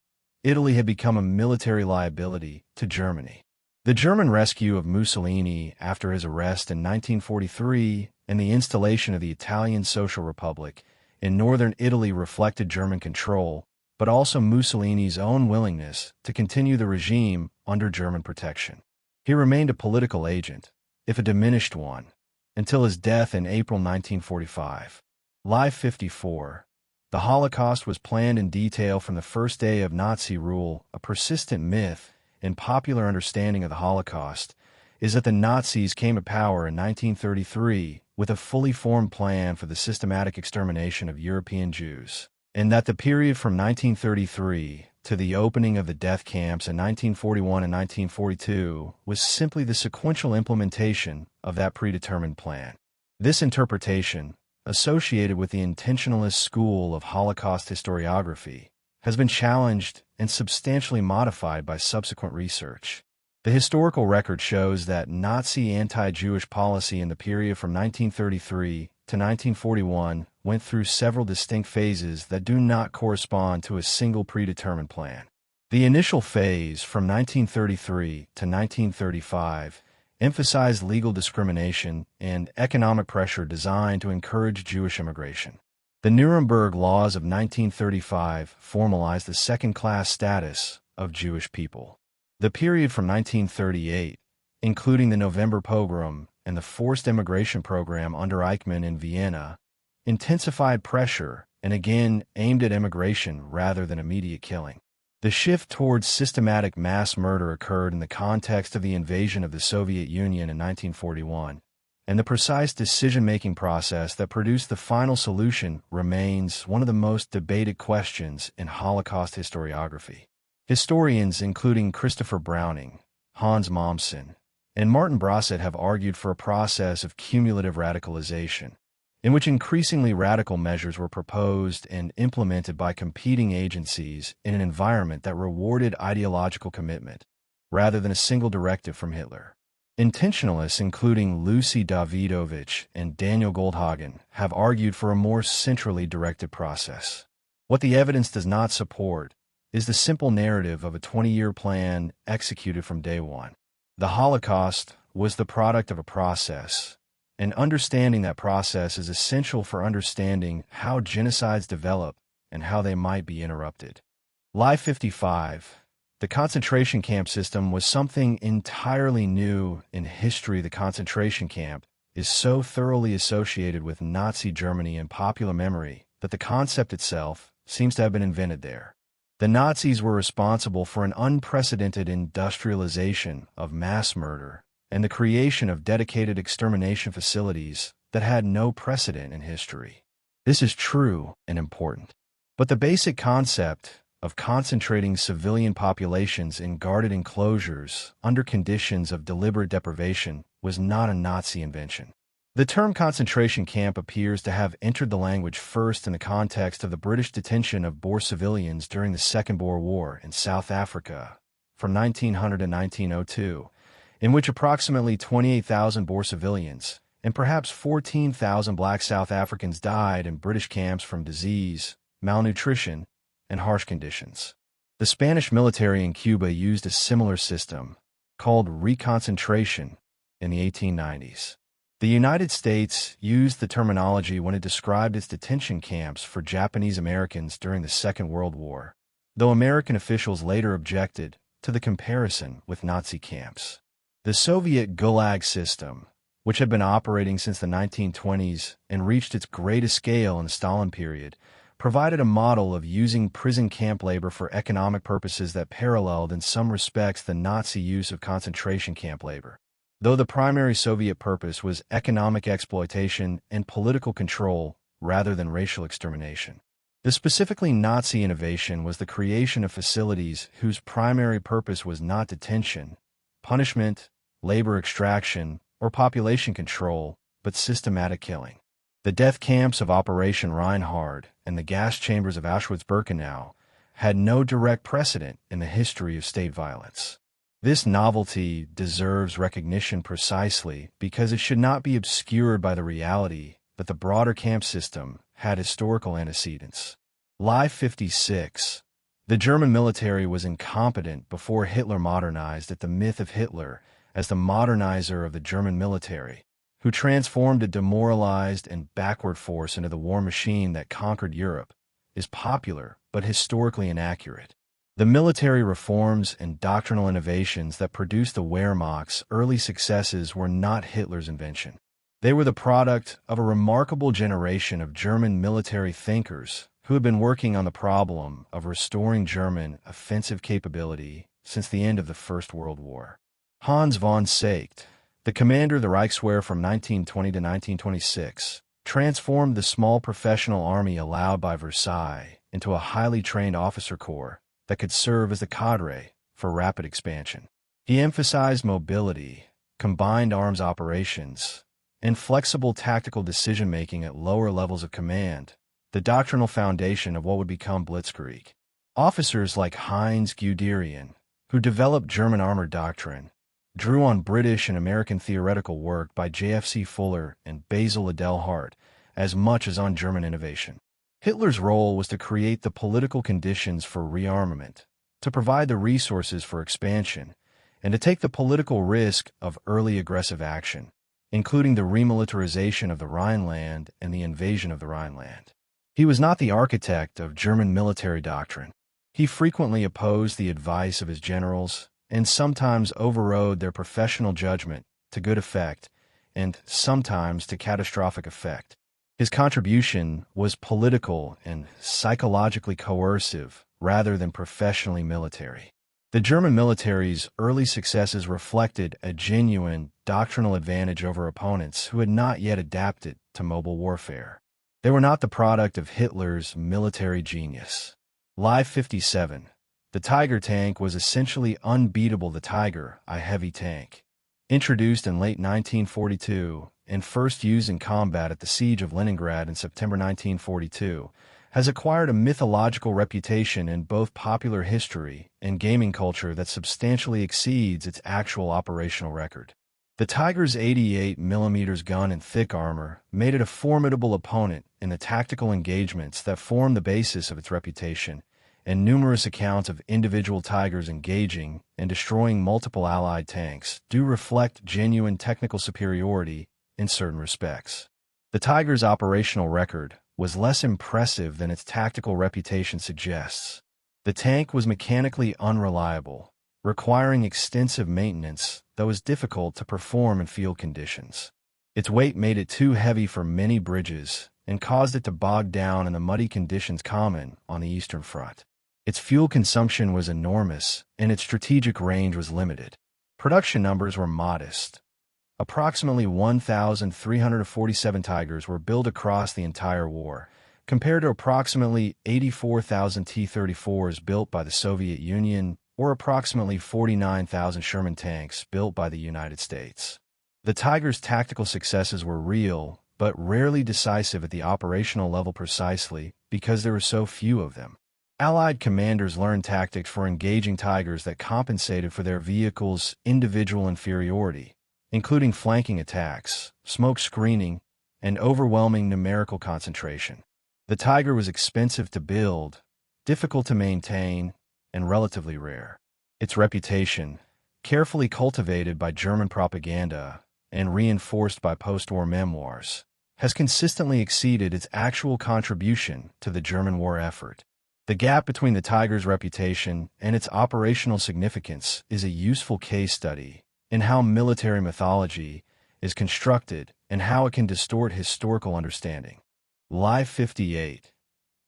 Italy had become a military liability to Germany. The German rescue of Mussolini after his arrest in 1943 and the installation of the Italian Social Republic in northern Italy reflected German control, but also Mussolini's own willingness to continue the regime under German protection. He remained a political agent, if a diminished one, until his death in April 1945. Live 54. The Holocaust was planned in detail from the first day of Nazi rule. A persistent myth in popular understanding of the Holocaust is that the Nazis came to power in 1933 with a fully formed plan for the systematic extermination of European Jews, and that the period from 1933 to the opening of the death camps in 1941 and 1942 was simply the sequential implementation of that predetermined plan. This interpretation, associated with the intentionalist school of Holocaust historiography, has been challenged and substantially modified by subsequent research. The historical record shows that Nazi anti-Jewish policy in the period from 1933 to 1941 went through several distinct phases that do not correspond to a single predetermined plan. The initial phase from 1933 to 1935 emphasized legal discrimination and economic pressure designed to encourage Jewish immigration. The Nuremberg Laws of 1935 formalized the second-class status of Jewish people. The period from 1938, including the November pogrom and the forced immigration program under Eichmann in Vienna, intensified pressure and again aimed at immigration rather than immediate killing. The shift towards systematic mass murder occurred in the context of the invasion of the Soviet Union in 1941, and the precise decision-making process that produced the final solution remains one of the most debated questions in Holocaust historiography. Historians, including Christopher Browning, Hans Mommsen, and Martin Brosset, have argued for a process of cumulative radicalization, in which increasingly radical measures were proposed and implemented by competing agencies in an environment that rewarded ideological commitment, rather than a single directive from Hitler. Intentionalists, including Lucy Davidovich and Daniel Goldhagen, have argued for a more centrally directed process. What the evidence does not support is the simple narrative of a 20-year plan executed from day one. The Holocaust was the product of a process, and understanding that process is essential for understanding how genocides develop and how they might be interrupted. Live 55. The concentration camp system was something entirely new in history. The concentration camp is so thoroughly associated with Nazi Germany in popular memory that the concept itself seems to have been invented there. The Nazis were responsible for an unprecedented industrialization of mass murder and the creation of dedicated extermination facilities that had no precedent in history. This is true and important. But the basic concept of concentrating civilian populations in guarded enclosures under conditions of deliberate deprivation was not a Nazi invention. The term concentration camp appears to have entered the language first in the context of the British detention of Boer civilians during the Second Boer War in South Africa from 1900 to 1902, in which approximately 28,000 Boer civilians and perhaps 14,000 black South Africans died in British camps from disease, malnutrition, and harsh conditions. The Spanish military in Cuba used a similar system, called reconcentration, in the 1890s. The United States used the terminology when it described its detention camps for Japanese Americans during the Second World War, though American officials later objected to the comparison with Nazi camps. The Soviet Gulag system, which had been operating since the 1920s and reached its greatest scale in the Stalin period, provided a model of using prison camp labor for economic purposes that paralleled in some respects the Nazi use of concentration camp labor. Though the primary Soviet purpose was economic exploitation and political control rather than racial extermination. The specifically Nazi innovation was the creation of facilities whose primary purpose was not detention, punishment, labor extraction, or population control, but systematic killing. The death camps of Operation Reinhard and the gas chambers of Auschwitz-Birkenau had no direct precedent in the history of state violence. This novelty deserves recognition precisely because it should not be obscured by the reality that the broader camp system had historical antecedents. Live 56. The German military was incompetent before Hitler modernized it. The myth of Hitler as the modernizer of the German military, who transformed a demoralized and backward force into the war machine that conquered Europe, is popular but historically inaccurate. The military reforms and doctrinal innovations that produced the Wehrmacht's early successes were not Hitler's invention. They were the product of a remarkable generation of German military thinkers who had been working on the problem of restoring German offensive capability since the end of the First World War. Hans von Seykt, the commander of the Reichswehr from 1920 to 1926, transformed the small professional army allowed by Versailles into a highly trained officer corps that could serve as the cadre for rapid expansion. He emphasized mobility, combined arms operations, and flexible tactical decision-making at lower levels of command, the doctrinal foundation of what would become Blitzkrieg. Officers like Heinz Guderian, who developed German armor doctrine, drew on British and American theoretical work by J.F.C. Fuller and Basil Liddell Hart as much as on German innovation. Hitler's role was to create the political conditions for rearmament, to provide the resources for expansion, and to take the political risk of early aggressive action, including the remilitarization of the Rhineland and the invasion of the Rhineland. He was not the architect of German military doctrine. He frequently opposed the advice of his generals and sometimes overrode their professional judgment to good effect and sometimes to catastrophic effect. His contribution was political and psychologically coercive rather than professionally military. The German military's early successes reflected a genuine doctrinal advantage over opponents who had not yet adapted to mobile warfare. They were not the product of Hitler's military genius. Live 57. The Tiger tank was essentially unbeatable. The Tiger, a heavy tank, introduced in late 1942 and first used in combat at the Siege of Leningrad in September 1942, has acquired a mythological reputation in both popular history and gaming culture that substantially exceeds its actual operational record. The Tiger's 88mm gun and thick armor made it a formidable opponent in the tactical engagements that formed the basis of its reputation, and numerous accounts of individual Tigers engaging and destroying multiple Allied tanks do reflect genuine technical superiority in certain respects. The Tiger's operational record was less impressive than its tactical reputation suggests. The tank was mechanically unreliable, requiring extensive maintenance that was difficult to perform in field conditions. Its weight made it too heavy for many bridges and caused it to bog down in the muddy conditions common on the Eastern Front. Its fuel consumption was enormous, and its strategic range was limited. Production numbers were modest. Approximately 1,347 Tigers were built across the entire war, compared to approximately 84,000 T-34s built by the Soviet Union or approximately 49,000 Sherman tanks built by the United States. The Tiger's tactical successes were real, but rarely decisive at the operational level precisely because there were so few of them. Allied commanders learned tactics for engaging Tigers that compensated for their vehicles' individual inferiority, including flanking attacks, smoke screening, and overwhelming numerical concentration. The Tiger was expensive to build, difficult to maintain, and relatively rare. Its reputation, carefully cultivated by German propaganda and reinforced by post-war memoirs, has consistently exceeded its actual contribution to the German war effort. The gap between the Tiger's reputation and its operational significance is a useful case study in how military mythology is constructed and how it can distort historical understanding. Live 58.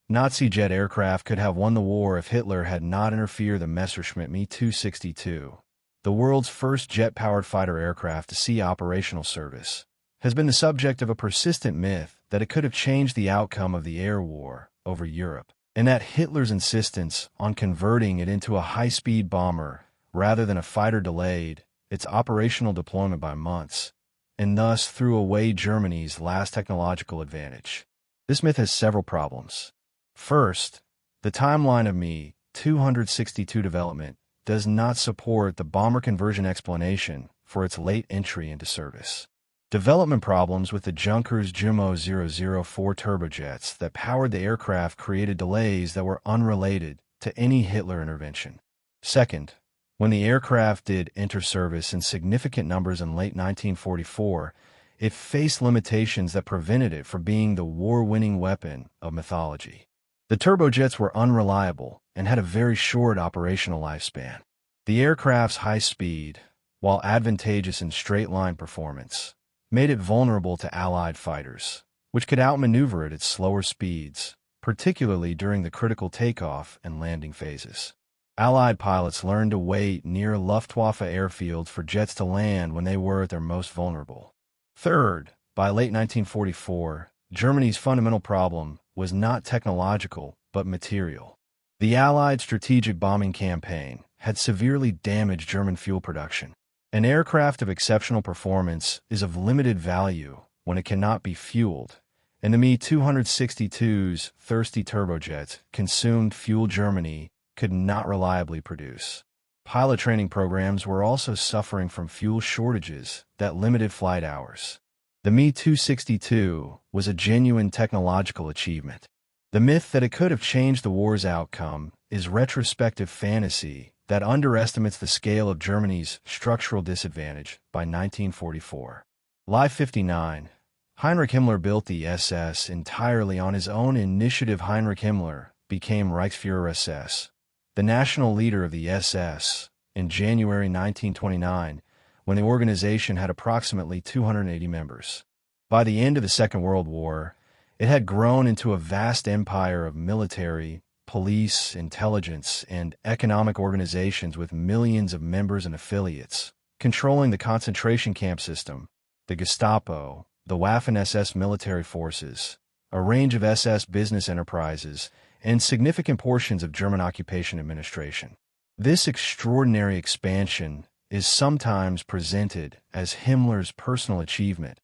Nazi jet aircraft could have won the war if Hitler had not interfered. The Messerschmitt Me-262, the world's first jet-powered fighter aircraft to see operational service, has been the subject of a persistent myth that it could have changed the outcome of the air war over Europe, and that Hitler's insistence on converting it into a high-speed bomber rather than a fighter delayed its operational deployment by months, and thus threw away Germany's last technological advantage. This myth has several problems. First, the timeline of Me-262 development does not support the bomber conversion explanation for its late entry into service. Development problems with the Junkers Jumo 004 turbojets that powered the aircraft created delays that were unrelated to any Hitler intervention. Second, when the aircraft did enter service in significant numbers in late 1944, it faced limitations that prevented it from being the war-winning weapon of mythology. The turbojets were unreliable and had a very short operational lifespan. The aircraft's high speed, while advantageous in straight-line performance, made it vulnerable to Allied fighters, which could outmaneuver it at slower speeds, particularly during the critical takeoff and landing phases. Allied pilots learned to wait near Luftwaffe airfields for jets to land when they were at their most vulnerable. Third, by late 1944, Germany's fundamental problem was not technological but material. The Allied strategic bombing campaign had severely damaged German fuel production. An aircraft of exceptional performance is of limited value when it cannot be fueled, and the Me-262's thirsty turbojets consumed fuel Germany could not reliably produce. Pilot training programs were also suffering from fuel shortages that limited flight hours. The Me-262 was a genuine technological achievement. The myth that it could have changed the war's outcome is retrospective fantasy that underestimates the scale of Germany's structural disadvantage by 1944. Live 59. Heinrich Himmler built the SS entirely on his own initiative. Heinrich Himmler became Reichsführer SS, the national leader of the SS, in January 1929, when the organization had approximately 280 members. By the end of the Second World War, it had grown into a vast empire of military, police, intelligence, and economic organizations with millions of members and affiliates, controlling the concentration camp system, the Gestapo, the Waffen-SS military forces, a range of SS business enterprises, and significant portions of German occupation administration. This extraordinary expansion is sometimes presented as Himmler's personal achievement,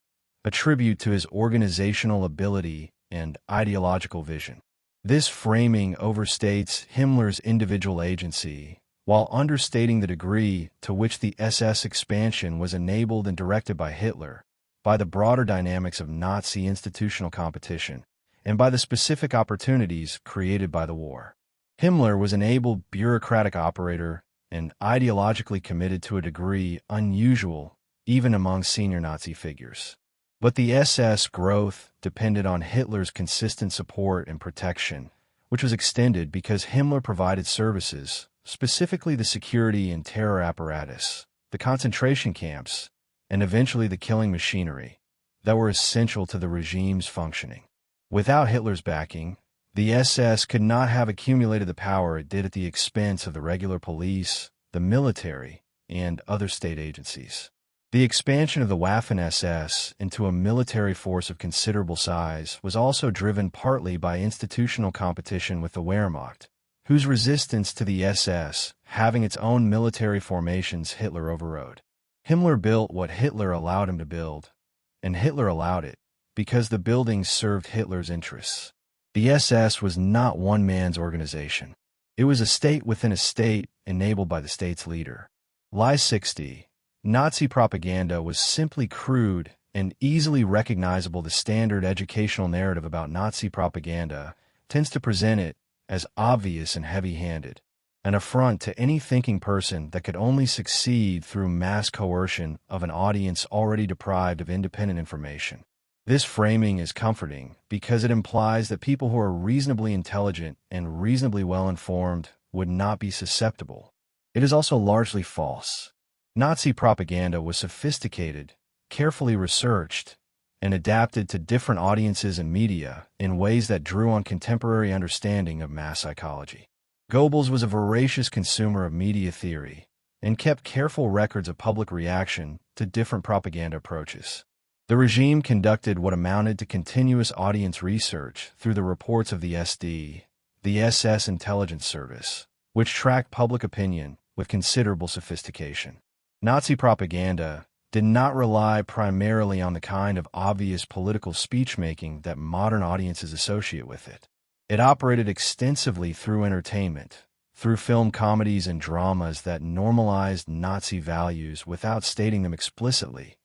a tribute to his organizational ability and ideological vision. This framing overstates Himmler's individual agency, while understating the degree to which the SS expansion was enabled and directed by Hitler, by the broader dynamics of Nazi institutional competition, and by the specific opportunities created by the war. Himmler was an able bureaucratic operator and ideologically committed to a degree unusual even among senior Nazi figures. But the SS growth depended on Hitler's consistent support and protection, which was extended because Himmler provided services, specifically the security and terror apparatus, the concentration camps, and eventually the killing machinery, that were essential to the regime's functioning. Without Hitler's backing, the SS could not have accumulated the power it did at the expense of the regular police, the military, and other state agencies. The expansion of the Waffen-SS into a military force of considerable size was also driven partly by institutional competition with the Wehrmacht, whose resistance to the SS having its own military formations Hitler overrode. Himmler built what Hitler allowed him to build, and Hitler allowed it, because the buildings served Hitler's interests. The SS was not one man's organization. It was a state within a state enabled by the state's leader. Lie 60. Nazi propaganda was simply crude and easily recognizable. The standard educational narrative about Nazi propaganda tends to present it as obvious and heavy-handed, an affront to any thinking person that could only succeed through mass coercion of an audience already deprived of independent information. This framing is comforting because it implies that people who are reasonably intelligent and reasonably well-informed would not be susceptible. It is also largely false. Nazi propaganda was sophisticated, carefully researched, and adapted to different audiences and media in ways that drew on contemporary understanding of mass psychology. Goebbels was a voracious consumer of media theory and kept careful records of public reaction to different propaganda approaches. The regime conducted what amounted to continuous audience research through the reports of the SD, the SS intelligence service, which tracked public opinion with considerable sophistication. Nazi propaganda did not rely primarily on the kind of obvious political speech-making that modern audiences associate with it. It operated extensively through entertainment, through film comedies and dramas that normalized Nazi values without stating them explicitly,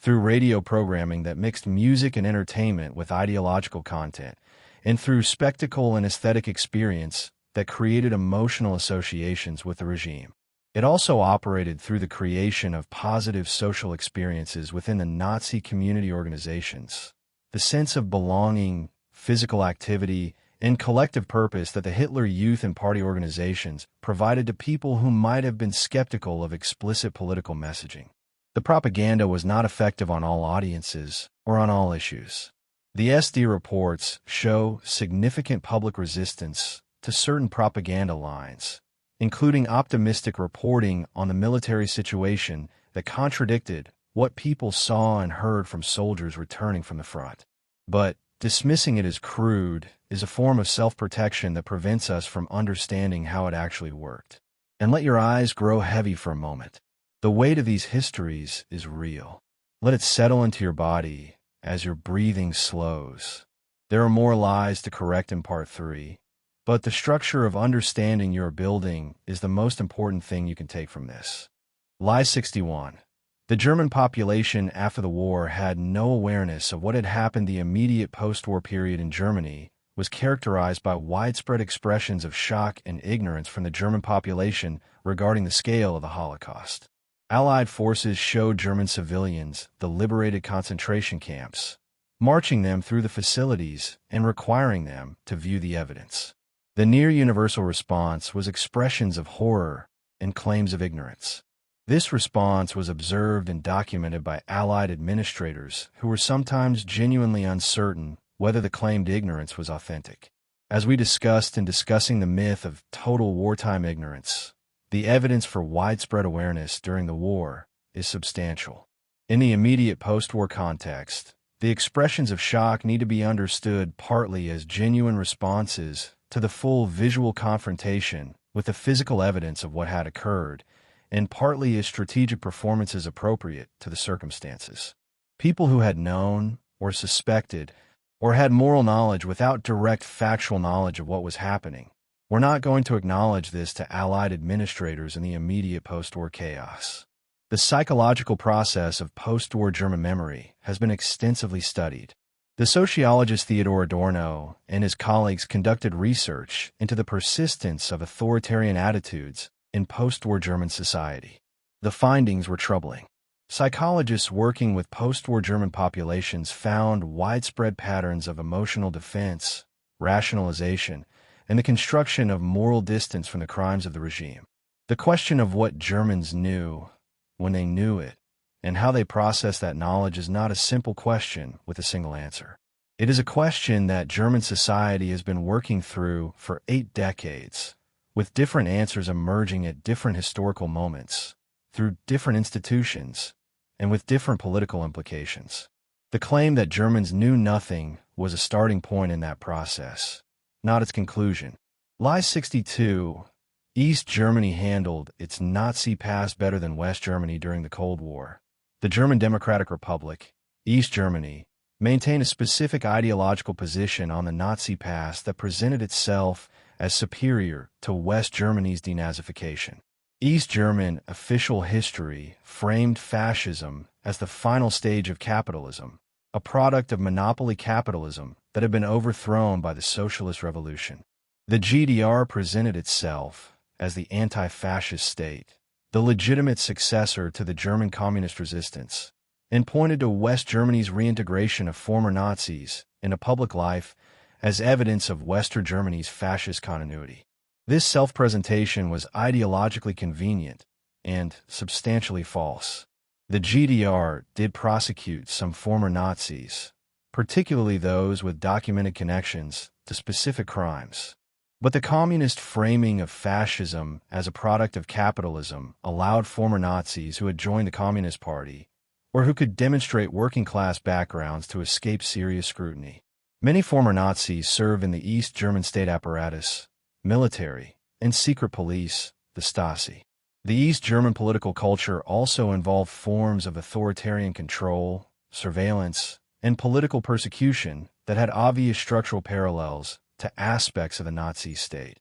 through radio programming that mixed music and entertainment with ideological content, and through spectacle and aesthetic experience that created emotional associations with the regime. It also operated through the creation of positive social experiences within the Nazi community organizations, the sense of belonging, physical activity, and collective purpose that the Hitler Youth and Party organizations provided to people who might have been skeptical of explicit political messaging. The propaganda was not effective on all audiences or on all issues. The SD reports show significant public resistance to certain propaganda lines, including optimistic reporting on the military situation that contradicted what people saw and heard from soldiers returning from the front. But dismissing it as crude is a form of self-protection that prevents us from understanding how it actually worked. And let your eyes grow heavy for a moment. The weight of these histories is real. Let it settle into your body as your breathing slows. There are more lies to correct in part 3, but the structure of understanding you're building is the most important thing you can take from this. Lie 61. The German population after the war had no awareness of what had happened. The immediate post-war period in Germany was characterized by widespread expressions of shock and ignorance from the German population regarding the scale of the Holocaust. Allied forces showed German civilians the liberated concentration camps, marching them through the facilities and requiring them to view the evidence. The near-universal response was expressions of horror and claims of ignorance. This response was observed and documented by Allied administrators who were sometimes genuinely uncertain whether the claimed ignorance was authentic. As we discussed in discussing the myth of total wartime ignorance, the evidence for widespread awareness during the war is substantial. In the immediate post-war context, the expressions of shock need to be understood partly as genuine responses to the full visual confrontation with the physical evidence of what had occurred, and partly as strategic performances appropriate to the circumstances. People who had known, or suspected, or had moral knowledge without direct factual knowledge of what was happening were not going to acknowledge this to Allied administrators in the immediate post-war chaos. The psychological process of post-war German memory has been extensively studied. The sociologist Theodor Adorno and his colleagues conducted research into the persistence of authoritarian attitudes in post-war German society. The findings were troubling. Psychologists working with post-war German populations found widespread patterns of emotional defense, rationalization, and the construction of moral distance from the crimes of the regime. The question of what Germans knew when they knew it and how they processed that knowledge is not a simple question with a single answer. It is a question that German society has been working through for 8 decades, with different answers emerging at different historical moments, through different institutions, and with different political implications. The claim that Germans knew nothing was a starting point in that process, not its conclusion. Lie 62. East Germany handled its Nazi past better than West Germany during the Cold War. The German Democratic Republic, East Germany, maintained a specific ideological position on the Nazi past that presented itself as superior to West Germany's denazification. East German official history framed fascism as the final stage of capitalism, a product of monopoly capitalism that had been overthrown by the Socialist Revolution. The GDR presented itself as the anti-fascist state, the legitimate successor to the German communist resistance, and pointed to West Germany's reintegration of former Nazis into public life as evidence of Western Germany's fascist continuity. This self-presentation was ideologically convenient and substantially false. The GDR did prosecute some former Nazis, particularly those with documented connections to specific crimes. But the communist framing of fascism as a product of capitalism allowed former Nazis who had joined the Communist Party or who could demonstrate working-class backgrounds to escape serious scrutiny. Many former Nazis served in the East German state apparatus, military, and secret police, the Stasi. The East German political culture also involved forms of authoritarian control, surveillance, and political persecution that had obvious structural parallels to aspects of the Nazi state,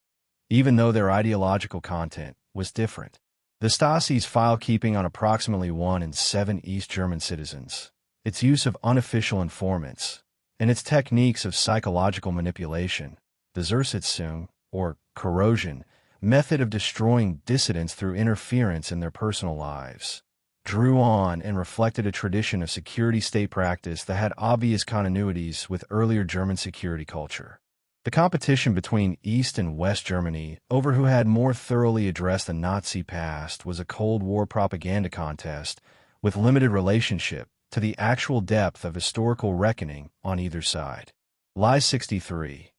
even though their ideological content was different. The Stasi's file-keeping on approximately 1 in 7 East German citizens, its use of unofficial informants, and its techniques of psychological manipulation, the Zersitzung, or corrosion, method of destroying dissidents through interference in their personal lives, drew on and reflected a tradition of security state practice that had obvious continuities with earlier German security culture. The competition between East and West Germany over who had more thoroughly addressed the Nazi past was a Cold War propaganda contest with limited relationship to the actual depth of historical reckoning on either side. Lie 63.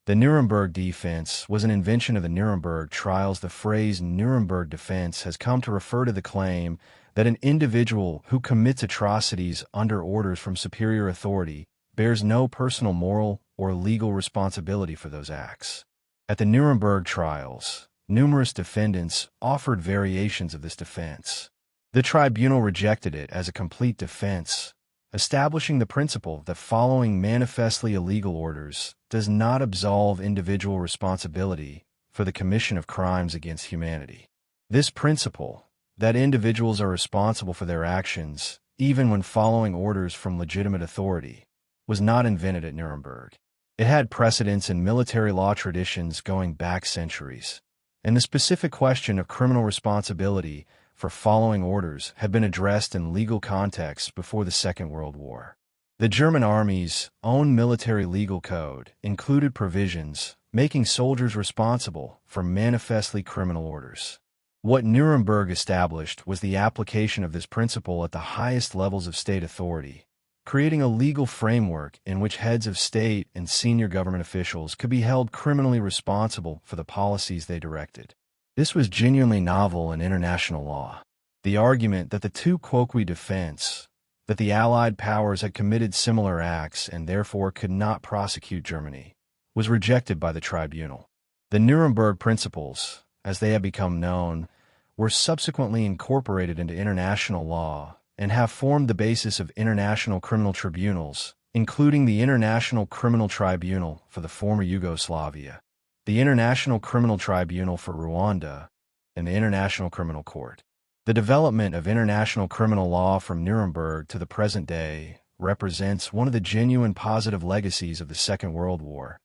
The Nuremberg defense was an invention of the Nuremberg trials. The phrase Nuremberg defense has come to refer to the claim that an individual who commits atrocities under orders from superior authority bears no personal moral or legal responsibility for those acts. At the Nuremberg trials, numerous defendants offered variations of this defense. The tribunal rejected it as a complete defense, establishing the principle that following manifestly illegal orders does not absolve individual responsibility for the commission of crimes against humanity. This principle, that individuals are responsible for their actions even when following orders from legitimate authority, was not invented at Nuremberg. It had precedents in military law traditions going back centuries, and the specific question of criminal responsibility for following orders had been addressed in legal contexts before the Second World War. The German Army's own military legal code included provisions making soldiers responsible for manifestly criminal orders. What Nuremberg established was the application of this principle at the highest levels of state authority, creating a legal framework in which heads of state and senior government officials could be held criminally responsible for the policies they directed. This was genuinely novel in international law. The argument that the tu quoque defense, that the Allied powers had committed similar acts and therefore could not prosecute Germany, was rejected by the tribunal. The Nuremberg principles, as they have become known, were subsequently incorporated into international law and have formed the basis of international criminal tribunals, including the International Criminal Tribunal for the former Yugoslavia, the International Criminal Tribunal for Rwanda, and the International Criminal Court. The development of international criminal law from Nuremberg to the present day represents one of the genuine positive legacies of the Second World War,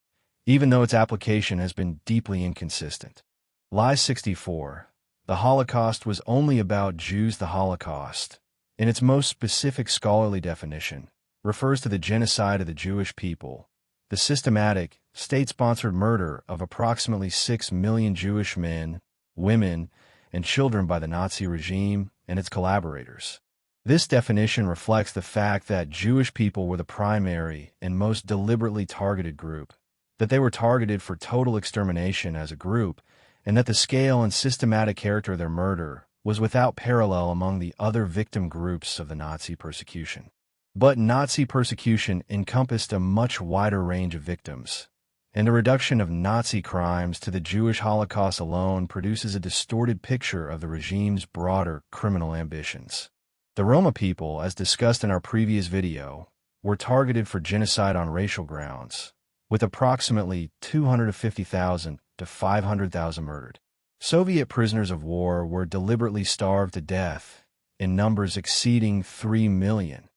even though its application has been deeply inconsistent. Lie 64. The Holocaust was only about Jews. The Holocaust, in its most specific scholarly definition, refers to the genocide of the Jewish people, the systematic, state-sponsored murder of approximately 6 million Jewish men, women, and children by the Nazi regime and its collaborators. This definition reflects the fact that Jewish people were the primary and most deliberately targeted group, that they were targeted for total extermination as a group, and that the scale and systematic character of their murder was without parallel among the other victim groups of the Nazi persecution. But Nazi persecution encompassed a much wider range of victims, and a reduction of Nazi crimes to the Jewish Holocaust alone produces a distorted picture of the regime's broader criminal ambitions. The Roma people, as discussed in our previous video, were targeted for genocide on racial grounds, with approximately 250,000 to 500,000 murdered. Soviet prisoners of war were deliberately starved to death, in numbers exceeding 3 million.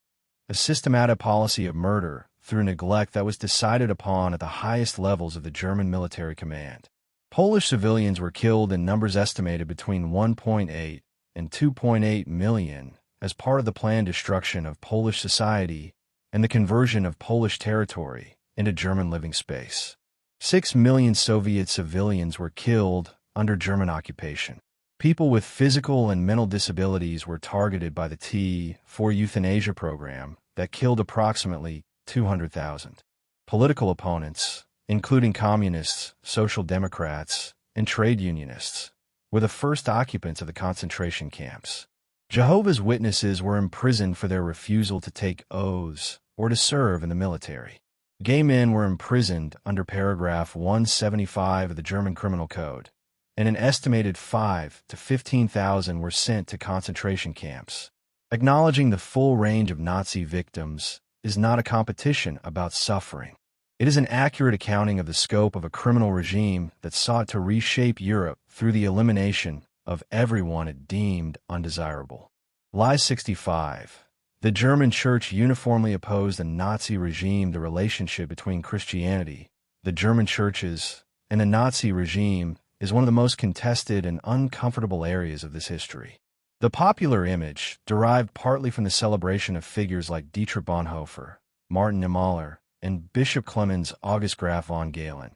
A systematic policy of murder through neglect that was decided upon at the highest levels of the German military command. Polish civilians were killed in numbers estimated between 1.8 and 2.8 million as part of the planned destruction of Polish society and the conversion of Polish territory into German living space. 6 million Soviet civilians were killed under German occupation. People with physical and mental disabilities were targeted by the T4 euthanasia program that killed approximately 200,000. Political opponents, including communists, social democrats, and trade unionists, were the first occupants of the concentration camps. Jehovah's Witnesses were imprisoned for their refusal to take oaths or to serve in the military. Gay men were imprisoned under paragraph 175 of the German Criminal Code, and an estimated 5,000 to 15,000 were sent to concentration camps. Acknowledging the full range of Nazi victims is not a competition about suffering. It is an accurate accounting of the scope of a criminal regime that sought to reshape Europe through the elimination of everyone it deemed undesirable. Lie 65. The German Church uniformly opposed the Nazi regime. The relationship between Christianity, the German churches, and the Nazi regime is one of the most contested and uncomfortable areas of this history. The popular image, derived partly from the celebration of figures like Dietrich Bonhoeffer, Martin Niemöller, and Bishop Clemens August Graf von Galen,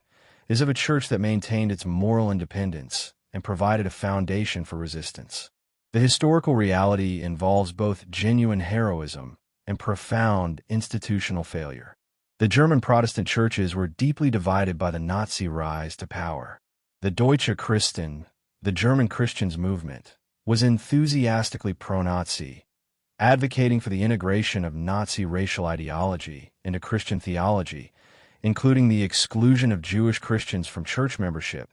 is of a church that maintained its moral independence and provided a foundation for resistance. The historical reality involves both genuine heroism and profound institutional failure. The German Protestant churches were deeply divided by the Nazi rise to power. The Deutsche Christen, the German Christians movement, was enthusiastically pro-Nazi, advocating for the integration of Nazi racial ideology into Christian theology, including the exclusion of Jewish Christians from church membership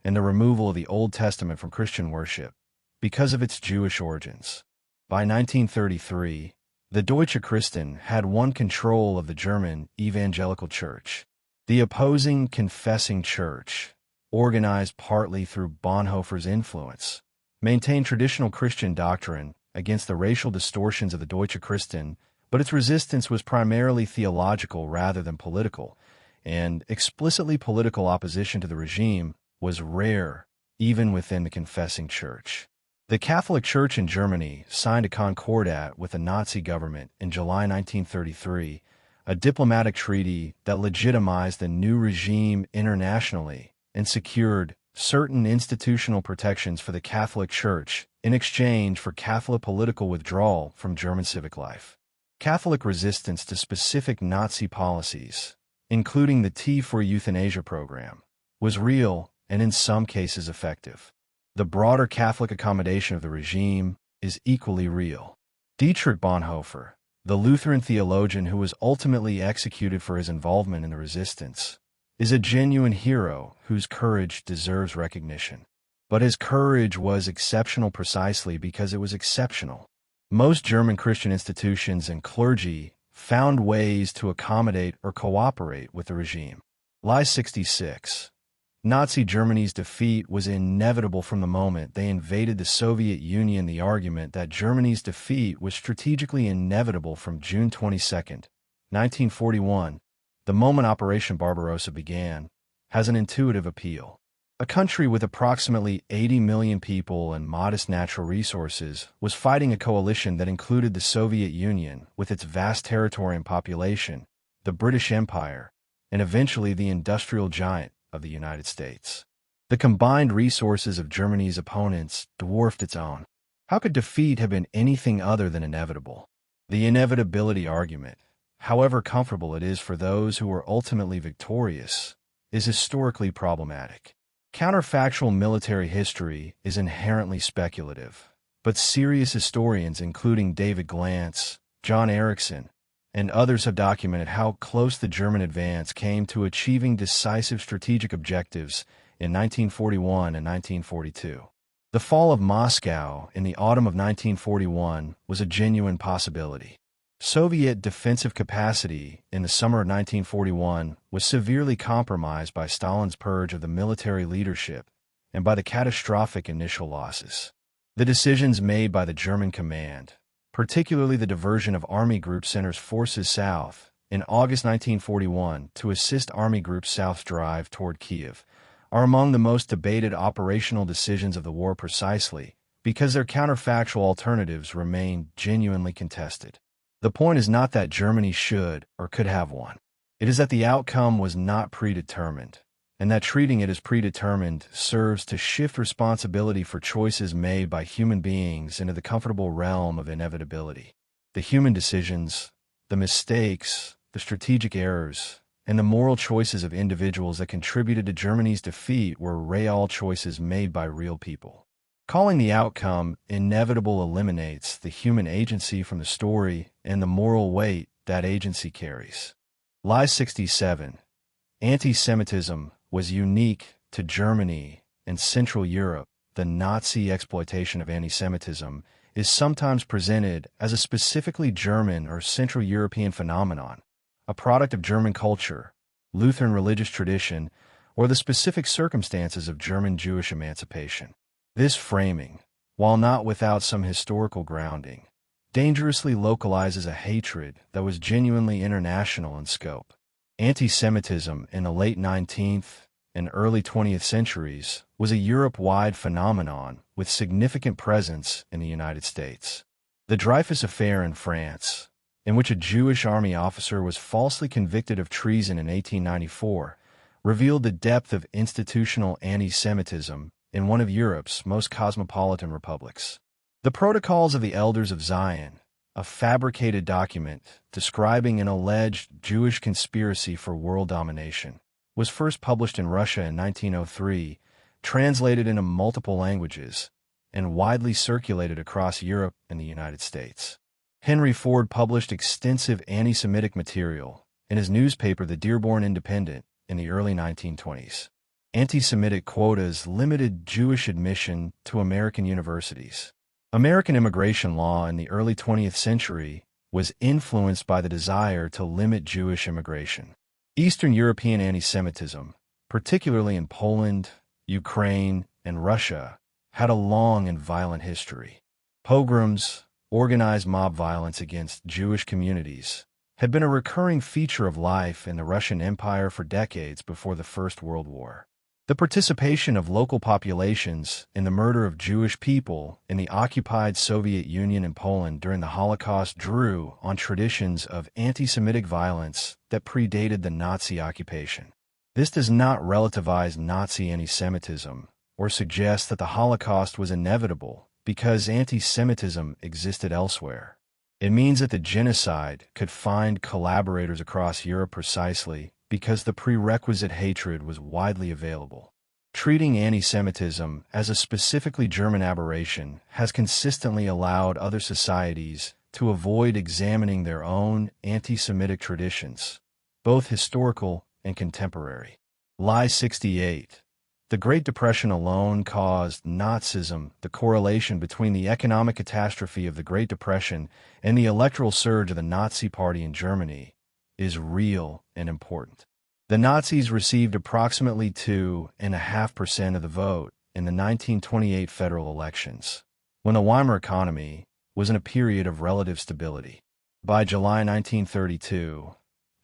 and the removal of the Old Testament from Christian worship because of its Jewish origins. By 1933, the Deutsche Christen had won control of the German evangelical church. The opposing confessing church, organized partly through Bonhoeffer's influence, maintained traditional Christian doctrine against the racial distortions of the Deutsche Christen, but its resistance was primarily theological rather than political, and explicitly political opposition to the regime was rare even within the confessing church. The Catholic Church in Germany signed a concordat with the Nazi government in July 1933, a diplomatic treaty that legitimized the new regime internationally and secured certain institutional protections for the Catholic Church in exchange for Catholic political withdrawal from German civic life. Catholic resistance to specific Nazi policies, including the T4 euthanasia program, was real and in some cases effective. The broader Catholic accommodation of the regime is equally real. Dietrich Bonhoeffer, the Lutheran theologian who was ultimately executed for his involvement in the resistance, is a genuine hero whose courage deserves recognition. But his courage was exceptional precisely because it was exceptional. Most German Christian institutions and clergy found ways to accommodate or cooperate with the regime. Lie 66. Nazi Germany's defeat was inevitable from the moment they invaded the Soviet Union. The argument that Germany's defeat was strategically inevitable from June 22, 1941, the moment Operation Barbarossa began, has an intuitive appeal. A country with approximately 80 million people and modest natural resources was fighting a coalition that included the Soviet Union with its vast territory and population, the British Empire, and eventually the industrial giant of the United States. The combined resources of Germany's opponents dwarfed its own. How could defeat have been anything other than inevitable? The inevitability argument, however comfortable it is for those who were ultimately victorious, is historically problematic. Counterfactual military history is inherently speculative, but serious historians including David Glantz, John Erickson, and others have documented how close the German advance came to achieving decisive strategic objectives in 1941 and 1942. The fall of Moscow in the autumn of 1941 was a genuine possibility. Soviet defensive capacity in the summer of 1941 was severely compromised by Stalin's purge of the military leadership and by the catastrophic initial losses. The decisions made by the German command, particularly the diversion of Army Group Center's forces south in August 1941 to assist Army Group South's drive toward Kiev, are among the most debated operational decisions of the war precisely because their counterfactual alternatives remain genuinely contested. The point is not that Germany should or could have won. It is that the outcome was not predetermined, and that treating it as predetermined serves to shift responsibility for choices made by human beings into the comfortable realm of inevitability. The human decisions, the mistakes, the strategic errors, and the moral choices of individuals that contributed to Germany's defeat were real choices made by real people. Calling the outcome inevitable eliminates the human agency from the story and the moral weight that agency carries. Lie 67. Anti-Semitism was unique to Germany and Central Europe. The Nazi exploitation of anti-Semitism is sometimes presented as a specifically German or Central European phenomenon, a product of German culture, Lutheran religious tradition, or the specific circumstances of German Jewish emancipation. This framing, while not without some historical grounding, dangerously localizes a hatred that was genuinely international in scope. Anti-Semitism in the late 19th and early 20th centuries was a Europe-wide phenomenon with significant presence in the United States. The Dreyfus Affair in France, in which a Jewish army officer was falsely convicted of treason in 1894, revealed the depth of institutional anti-Semitism in one of Europe's most cosmopolitan republics. The Protocols of the Elders of Zion, a fabricated document describing an alleged Jewish conspiracy for world domination, was first published in Russia in 1903, translated into multiple languages, and widely circulated across Europe and the United States. Henry Ford published extensive anti-Semitic material in his newspaper The Dearborn Independent in the early 1920s. Anti-Semitic quotas limited Jewish admission to American universities. American immigration law in the early 20th century was influenced by the desire to limit Jewish immigration. Eastern European anti-Semitism, particularly in Poland, Ukraine, and Russia, had a long and violent history. Pogroms, organized mob violence against Jewish communities, had been a recurring feature of life in the Russian Empire for decades before the First World War. The participation of local populations in the murder of Jewish people in the occupied Soviet Union and Poland during the Holocaust drew on traditions of anti-Semitic violence that predated the Nazi occupation. This does not relativize Nazi anti-Semitism or suggest that the Holocaust was inevitable because anti-Semitism existed elsewhere. It means that the genocide could find collaborators across Europe precisely because the prerequisite hatred was widely available. Treating anti-Semitism as a specifically German aberration has consistently allowed other societies to avoid examining their own anti-Semitic traditions, both historical and contemporary. Lie 68. The Great Depression alone caused Nazism. The correlation between the economic catastrophe of the Great Depression and the electoral surge of the Nazi Party in Germany is real and important. The Nazis received approximately 2.5% of the vote in the 1928 federal elections, when the Weimar economy was in a period of relative stability. By July 1932,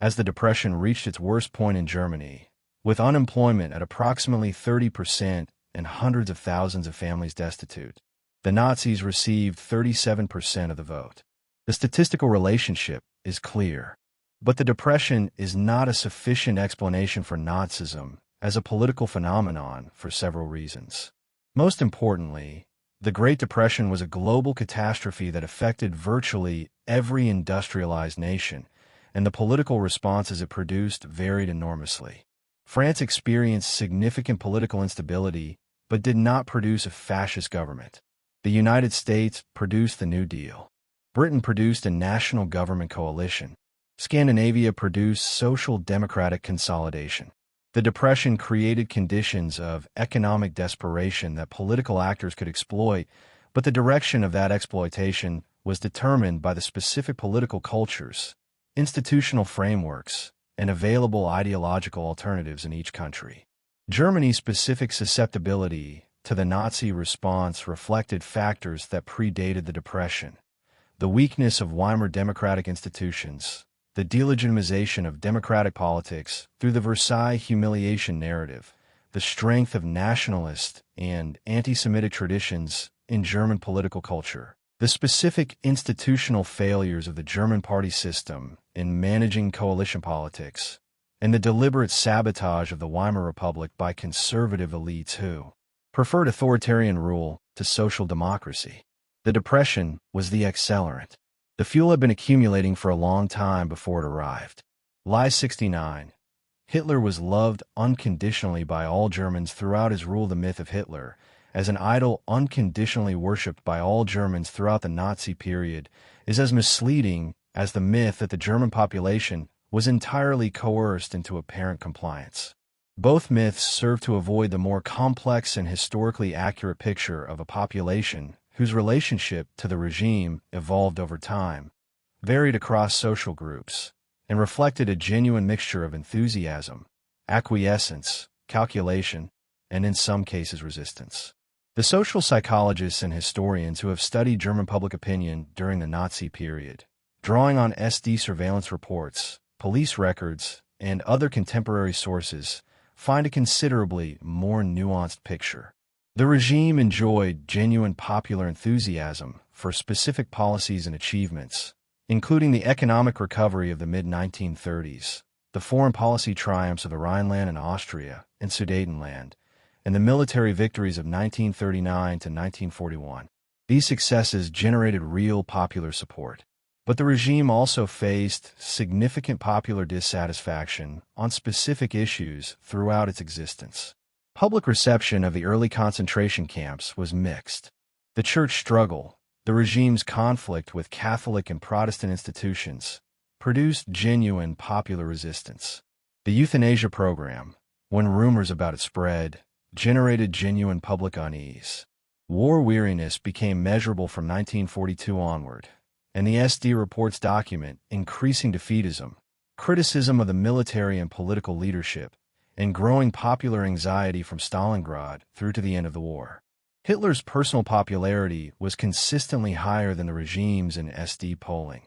as the Depression reached its worst point in Germany, with unemployment at approximately 30% and hundreds of thousands of families destitute, the Nazis received 37% of the vote. The statistical relationship is clear. But the Depression is not a sufficient explanation for Nazism as a political phenomenon for several reasons. Most importantly, the Great Depression was a global catastrophe that affected virtually every industrialized nation, and the political responses it produced varied enormously. France experienced significant political instability, but did not produce a fascist government. The United States produced the New Deal. Britain produced a national government coalition. Scandinavia produced social democratic consolidation. The Depression created conditions of economic desperation that political actors could exploit, but the direction of that exploitation was determined by the specific political cultures, institutional frameworks, and available ideological alternatives in each country. Germany's specific susceptibility to the Nazi response reflected factors that predated the Depression: the weakness of Weimar democratic institutions, the delegitimization of democratic politics through the Versailles humiliation narrative, the strength of nationalist and anti-Semitic traditions in German political culture. The specific institutional failures of the German party system in managing coalition politics, and the deliberate sabotage of the Weimar Republic by conservative elites who preferred authoritarian rule to social democracy. The Depression was the accelerant. The fuel had been accumulating for a long time before it arrived. Lie 69. Hitler was loved unconditionally by all Germans throughout his rule. The myth of Hitler as an idol unconditionally worshipped by all Germans throughout the Nazi period is as misleading as the myth that the German population was entirely coerced into apparent compliance. Both myths serve to avoid the more complex and historically accurate picture of a population whose relationship to the regime evolved over time, varied across social groups, and reflected a genuine mixture of enthusiasm, acquiescence, calculation, and in some cases resistance. The social psychologists and historians who have studied German public opinion during the Nazi period, drawing on SD surveillance reports, police records, and other contemporary sources, find a considerably more nuanced picture. The regime enjoyed genuine popular enthusiasm for specific policies and achievements, including the economic recovery of the mid-1930s, the foreign policy triumphs of the Rhineland and Austria and Sudetenland, and the military victories of 1939 to 1941. These successes generated real popular support. But the regime also faced significant popular dissatisfaction on specific issues throughout its existence. Public reception of the early concentration camps was mixed. The church struggle, the regime's conflict with Catholic and Protestant institutions, produced genuine popular resistance. The euthanasia program, when rumors about it spread, generated genuine public unease. War weariness became measurable from 1942 onward, and the SD reports document increasing defeatism, criticism of the military and political leadership, and growing popular anxiety from Stalingrad through to the end of the war. Hitler's personal popularity was consistently higher than the regime's in SD polling,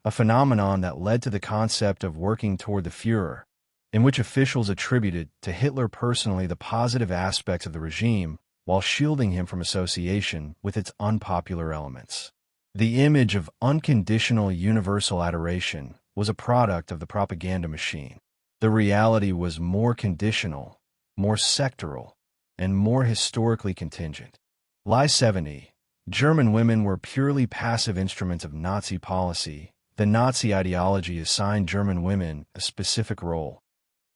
a phenomenon that led to the concept of working toward the Führer, in which officials attributed to Hitler personally the positive aspects of the regime while shielding him from association with its unpopular elements. The image of unconditional universal adoration was a product of the propaganda machine. The reality was more conditional, more sectoral, and more historically contingent. Lie 70. German women were purely passive instruments of Nazi policy. The Nazi ideology assigned German women a specific role,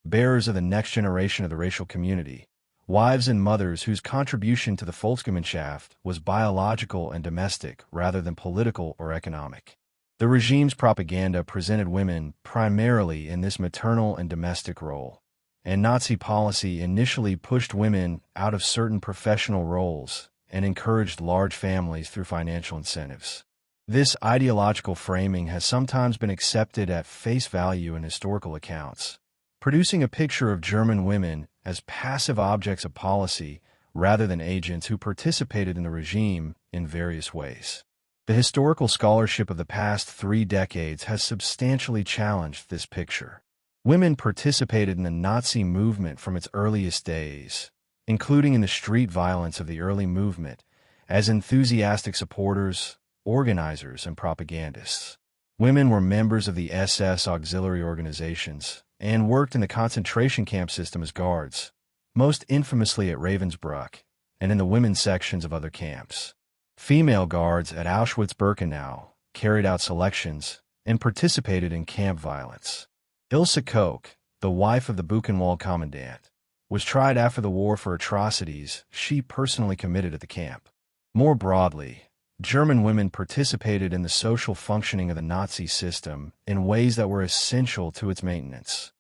bearers of the next generation of the racial community, wives and mothers whose contribution to the Volksgemeinschaft was biological and domestic rather than political or economic. The regime's propaganda presented women primarily in this maternal and domestic role, and Nazi policy initially pushed women out of certain professional roles and encouraged large families through financial incentives. This ideological framing has sometimes been accepted at face value in historical accounts, producing a picture of German women as passive objects of policy rather than agents who participated in the regime in various ways. The historical scholarship of the past 3 decades has substantially challenged this picture. Women participated in the Nazi movement from its earliest days, including in the street violence of the early movement, as enthusiastic supporters, organizers, and propagandists. Women were members of the SS auxiliary organizations and worked in the concentration camp system as guards, most infamously at Ravensbrück and in the women's sections of other camps. Female guards at Auschwitz-Birkenau carried out selections and participated in camp violence. Ilse Koch, the wife of the Buchenwald commandant, was tried after the war for atrocities she personally committed at the camp. More broadly, German women participated in the social functioning of the Nazi system in ways that were essential to its maintenance.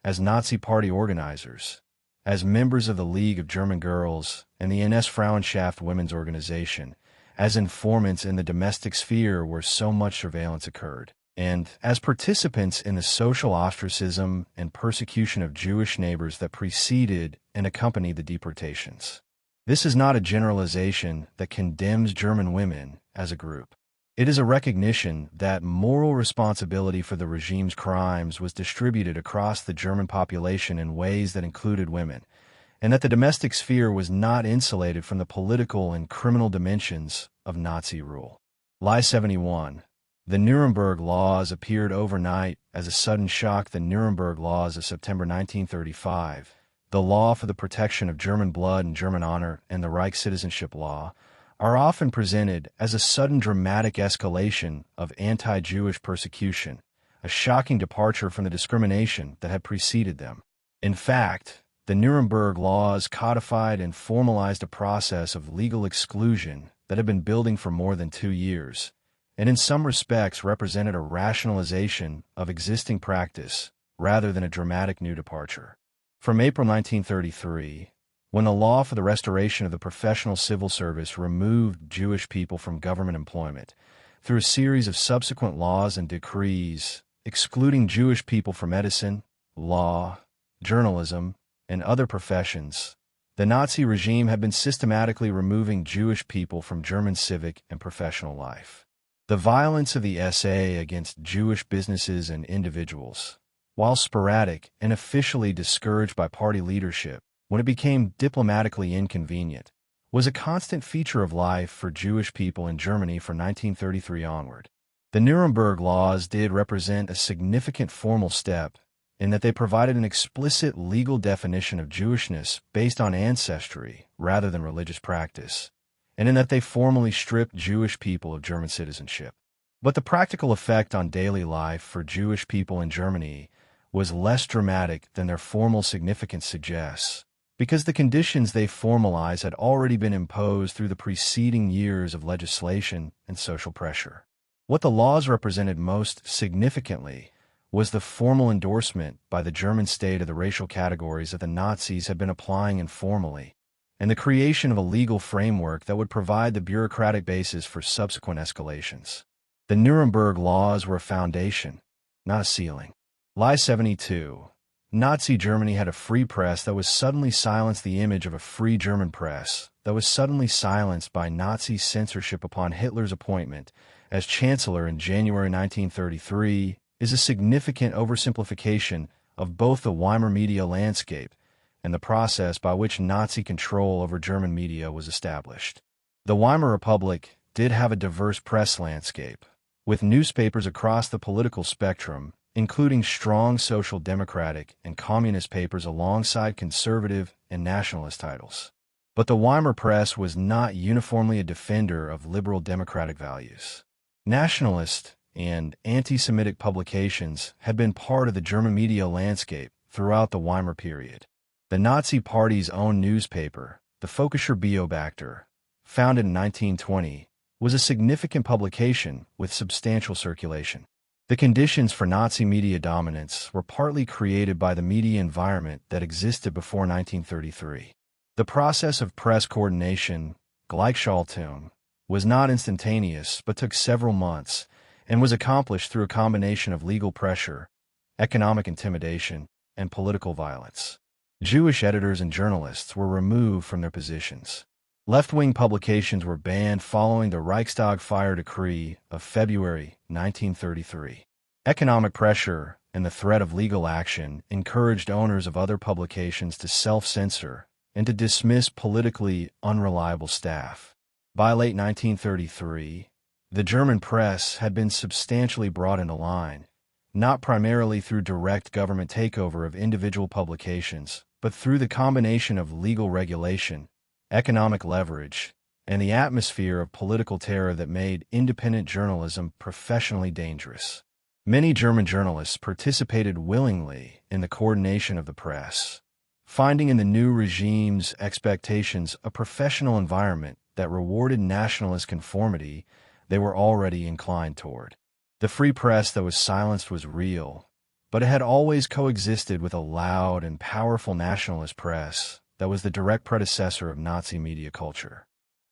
As Nazi party organizers, as members of the League of German Girls and the NS Frauenschaft women's organization, as informants in the domestic sphere where so much surveillance occurred, and as participants in the social ostracism and persecution of Jewish neighbors that preceded and accompanied the deportations. This is not a generalization that condemns German women as a group. It is a recognition that moral responsibility for the regime's crimes was distributed across the German population in ways that included women, and that the domestic sphere was not insulated from the political and criminal dimensions of Nazi rule. Lie 71. The Nuremberg Laws appeared overnight as a sudden shock. The Nuremberg Laws of September 1935, the law for the protection of German blood and German honor, and the Reich citizenship law, are often presented as a sudden dramatic escalation of anti-Jewish persecution, a shocking departure from the discrimination that had preceded them. In fact, the Nuremberg Laws codified and formalized a process of legal exclusion that had been building for more than 2 years, and in some respects represented a rationalization of existing practice rather than a dramatic new departure. From April 1933, when the law for the restoration of the professional civil service removed Jewish people from government employment, through a series of subsequent laws and decrees excluding Jewish people from medicine, law, journalism, and other professions, the Nazi regime had been systematically removing Jewish people from German civic and professional life. The violence of the SA against Jewish businesses and individuals, while sporadic and officially discouraged by party leadership when it became diplomatically inconvenient, was a constant feature of life for Jewish people in Germany from 1933 onward. The Nuremberg Laws did represent a significant formal step in that they provided an explicit legal definition of Jewishness based on ancestry rather than religious practice, and in that they formally stripped Jewish people of German citizenship. But the practical effect on daily life for Jewish people in Germany was less dramatic than their formal significance suggests, because the conditions they formalize had already been imposed through the preceding years of legislation and social pressure. What the laws represented most significantly was the formal endorsement by the German state of the racial categories that the Nazis had been applying informally, and the creation of a legal framework that would provide the bureaucratic basis for subsequent escalations. The Nuremberg Laws were a foundation, not a ceiling. Lie 72. Nazi Germany had a free press that was suddenly silenced. The image of a free German press that was suddenly silenced by Nazi censorship upon Hitler's appointment as Chancellor in January 1933 is a significant oversimplification of both the Weimar media landscape and the process by which Nazi control over German media was established. The Weimar Republic did have a diverse press landscape, with newspapers across the political spectrum, including strong social democratic and communist papers alongside conservative and nationalist titles. But the Weimar press was not uniformly a defender of liberal democratic values. Nationalist and anti-Semitic publications had been part of the German media landscape throughout the Weimar period. The Nazi Party's own newspaper, the Völkischer Beobachter, founded in 1920, was a significant publication with substantial circulation. The conditions for Nazi media dominance were partly created by the media environment that existed before 1933. The process of press coordination, Gleichschaltung, was not instantaneous but took several months and was accomplished through a combination of legal pressure, economic intimidation, and political violence. Jewish editors and journalists were removed from their positions. Left-wing publications were banned following the Reichstag fire decree of February 1933. Economic pressure and the threat of legal action encouraged owners of other publications to self-censor and to dismiss politically unreliable staff. By late 1933, the German press had been substantially brought into line, not primarily through direct government takeover of individual publications, but through the combination of legal regulation, economic leverage, and the atmosphere of political terror that made independent journalism professionally dangerous. Many German journalists participated willingly in the coordination of the press, finding in the new regime's expectations a professional environment that rewarded nationalist conformity they were already inclined toward. The free press that was silenced was real, but it had always coexisted with a loud and powerful nationalist press that was the direct predecessor of Nazi media culture.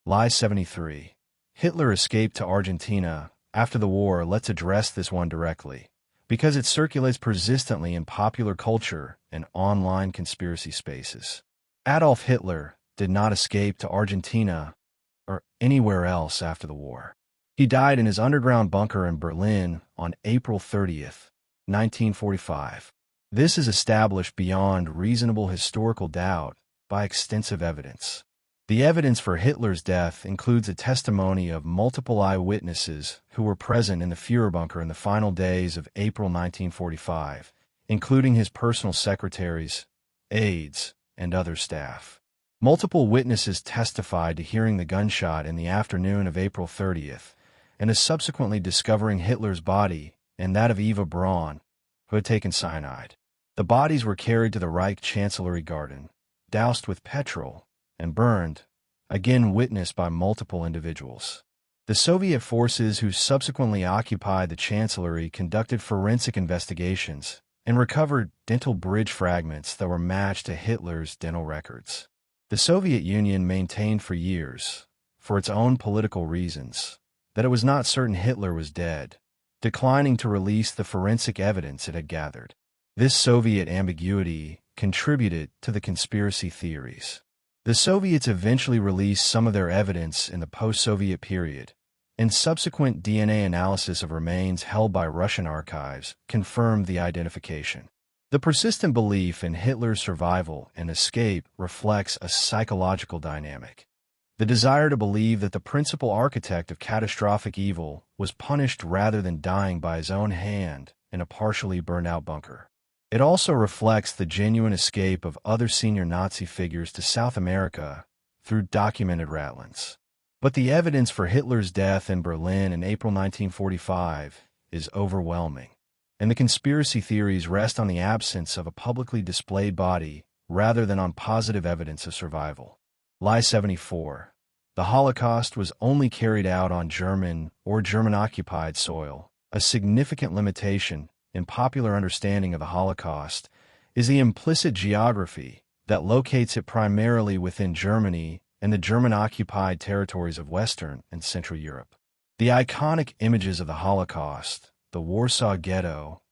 Lie 73. Hitler escaped to Argentina after the war. Let's address this one directly, because it circulates persistently in popular culture and online conspiracy spaces. Adolf Hitler did not escape to Argentina or anywhere else after the war. He died in his underground bunker in Berlin on April 30th, 1945. This is established beyond reasonable historical doubt by extensive evidence. The evidence for Hitler's death includes a testimony of multiple eyewitnesses who were present in the Führerbunker in the final days of April 1945, including his personal secretaries, aides, and other staff. Multiple witnesses testified to hearing the gunshot in the afternoon of April 30th, and as subsequently discovering Hitler's body and that of Eva Braun, who had taken cyanide. The bodies were carried to the Reich Chancellery Garden, doused with petrol, and burned, again witnessed by multiple individuals. The Soviet forces who subsequently occupied the Chancellery conducted forensic investigations and recovered dental bridge fragments that were matched to Hitler's dental records. The Soviet Union maintained for years, for its own political reasons, that it was not certain Hitler was dead, declining to release the forensic evidence it had gathered. This Soviet ambiguity contributed to the conspiracy theories. The Soviets eventually released some of their evidence in the post-Soviet period, and subsequent DNA analysis of remains held by Russian archives confirmed the identification. The persistent belief in Hitler's survival and escape reflects a psychological dynamic. The desire to believe that the principal architect of catastrophic evil was punished rather than dying by his own hand in a partially burned-out bunker. It also reflects the genuine escape of other senior Nazi figures to South America through documented ratlins. But the evidence for Hitler's death in Berlin in April 1945 is overwhelming, and the conspiracy theories rest on the absence of a publicly displayed body rather than on positive evidence of survival. Lie 74. The Holocaust was only carried out on German or German-occupied soil. A significant limitation in popular understanding of the Holocaust is the implicit geography that locates it primarily within Germany and the German-occupied territories of Western and Central Europe. The iconic images of the Holocaust, the Warsaw Ghetto,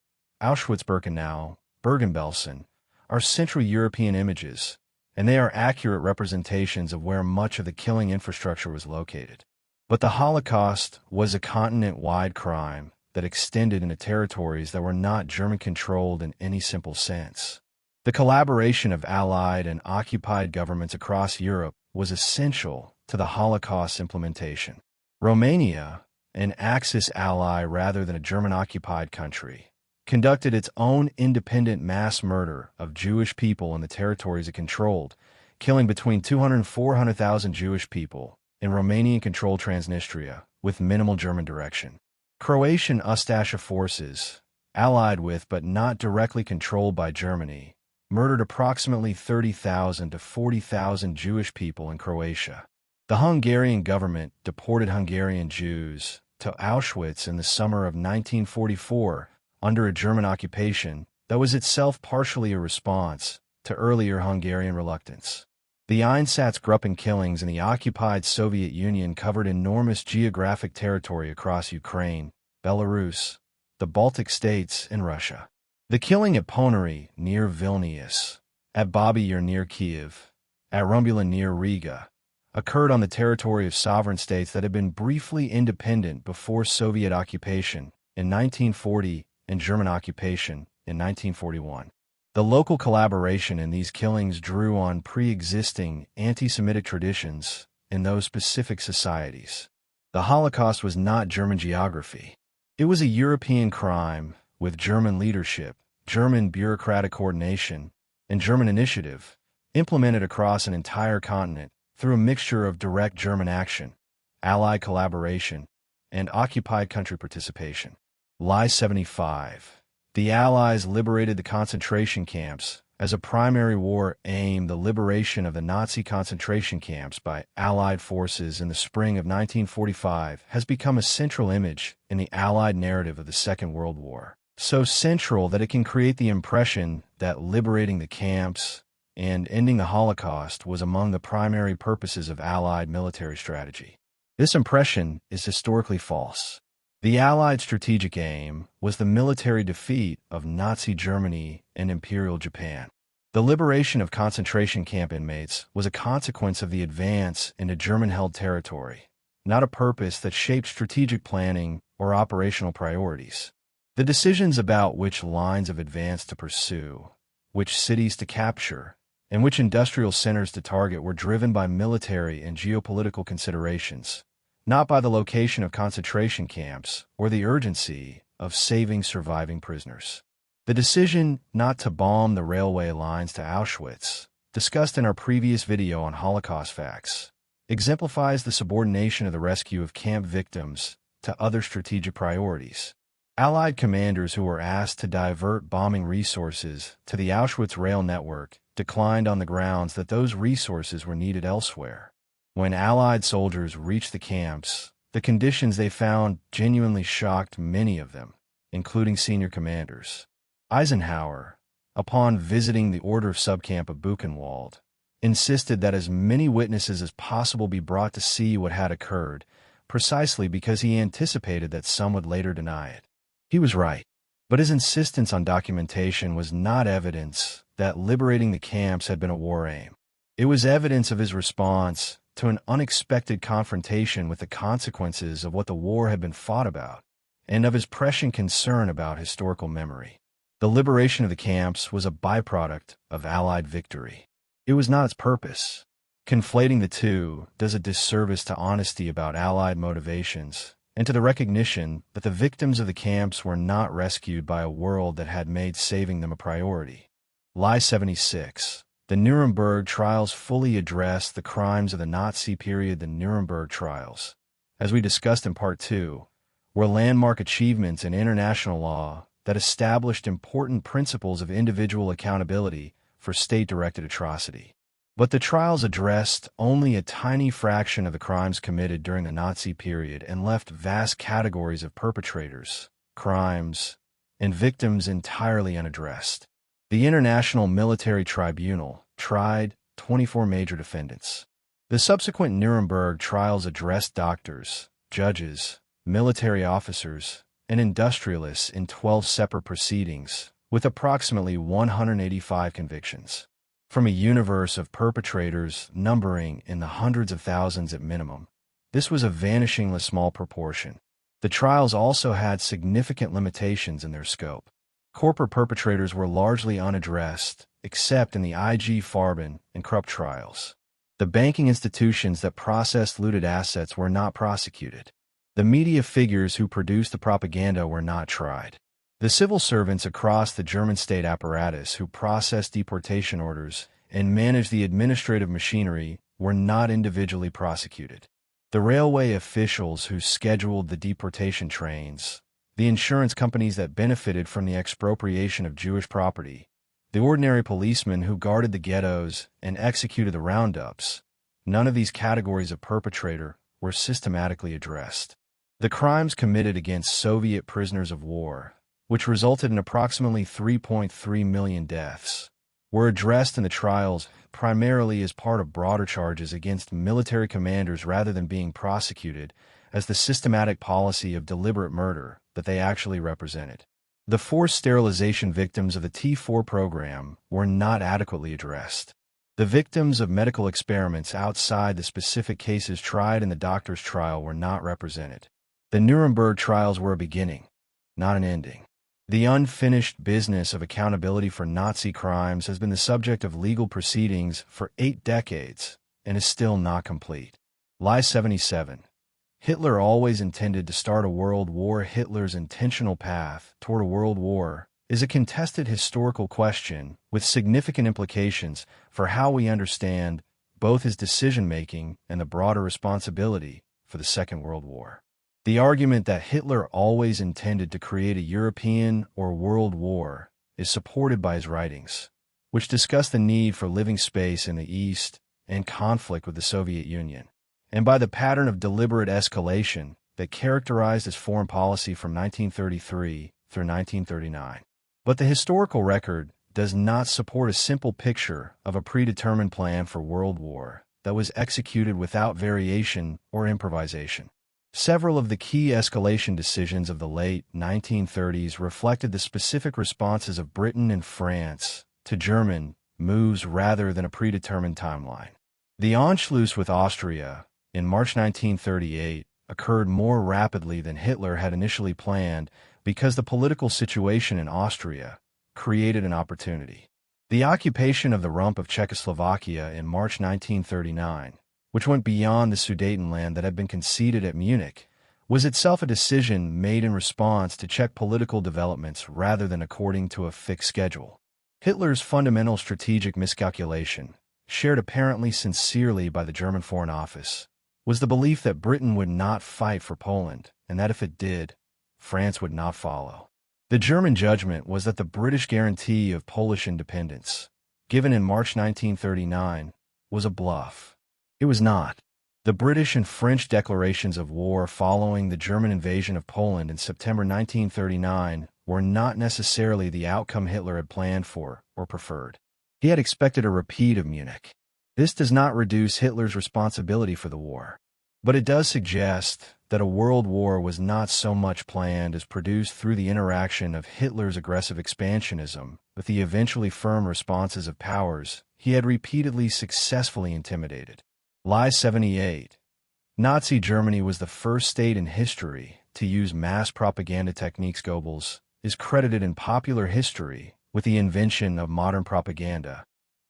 Auschwitz-Birkenau, Bergen-Belsen, are Central European images, and they are accurate representations of where much of the killing infrastructure was located. But the Holocaust was a continent-wide crime that extended into territories that were not German-controlled in any simple sense. The collaboration of Allied and occupied governments across Europe was essential to the Holocaust's implementation. Romania, an Axis ally rather than a German-occupied country, conducted its own independent mass murder of Jewish people in the territories it controlled, killing between 200,000 and 400,000 Jewish people in Romanian-controlled Transnistria with minimal German direction. Croatian Ustasha forces, allied with but not directly controlled by Germany, murdered approximately 30,000 to 40,000 Jewish people in Croatia. The Hungarian government deported Hungarian Jews to Auschwitz in the summer of 1944 under a German occupation that was itself partially a response to earlier Hungarian reluctance. The Einsatzgruppen killings in the occupied Soviet Union covered enormous geographic territory across Ukraine, Belarus, the Baltic states, and Russia. The killing at Ponary near Vilnius, at Babi Yar near Kiev, at Rumbula near Riga, occurred on the territory of sovereign states that had been briefly independent before Soviet occupation in 1940 and German occupation in 1941. The local collaboration in these killings drew on pre-existing anti-Semitic traditions in those specific societies. The Holocaust was not German geography. It was a European crime with German leadership, German bureaucratic coordination, and German initiative, implemented across an entire continent through a mixture of direct German action, Allied collaboration, and occupied country participation. Lie 75. The Allies liberated the concentration camps as a primary war aim. The liberation of the Nazi concentration camps by Allied forces in the spring of 1945 has become a central image in the Allied narrative of the Second World War. So central that it can create the impression that liberating the camps and ending the Holocaust was among the primary purposes of Allied military strategy. This impression is historically false. The Allied strategic aim was the military defeat of Nazi Germany and Imperial Japan. The liberation of concentration camp inmates was a consequence of the advance into German-held territory, not a purpose that shaped strategic planning or operational priorities. The decisions about which lines of advance to pursue, which cities to capture, and which industrial centers to target were driven by military and geopolitical considerations, not by the location of concentration camps or the urgency of saving surviving prisoners. The decision not to bomb the railway lines to Auschwitz, discussed in our previous video on Holocaust facts, exemplifies the subordination of the rescue of camp victims to other strategic priorities. Allied commanders who were asked to divert bombing resources to the Auschwitz rail network declined on the grounds that those resources were needed elsewhere. When Allied soldiers reached the camps, the conditions they found genuinely shocked many of them, including senior commanders. Eisenhower, upon visiting the Order of Subcamp of Buchenwald, insisted that as many witnesses as possible be brought to see what had occurred, precisely because he anticipated that some would later deny it. He was right, but his insistence on documentation was not evidence that liberating the camps had been a war aim. It was evidence of his response to an unexpected confrontation with the consequences of what the war had been fought about, and of his prescient concern about historical memory. The liberation of the camps was a byproduct of Allied victory. It was not its purpose. Conflating the two does a disservice to honesty about Allied motivations and to the recognition that the victims of the camps were not rescued by a world that had made saving them a priority. Lie 76. The Nuremberg trials fully addressed the crimes of the Nazi period. The Nuremberg trials, as we discussed in Part 2, were landmark achievements in international law that established important principles of individual accountability for state-directed atrocity. But the trials addressed only a tiny fraction of the crimes committed during the Nazi period and left vast categories of perpetrators, crimes, and victims entirely unaddressed. The International Military Tribunal tried 24 major defendants. The subsequent Nuremberg trials addressed doctors, judges, military officers, and industrialists in 12 separate proceedings, with approximately 185 convictions. From a universe of perpetrators numbering in the hundreds of thousands at minimum, this was a vanishingly small proportion. The trials also had significant limitations in their scope. Corporate perpetrators were largely unaddressed, except in the IG Farben and Krupp trials. The banking institutions that processed looted assets were not prosecuted. The media figures who produced the propaganda were not tried. The civil servants across the German state apparatus who processed deportation orders and managed the administrative machinery were not individually prosecuted. The railway officials who scheduled the deportation trains, the insurance companies that benefited from the expropriation of Jewish property, the ordinary policemen who guarded the ghettos and executed the roundups, none of these categories of perpetrator were systematically addressed. The crimes committed against Soviet prisoners of war, which resulted in approximately 3.3 million deaths, were addressed in the trials primarily as part of broader charges against military commanders rather than being prosecuted as the systematic policy of deliberate murder that they actually represented. The forced sterilization victims of the T4 program were not adequately addressed. The victims of medical experiments outside the specific cases tried in the doctor's trial were not represented. The Nuremberg trials were a beginning, not an ending. The unfinished business of accountability for Nazi crimes has been the subject of legal proceedings for 8 decades and is still not complete. Lie 77. Hitler always intended to start a world war. Hitler's intentional path toward a world war is a contested historical question with significant implications for how we understand both his decision-making and the broader responsibility for the Second World War. The argument that Hitler always intended to create a European or world war is supported by his writings, which discuss the need for living space in the East and conflict with the Soviet Union, and by the pattern of deliberate escalation that characterized his foreign policy from 1933 through 1939. But the historical record does not support a simple picture of a predetermined plan for world war that was executed without variation or improvisation. Several of the key escalation decisions of the late 1930s reflected the specific responses of Britain and France to German moves rather than a predetermined timeline. The Anschluss with Austria in March 1938 occurred more rapidly than Hitler had initially planned because the political situation in Austria created an opportunity. The occupation of the rump of Czechoslovakia in March 1939, which went beyond the Sudetenland that had been conceded at Munich, was itself a decision made in response to Czech political developments rather than according to a fixed schedule. Hitler's fundamental strategic miscalculation, shared apparently sincerely by the German Foreign Office, was the belief that Britain would not fight for Poland, and that if it did, France would not follow. The German judgment was that the British guarantee of Polish independence, given in March 1939, was a bluff. It was not. The British and French declarations of war following the German invasion of Poland in September 1939 were not necessarily the outcome Hitler had planned for or preferred. He had expected a repeat of Munich. This does not reduce Hitler's responsibility for the war, but it does suggest that a world war was not so much planned as produced through the interaction of Hitler's aggressive expansionism with the eventually firm responses of powers he had repeatedly successfully intimidated. Lie 78. Nazi Germany was the first state in history to use mass propaganda techniques. Goebbels is credited in popular history with the invention of modern propaganda,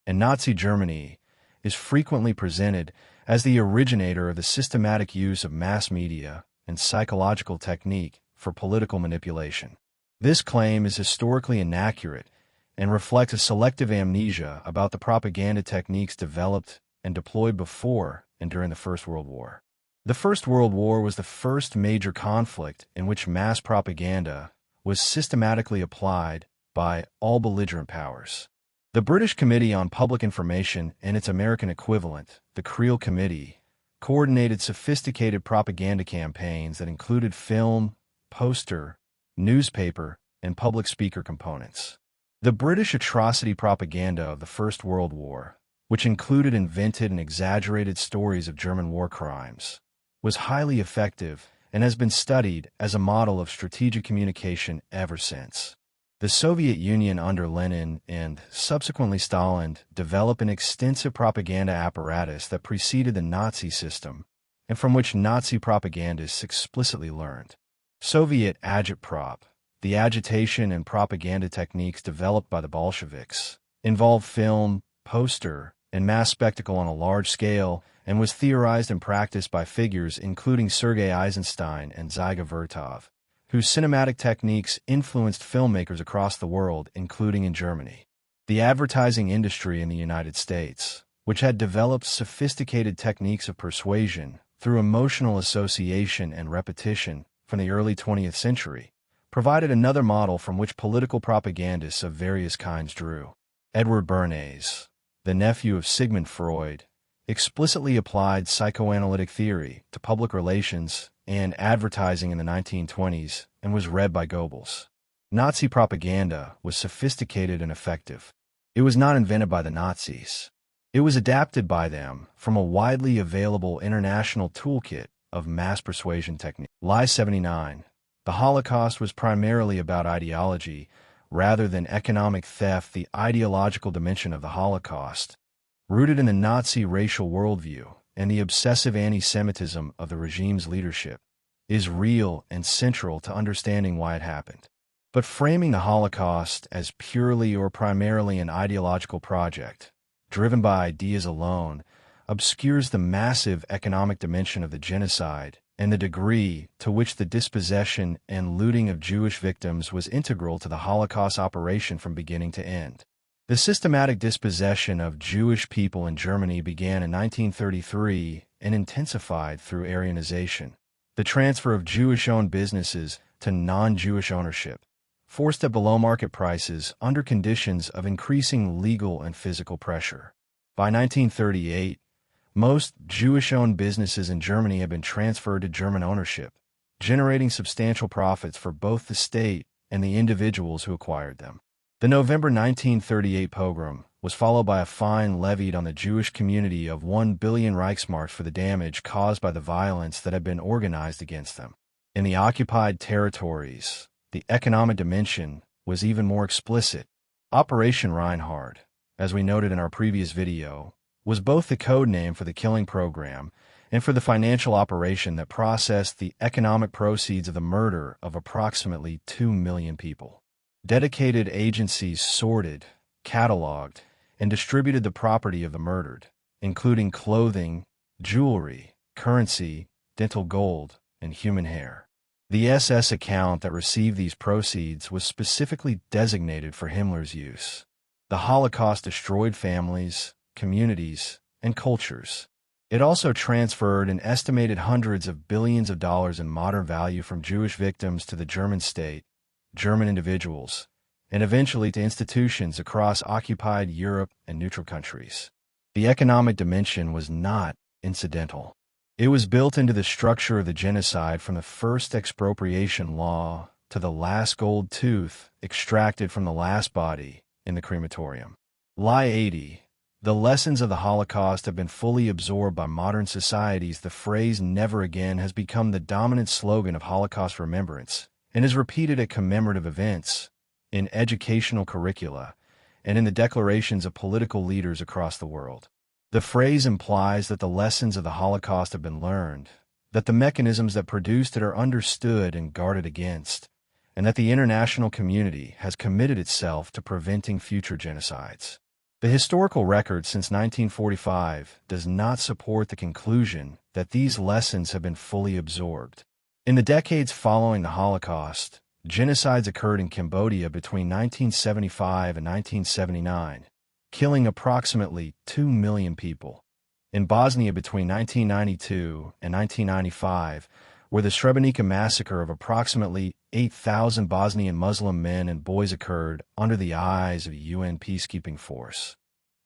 and Nazi Germany is frequently presented as the originator of the systematic use of mass media and psychological technique for political manipulation. This claim is historically inaccurate and reflects a selective amnesia about the propaganda techniques developed and deployed before and during the First World War. The First World War was the first major conflict in which mass propaganda was systematically applied by all belligerent powers. The British Committee on Public Information and its American equivalent, the Creel Committee, coordinated sophisticated propaganda campaigns that included film, poster, newspaper, and public speaker components. The British atrocity propaganda of the First World War, which included invented and exaggerated stories of German war crimes, was highly effective and has been studied as a model of strategic communication ever since. The Soviet Union under Lenin and subsequently Stalin developed an extensive propaganda apparatus that preceded the Nazi system and from which Nazi propagandists explicitly learned. Soviet agitprop, the agitation and propaganda techniques developed by the Bolsheviks, involved film, poster, and mass spectacle on a large scale and was theorized and practiced by figures including Sergei Eisenstein and Zyga Vertov, whose cinematic techniques influenced filmmakers across the world, including in Germany. The advertising industry in the United States, which had developed sophisticated techniques of persuasion through emotional association and repetition from the early 20th century, provided another model from which political propagandists of various kinds drew. Edward Bernays, the nephew of Sigmund Freud, explicitly applied psychoanalytic theory to public relations and advertising in the 1920s and was read by Goebbels. Nazi propaganda was sophisticated and effective. It was not invented by the Nazis. It was adapted by them from a widely available international toolkit of mass persuasion techniques. Lie 79. The Holocaust was primarily about ideology rather than economic theft. The ideological dimension of the Holocaust, rooted in the Nazi racial worldview and the obsessive anti-Semitism of the regime's leadership, is real and central to understanding why it happened. But framing the Holocaust as purely or primarily an ideological project, driven by ideas alone, obscures the massive economic dimension of the genocide and the degree to which the dispossession and looting of Jewish victims was integral to the Holocaust operation from beginning to end. The systematic dispossession of Jewish people in Germany began in 1933 and intensified through Aryanization. The transfer of Jewish-owned businesses to non-Jewish ownership, forced at below-market prices under conditions of increasing legal and physical pressure. By 1938, most Jewish-owned businesses in Germany had been transferred to German ownership, generating substantial profits for both the state and the individuals who acquired them. The November 1938 pogrom was followed by a fine levied on the Jewish community of 1 billion Reichsmarks for the damage caused by the violence that had been organized against them. In the occupied territories, the economic dimension was even more explicit. Operation Reinhard, as we noted in our previous video, was both the code name for the killing program and for the financial operation that processed the economic proceeds of the murder of approximately 2 million people. Dedicated agencies sorted, cataloged, and distributed the property of the murdered, including clothing, jewelry, currency, dental gold, and human hair. The SS account that received these proceeds was specifically designated for Himmler's use. The Holocaust destroyed families, communities, and cultures. It also transferred an estimated hundreds of billions of dollars in modern value from Jewish victims to the German state, German individuals, and eventually to institutions across occupied Europe and neutral countries. The economic dimension was not incidental. It was built into the structure of the genocide from the first expropriation law to the last gold tooth extracted from the last body in the crematorium. Lie 80. The lessons of the Holocaust have been fully absorbed by modern societies. The phrase "never again" has become the dominant slogan of Holocaust remembrance and is repeated at commemorative events, in educational curricula, and in the declarations of political leaders across the world. The phrase implies that the lessons of the Holocaust have been learned, that the mechanisms that produced it are understood and guarded against, and that the international community has committed itself to preventing future genocides. The historical record since 1945 does not support the conclusion that these lessons have been fully absorbed. In the decades following the Holocaust, genocides occurred in Cambodia between 1975 and 1979, killing approximately 2 million people. In Bosnia between 1992 and 1995, where the Srebrenica massacre of approximately 8,000 Bosnian Muslim men and boys occurred under the eyes of a UN peacekeeping force.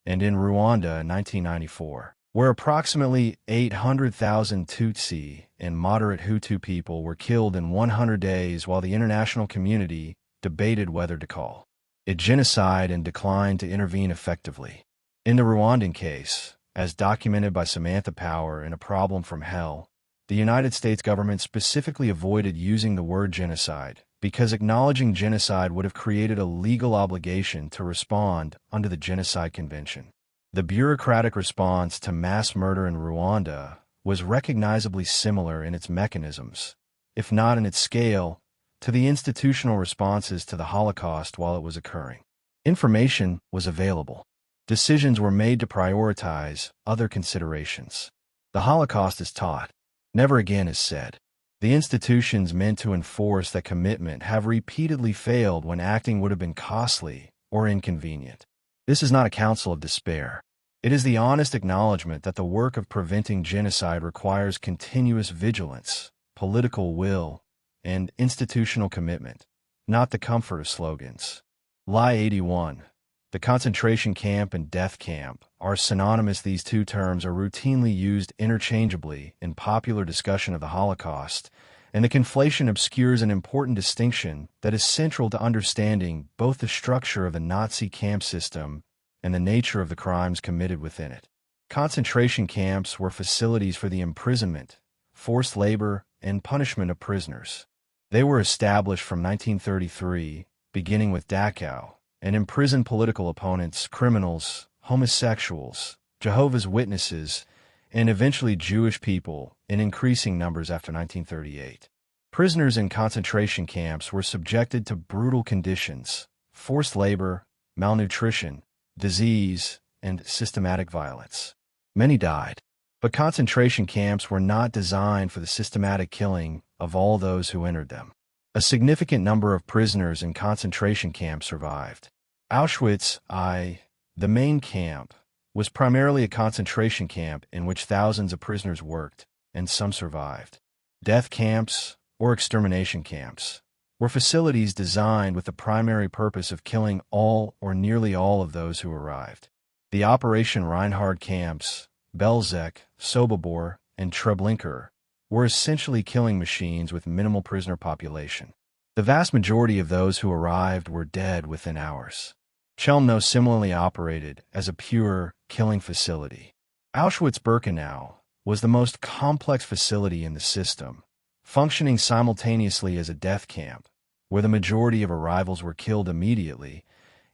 And in Rwanda in 1994, where approximately 800,000 Tutsi and moderate Hutu people were killed in 100 days while the international community debated whether to call it genocide and declined to intervene effectively. In the Rwandan case, as documented by Samantha Power in A Problem from Hell, the United States government specifically avoided using the word genocide because acknowledging genocide would have created a legal obligation to respond under the Genocide Convention. The bureaucratic response to mass murder in Rwanda was recognizably similar in its mechanisms, if not in its scale, to the institutional responses to the Holocaust while it was occurring. Information was available. Decisions were made to prioritize other considerations. The Holocaust is taught. Never again is said. The institutions meant to enforce that commitment have repeatedly failed when acting would have been costly or inconvenient. This is not a counsel of despair. It is the honest acknowledgement that the work of preventing genocide requires continuous vigilance, political will, and institutional commitment, not the comfort of slogans. Lie 81. The concentration camp and death camp are synonymous. These two terms are routinely used interchangeably in popular discussion of the Holocaust, and the conflation obscures an important distinction that is central to understanding both the structure of the Nazi camp system and the nature of the crimes committed within it. Concentration camps were facilities for the imprisonment, forced labor, and punishment of prisoners. They were established from 1933, beginning with Dachau, and imprisoned political opponents, criminals, homosexuals, Jehovah's Witnesses, and eventually Jewish people in increasing numbers after 1938. Prisoners in concentration camps were subjected to brutal conditions, forced labor, malnutrition, disease, and systematic violence. Many died, but concentration camps were not designed for the systematic killing of all those who entered them. A significant number of prisoners in concentration camps survived. Auschwitz I, the main camp, was primarily a concentration camp in which thousands of prisoners worked, and some survived. Death camps, or extermination camps, were facilities designed with the primary purpose of killing all or nearly all of those who arrived. The Operation Reinhard camps, Belzec, Sobibor, and Treblinka, were essentially killing machines with minimal prisoner population. The vast majority of those who arrived were dead within hours. Chelmno similarly operated as a pure killing facility. Auschwitz-Birkenau was the most complex facility in the system, functioning simultaneously as a death camp, where the majority of arrivals were killed immediately,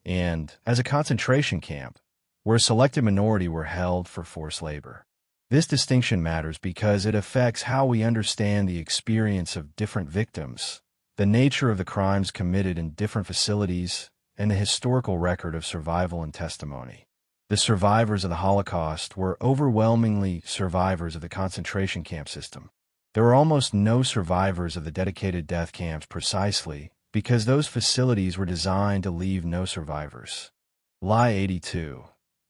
and as a concentration camp, where a selected minority were held for forced labor. This distinction matters because it affects how we understand the experience of different victims, the nature of the crimes committed in different facilities, and the historical record of survival and testimony. The survivors of the Holocaust were overwhelmingly survivors of the concentration camp system. There were almost no survivors of the dedicated death camps precisely because those facilities were designed to leave no survivors. Lie 82.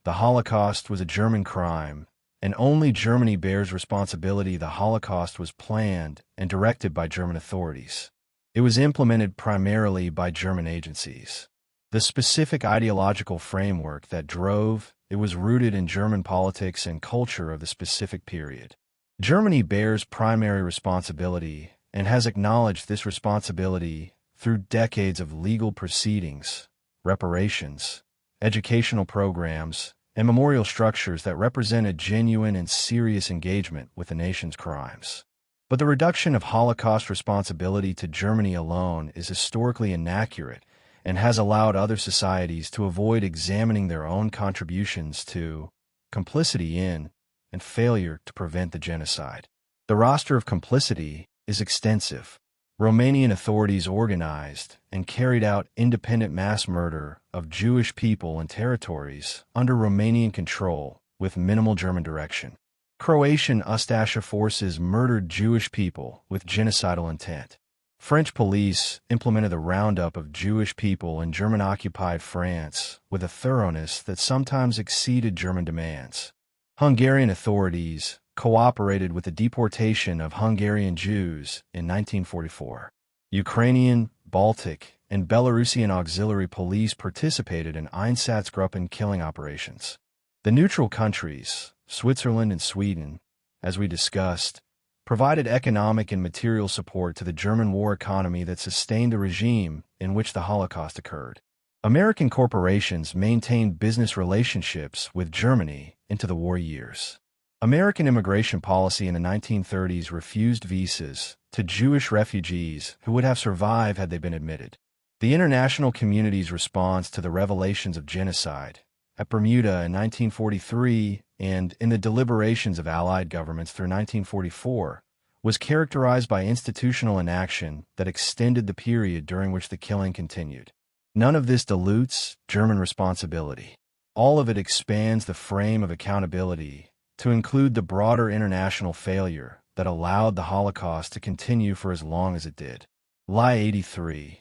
The Holocaust was a German crime, and only Germany bears responsibility. The Holocaust was planned and directed by German authorities. It was implemented primarily by German agencies. The specific ideological framework that drove it was rooted in German politics and culture of the specific period. Germany bears primary responsibility and has acknowledged this responsibility through decades of legal proceedings, reparations, educational programs, and memorial structures that represent a genuine and serious engagement with the nation's crimes. But the reduction of Holocaust responsibility to Germany alone is historically inaccurate and has allowed other societies to avoid examining their own contributions to, complicity in, and failure to prevent the genocide. The roster of complicity is extensive. Romanian authorities organized and carried out independent mass murder of Jewish people in territories under Romanian control with minimal German direction. Croatian Ustasha forces murdered Jewish people with genocidal intent. French police implemented the roundup of Jewish people in German-occupied France with a thoroughness that sometimes exceeded German demands. Hungarian authorities cooperated with the deportation of Hungarian Jews in 1944. Ukrainian, Baltic, and Belarusian auxiliary police participated in Einsatzgruppen killing operations. The neutral countries, Switzerland and Sweden, as we discussed, provided economic and material support to the German war economy that sustained the regime in which the Holocaust occurred. American corporations maintained business relationships with Germany into the war years. American immigration policy in the 1930s refused visas to Jewish refugees who would have survived had they been admitted. The international community's response to the revelations of genocide at Bermuda in 1943 and in the deliberations of Allied governments through 1944 was characterized by institutional inaction that extended the period during which the killing continued. None of this dilutes German responsibility. All of it expands the frame of accountability to include the broader international failure that allowed the Holocaust to continue for as long as it did. Lie 83.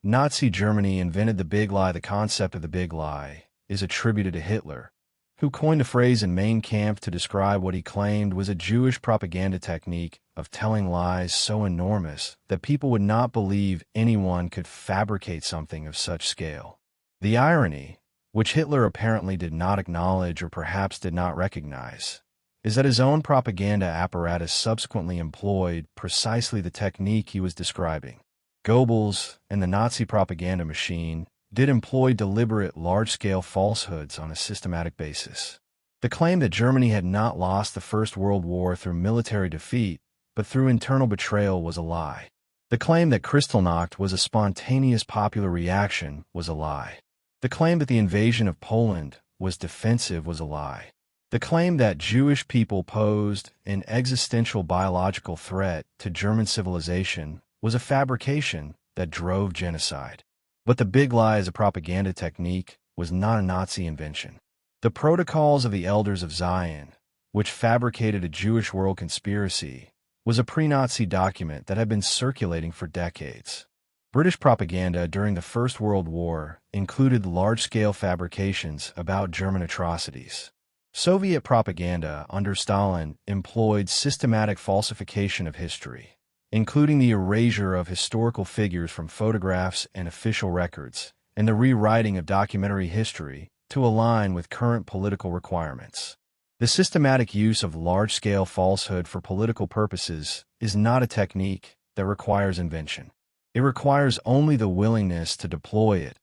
Nazi Germany invented the big lie. The concept of the big lie is attributed to Hitler, who coined the phrase in Mein Kampf to describe what he claimed was a Jewish propaganda technique of telling lies so enormous that people would not believe anyone could fabricate something of such scale. The irony, which Hitler apparently did not acknowledge or perhaps did not recognize, is that his own propaganda apparatus subsequently employed precisely the technique he was describing. Goebbels and the Nazi propaganda machine did employ deliberate large-scale falsehoods on a systematic basis. The claim that Germany had not lost the First World War through military defeat, but through internal betrayal was a lie. The claim that Kristallnacht was a spontaneous popular reaction was a lie. The claim that the invasion of Poland was defensive was a lie. The claim that Jewish people posed an existential biological threat to German civilization was a fabrication that drove genocide. But the big lie as a propaganda technique was not a Nazi invention. The Protocols of the Elders of Zion, which fabricated a Jewish world conspiracy, was a pre-Nazi document that had been circulating for decades. British propaganda during the First World War included large-scale fabrications about German atrocities. Soviet propaganda under Stalin employed systematic falsification of history, including the erasure of historical figures from photographs and official records, and the rewriting of documentary history to align with current political requirements. The systematic use of large-scale falsehood for political purposes is not a technique that requires invention. It requires only the willingness to deploy it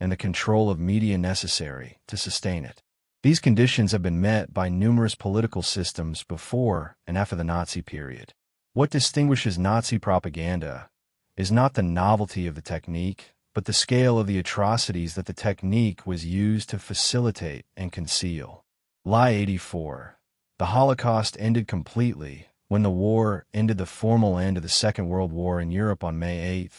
and the control of media necessary to sustain it. These conditions have been met by numerous political systems before and after the Nazi period. What distinguishes Nazi propaganda is not the novelty of the technique, but the scale of the atrocities that the technique was used to facilitate and conceal. Lie 84. The Holocaust ended completely when the war ended the formal end of the Second World War in Europe on May 8,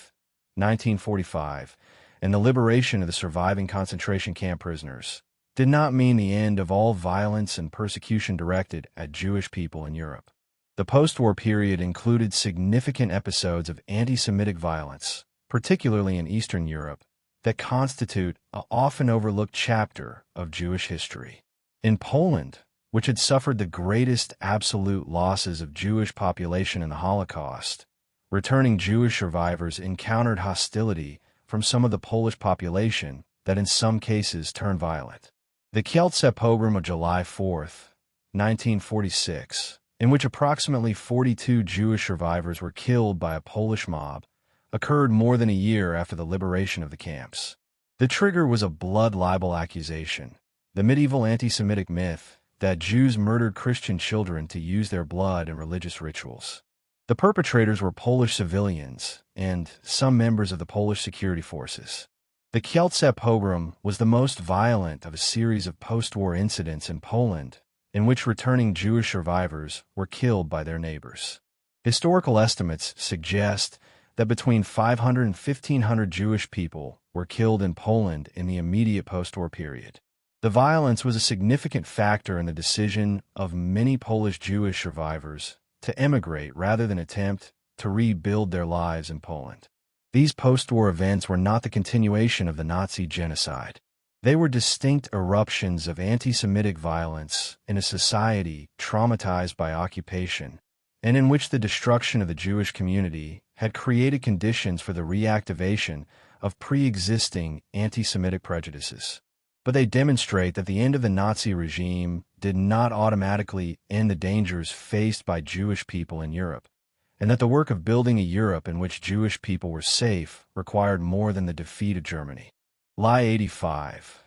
1945, and the liberation of the surviving concentration camp prisoners did not mean the end of all violence and persecution directed at Jewish people in Europe. The post-war period included significant episodes of anti-Semitic violence, particularly in Eastern Europe, that constitute an often overlooked chapter of Jewish history. In Poland, which had suffered the greatest absolute losses of Jewish population in the Holocaust, returning Jewish survivors encountered hostility from some of the Polish population that in some cases turned violent. The Kielce pogrom of July 4, 1946, in which approximately 42 Jewish survivors were killed by a Polish mob, occurred more than a year after the liberation of the camps. The trigger was a blood libel accusation, the medieval anti-Semitic myth that Jews murdered Christian children to use their blood in religious rituals. The perpetrators were Polish civilians and some members of the Polish security forces. The Kielce pogrom was the most violent of a series of post-war incidents in Poland in which returning Jewish survivors were killed by their neighbors. Historical estimates suggest that between 500 and 1,500 Jewish people were killed in Poland in the immediate post-war period. The violence was a significant factor in the decision of many Polish Jewish survivors to emigrate rather than attempt to rebuild their lives in Poland. These post-war events were not the continuation of the Nazi genocide. They were distinct eruptions of anti-Semitic violence in a society traumatized by occupation, and in which the destruction of the Jewish community had created conditions for the reactivation of pre-existing anti-Semitic prejudices. But they demonstrate that the end of the Nazi regime did not automatically end the dangers faced by Jewish people in Europe, and that the work of building a Europe in which Jewish people were safe required more than the defeat of Germany. Lie 85.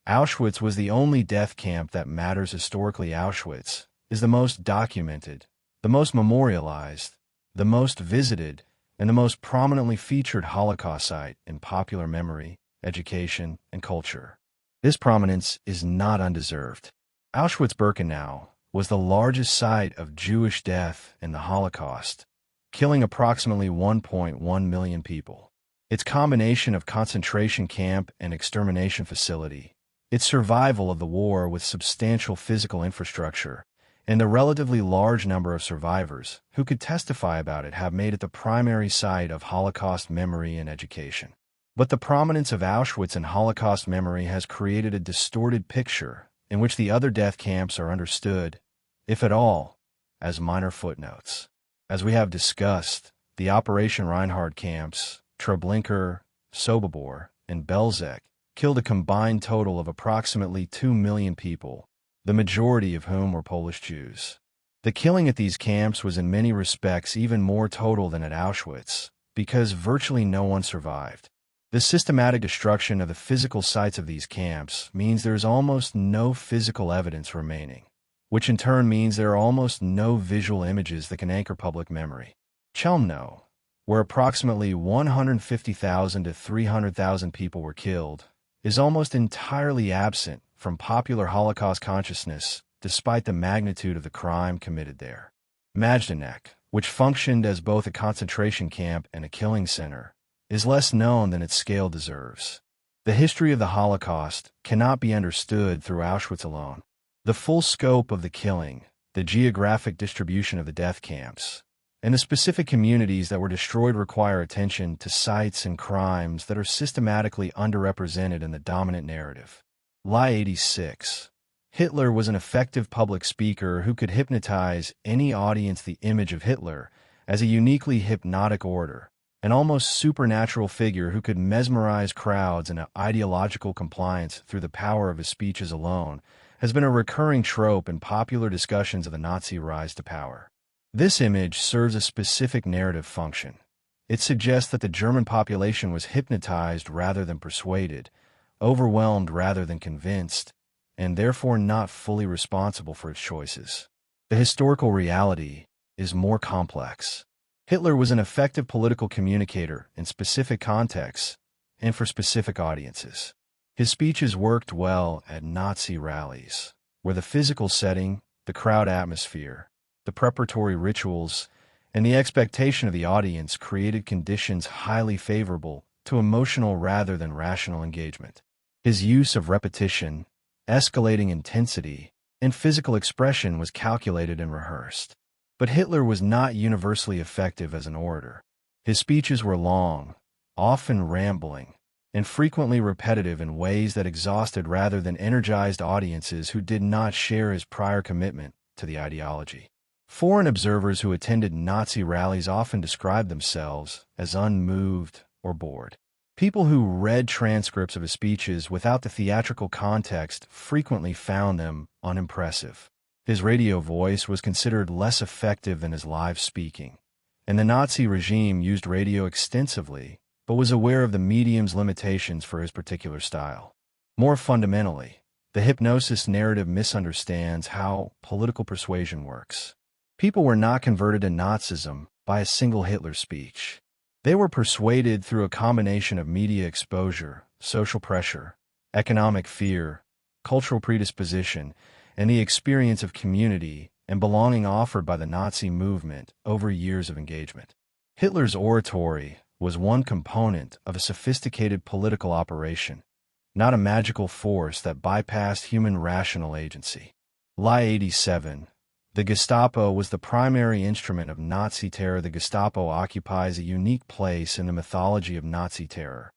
Auschwitz was the only death camp that matters historically. Auschwitz is the most documented, the most memorialized, the most visited, and the most prominently featured Holocaust site in popular memory, education, and culture. This prominence is not undeserved. Auschwitz-Birkenau was the largest site of Jewish death in the Holocaust, killing approximately 1.1 million people. Its combination of concentration camp and extermination facility, its survival of the war with substantial physical infrastructure, and the relatively large number of survivors who could testify about it have made it the primary site of Holocaust memory and education. But the prominence of Auschwitz in Holocaust memory has created a distorted picture in which the other death camps are understood, if at all, as minor footnotes. As we have discussed, the Operation Reinhard camps, Treblinka, Sobibor, and Belzec, killed a combined total of approximately 2 million people, the majority of whom were Polish Jews. The killing at these camps was in many respects even more total than at Auschwitz, because virtually no one survived. The systematic destruction of the physical sites of these camps means there is almost no physical evidence remaining, which in turn means there are almost no visual images that can anchor public memory. Chelmno, where approximately 150,000 to 300,000 people were killed, is almost entirely absent from popular Holocaust consciousness despite the magnitude of the crime committed there. Majdanek, which functioned as both a concentration camp and a killing center, is less known than its scale deserves. The history of the Holocaust cannot be understood through Auschwitz alone. The full scope of the killing, the geographic distribution of the death camps, and the specific communities that were destroyed require attention to sites and crimes that are systematically underrepresented in the dominant narrative. Lie 86. Hitler was an effective public speaker who could hypnotize any audience. The image of Hitler as a uniquely hypnotic orator, an almost supernatural figure who could mesmerize crowds into ideological compliance through the power of his speeches alone, has been a recurring trope in popular discussions of the Nazi rise to power. This image serves a specific narrative function. It suggests that the German population was hypnotized rather than persuaded, overwhelmed rather than convinced, and therefore not fully responsible for its choices. The historical reality is more complex. Hitler was an effective political communicator in specific contexts and for specific audiences. His speeches worked well at Nazi rallies, where the physical setting, the crowd atmosphere, the preparatory rituals, and the expectation of the audience created conditions highly favorable to emotional rather than rational engagement. His use of repetition, escalating intensity, and physical expression was calculated and rehearsed. But Hitler was not universally effective as an orator. His speeches were long, often rambling, and frequently repetitive in ways that exhausted rather than energized audiences who did not share his prior commitment to the ideology. Foreign observers who attended Nazi rallies often described themselves as unmoved or bored. People who read transcripts of his speeches without the theatrical context frequently found them unimpressive. His radio voice was considered less effective than his live speaking, and the Nazi regime used radio extensively, but was aware of the medium's limitations for his particular style. More fundamentally, the hypnosis narrative misunderstands how political persuasion works. People were not converted to Nazism by a single Hitler speech. They were persuaded through a combination of media exposure, social pressure, economic fear, cultural predisposition, and the experience of community and belonging offered by the Nazi movement over years of engagement. Hitler's oratory was one component of a sophisticated political operation, not a magical force that bypassed human rational agency. Lie 87. The Gestapo was the primary instrument of Nazi terror. The Gestapo occupies a unique place in the mythology of Nazi terror,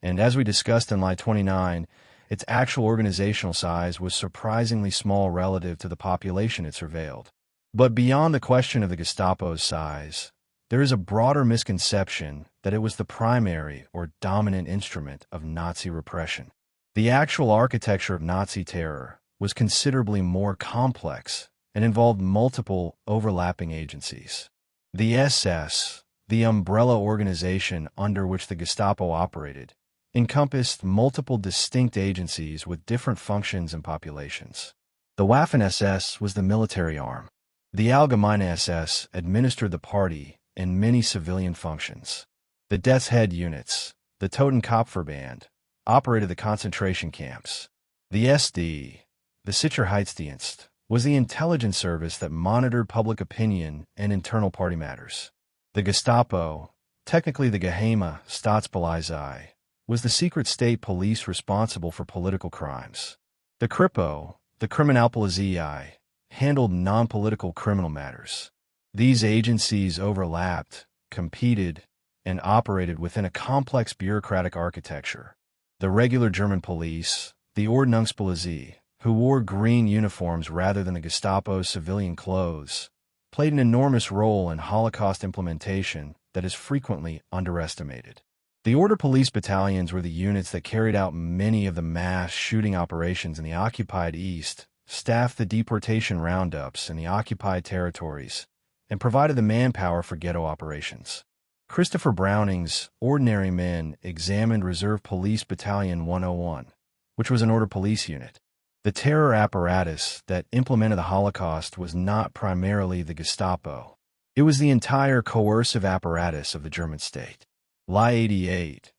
and as we discussed in Lie 29, its actual organizational size was surprisingly small relative to the population it surveilled. But beyond the question of the Gestapo's size, there is a broader misconception that it was the primary or dominant instrument of Nazi repression. The actual architecture of Nazi terror was considerably more complex and involved multiple overlapping agencies. The SS, the umbrella organization under which the Gestapo operated, encompassed multiple distinct agencies with different functions and populations. The Waffen-SS was the military arm. The Allgemeine SS administered the party and many civilian functions. The Death's Head units, the Totenkopfverband, operated the concentration camps. The SD, the Sicherheitsdienst, was the intelligence service that monitored public opinion and internal party matters. The Gestapo, technically the Geheime Staatspolizei, was the secret state police responsible for political crimes. The Kripo, the Kriminalpolizei, handled non-political criminal matters. These agencies overlapped, competed, and operated within a complex bureaucratic architecture. The regular German police, the Ordnungspolizei, who wore green uniforms rather than the Gestapo's civilian clothes, played an enormous role in Holocaust implementation that is frequently underestimated. The Order Police battalions were the units that carried out many of the mass shooting operations in the occupied East, staffed the deportation roundups in the occupied territories, and provided the manpower for ghetto operations. Christopher Browning's Ordinary Men examined Reserve Police Battalion 101, which was an Order Police unit. The terror apparatus that implemented the Holocaust was not primarily the Gestapo. It was the entire coercive apparatus of the German state. Lie 88.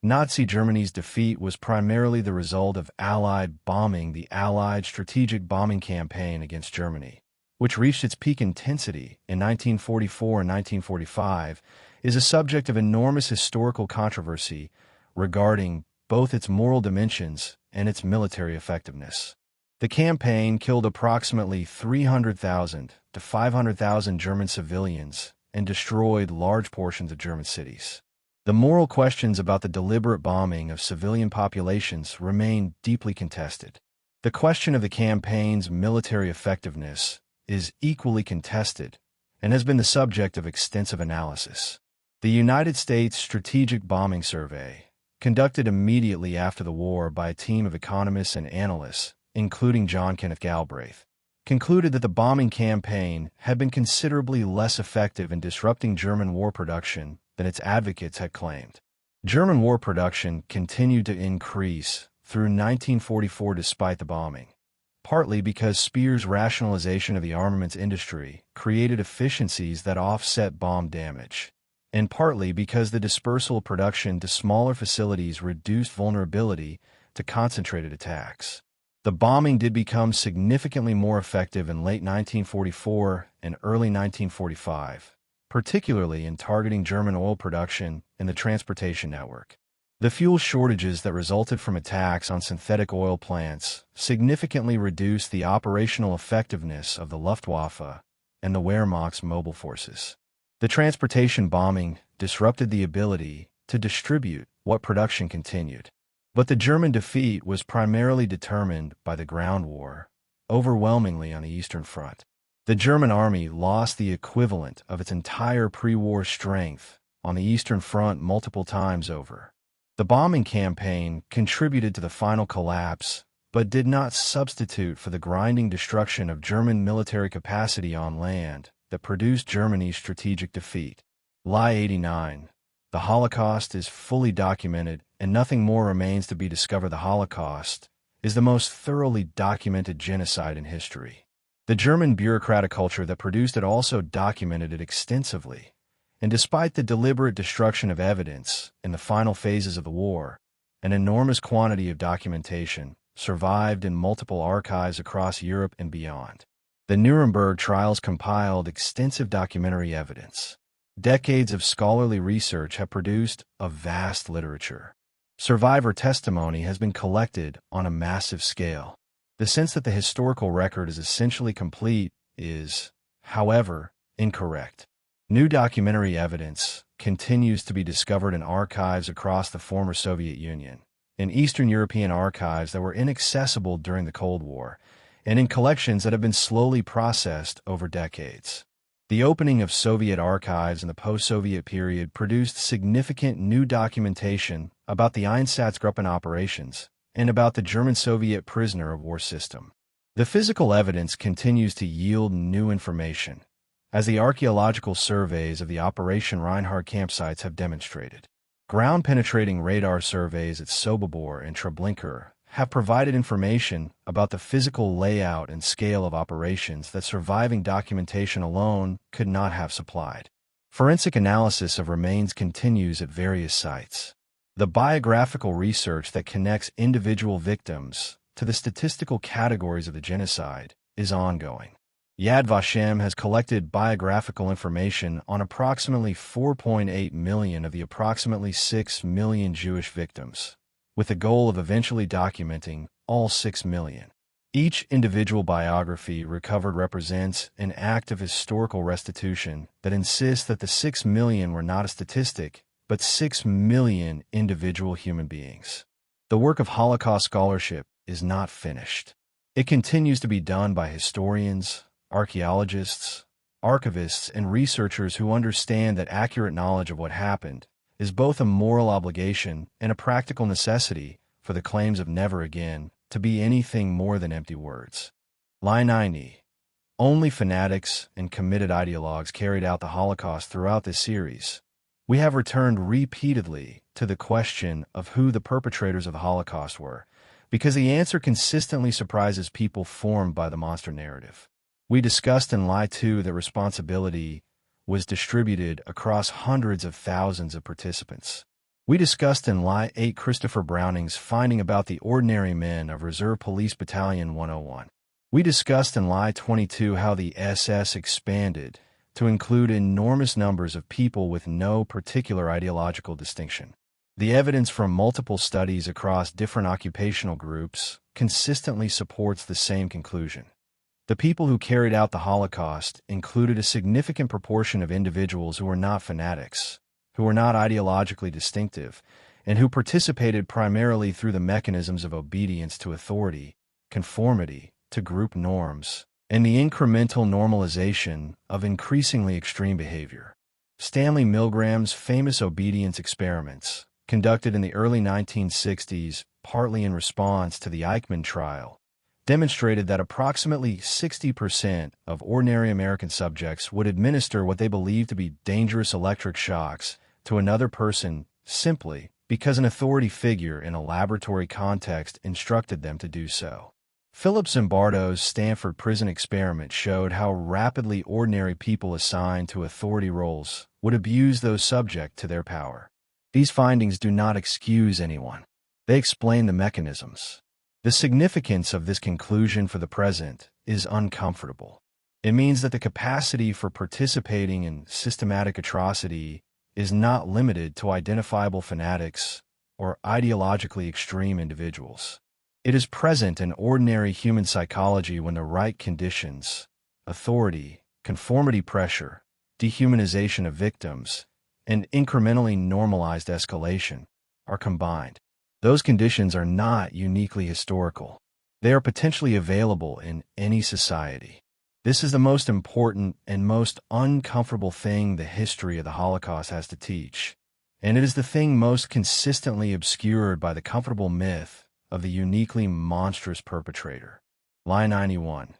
Nazi Germany's defeat was primarily the result of Allied bombing. The Allied strategic bombing campaign against Germany, which reached its peak intensity in 1944 and 1945, is a subject of enormous historical controversy regarding both its moral dimensions and its military effectiveness. The campaign killed approximately 300,000 to 500,000 German civilians and destroyed large portions of German cities. The moral questions about the deliberate bombing of civilian populations remain deeply contested. The question of the campaign's military effectiveness is equally contested and has been the subject of extensive analysis. The United States Strategic Bombing Survey, conducted immediately after the war by a team of economists and analysts, including John Kenneth Galbraith, concluded that the bombing campaign had been considerably less effective in disrupting German war production than its advocates had claimed. German war production continued to increase through 1944 despite the bombing, partly because Speer's rationalization of the armaments industry created efficiencies that offset bomb damage, and partly because the dispersal of production to smaller facilities reduced vulnerability to concentrated attacks. The bombing did become significantly more effective in late 1944 and early 1945, particularly in targeting German oil production and the transportation network. The fuel shortages that resulted from attacks on synthetic oil plants significantly reduced the operational effectiveness of the Luftwaffe and the Wehrmacht's mobile forces. The transportation bombing disrupted the ability to distribute what production continued. But the German defeat was primarily determined by the ground war, overwhelmingly on the Eastern Front. The German army lost the equivalent of its entire pre-war strength on the Eastern Front multiple times over. The bombing campaign contributed to the final collapse, but did not substitute for the grinding destruction of German military capacity on land that produced Germany's strategic defeat. Lie 89. The Holocaust is fully documented, and nothing more remains to be discovered. The Holocaust is the most thoroughly documented genocide in history. The German bureaucratic culture that produced it also documented it extensively. And despite the deliberate destruction of evidence in the final phases of the war, an enormous quantity of documentation survived in multiple archives across Europe and beyond. The Nuremberg trials compiled extensive documentary evidence. Decades of scholarly research have produced a vast literature. Survivor testimony has been collected on a massive scale. The sense that the historical record is essentially complete is, however, incorrect. New documentary evidence continues to be discovered in archives across the former Soviet Union, in Eastern European archives that were inaccessible during the Cold War, and in collections that have been slowly processed over decades. The opening of Soviet archives in the post-Soviet period produced significant new documentation about the Einsatzgruppen operations and about the German-Soviet prisoner of war system. The physical evidence continues to yield new information, as the archaeological surveys of the Operation Reinhard campsites have demonstrated. Ground-penetrating radar surveys at Sobibor and Treblinka have provided information about the physical layout and scale of operations that surviving documentation alone could not have supplied. Forensic analysis of remains continues at various sites. The biographical research that connects individual victims to the statistical categories of the genocide is ongoing. Yad Vashem has collected biographical information on approximately 4.8 million of the approximately 6 million Jewish victims, with the goal of eventually documenting all 6 million. Each individual biography recovered represents an act of historical restitution that insists that the 6 million were not a statistic, but 6 million individual human beings. The work of Holocaust scholarship is not finished. It continues to be done by historians, archaeologists, archivists, and researchers who understand that accurate knowledge of what happened is both a moral obligation and a practical necessity for the claims of never again to be anything more than empty words. Lie 90. Only fanatics and committed ideologues carried out the Holocaust. Throughout this series, we have returned repeatedly to the question of who the perpetrators of the Holocaust were, because the answer consistently surprises people formed by the monster narrative. We discussed in Lie 2 that responsibility was distributed across hundreds of thousands of participants. We discussed in Lie 8 Christopher Browning's finding about the ordinary men of Reserve Police Battalion 101. We discussed in Lie 22 how the SS expanded to include enormous numbers of people with no particular ideological distinction. The evidence from multiple studies across different occupational groups consistently supports the same conclusion. The people who carried out the Holocaust included a significant proportion of individuals who were not fanatics, who were not ideologically distinctive, and who participated primarily through the mechanisms of obedience to authority, conformity to group norms, and the incremental normalization of increasingly extreme behavior. Stanley Milgram's famous obedience experiments, conducted in the early 1960s, partly in response to the Eichmann trial, demonstrated that approximately 60% of ordinary American subjects would administer what they believed to be dangerous electric shocks to another person simply because an authority figure in a laboratory context instructed them to do so. Philip Zimbardo's Stanford prison experiment showed how rapidly ordinary people assigned to authority roles would abuse those subject to their power. These findings do not excuse anyone. They explain the mechanisms. The significance of this conclusion for the present is uncomfortable. It means that the capacity for participating in systematic atrocity is not limited to identifiable fanatics or ideologically extreme individuals. It is present in ordinary human psychology when the right conditions, authority, conformity pressure, dehumanization of victims, and incrementally normalized escalation are combined. Those conditions are not uniquely historical. They are potentially available in any society. This is the most important and most uncomfortable thing the history of the Holocaust has to teach, and it is the thing most consistently obscured by the comfortable myth of the uniquely monstrous perpetrator. Line 91.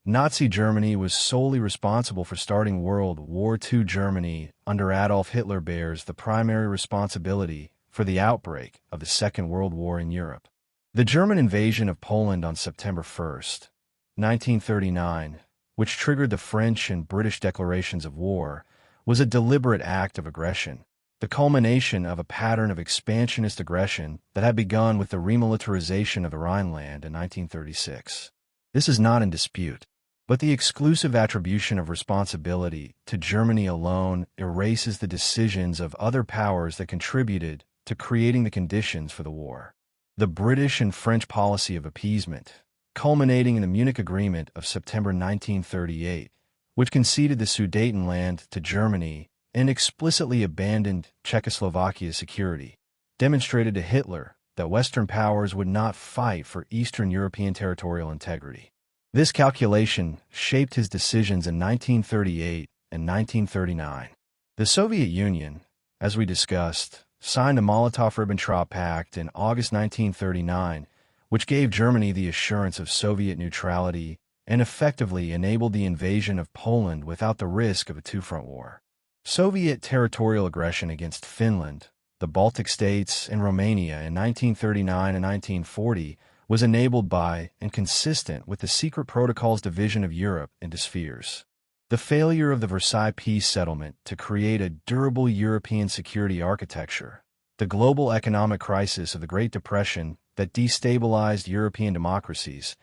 Nazi Germany was solely responsible for starting World War II. Germany under Adolf Hitler bears the primary responsibility for the outbreak of the Second World War in Europe. The German invasion of Poland on September 1st, 1939, which triggered the French and British declarations of war, was a deliberate act of aggression, the culmination of a pattern of expansionist aggression that had begun with the remilitarization of the Rhineland in 1936. This is not in dispute, but the exclusive attribution of responsibility to Germany alone erases the decisions of other powers that contributed to creating the conditions for the war. The British and French policy of appeasement, culminating in the Munich Agreement of September 1938, which conceded the Sudetenland to Germany and explicitly abandoned Czechoslovakia's security, demonstrated to Hitler that Western powers would not fight for Eastern European territorial integrity. This calculation shaped his decisions in 1938 and 1939. The Soviet Union, as we discussed, signed the Molotov-Ribbentrop Pact in August 1939, which gave Germany the assurance of Soviet neutrality and effectively enabled the invasion of Poland without the risk of a two-front war. Soviet territorial aggression against Finland, the Baltic states, and Romania in 1939 and 1940 was enabled by and consistent with the secret protocol's division of Europe into spheres. The failure of the Versailles peace settlement to create a durable European security architecture, the global economic crisis of the Great Depression that destabilized European democracies,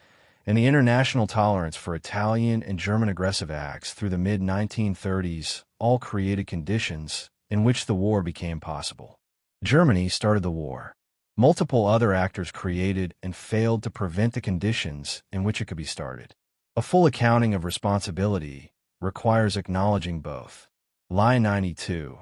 and the international tolerance for Italian and German aggressive acts through the mid-1930s all created conditions in which the war became possible. Germany started the war. Multiple other actors created and failed to prevent the conditions in which it could be started. A full accounting of responsibility requires acknowledging both. Line 92.